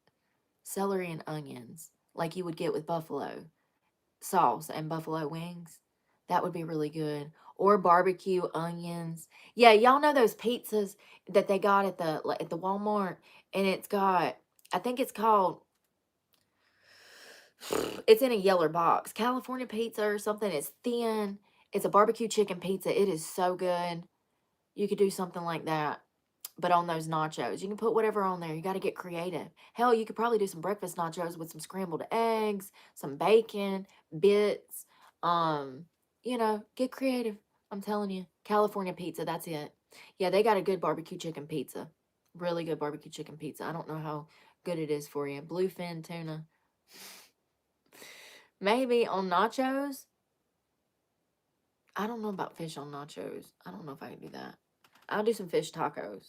S1: Celery and onions, like you would get with buffalo sauce and buffalo wings. That would be really good. Or barbecue onions. Yeah, y'all know those pizzas that they got at the Walmart, and it's got... I think it's called... It's in a yellow box. California pizza or something. It's thin. It's a barbecue chicken pizza. It is so good. You could do something like that, but on those nachos. You can put whatever on there. You got to get creative. Hell, you could probably do some breakfast nachos with some scrambled eggs, some bacon, bits. Get creative. I'm telling you. California pizza, that's it. Yeah, they got a good barbecue chicken pizza. Really good barbecue chicken pizza. I don't know how good it is for you. Bluefin tuna. Maybe on nachos. I don't know about fish on nachos. I don't know if I can do that. I'll do some fish tacos,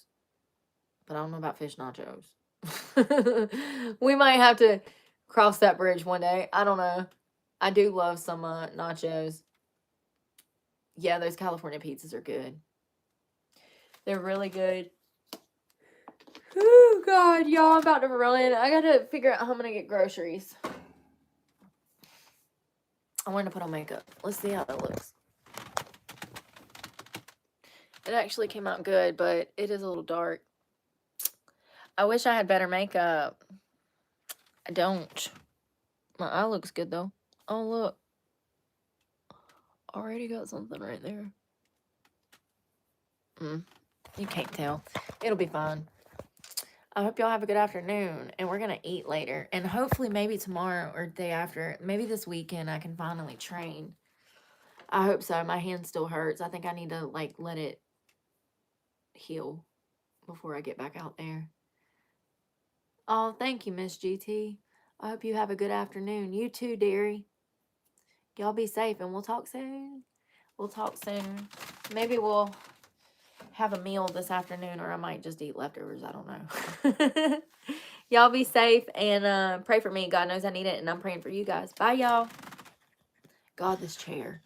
S1: but I don't know about fish nachos. We might have to cross that bridge one day. I don't know. I do love some nachos. Yeah, those California pizzas are good. They're really good. Oh, God, y'all, I'm about to run. I gotta figure out how I'm gonna get groceries. I want to put on makeup. Let's see how that looks. It actually came out good, but it is a little dark. I wish I had better makeup. I don't. My eye looks good, though. Oh, look. Already got something right there. You can't tell. It'll be fine. I hope y'all have a good afternoon, and we're going to eat later. And hopefully maybe tomorrow or day after, maybe this weekend, I can finally train. I hope so. My hand still hurts. I think I need to, like, let it heal before I get back out there. Oh, thank you, Miss GT. I hope you have a good afternoon. You too, dearie. Y'all be safe, and we'll talk soon. We'll talk soon. Maybe we'll have a meal this afternoon, or I might just eat leftovers. I don't know. Y'all be safe, and pray for me. God knows I need it, and I'm praying for you guys. Bye, y'all. God, this chair.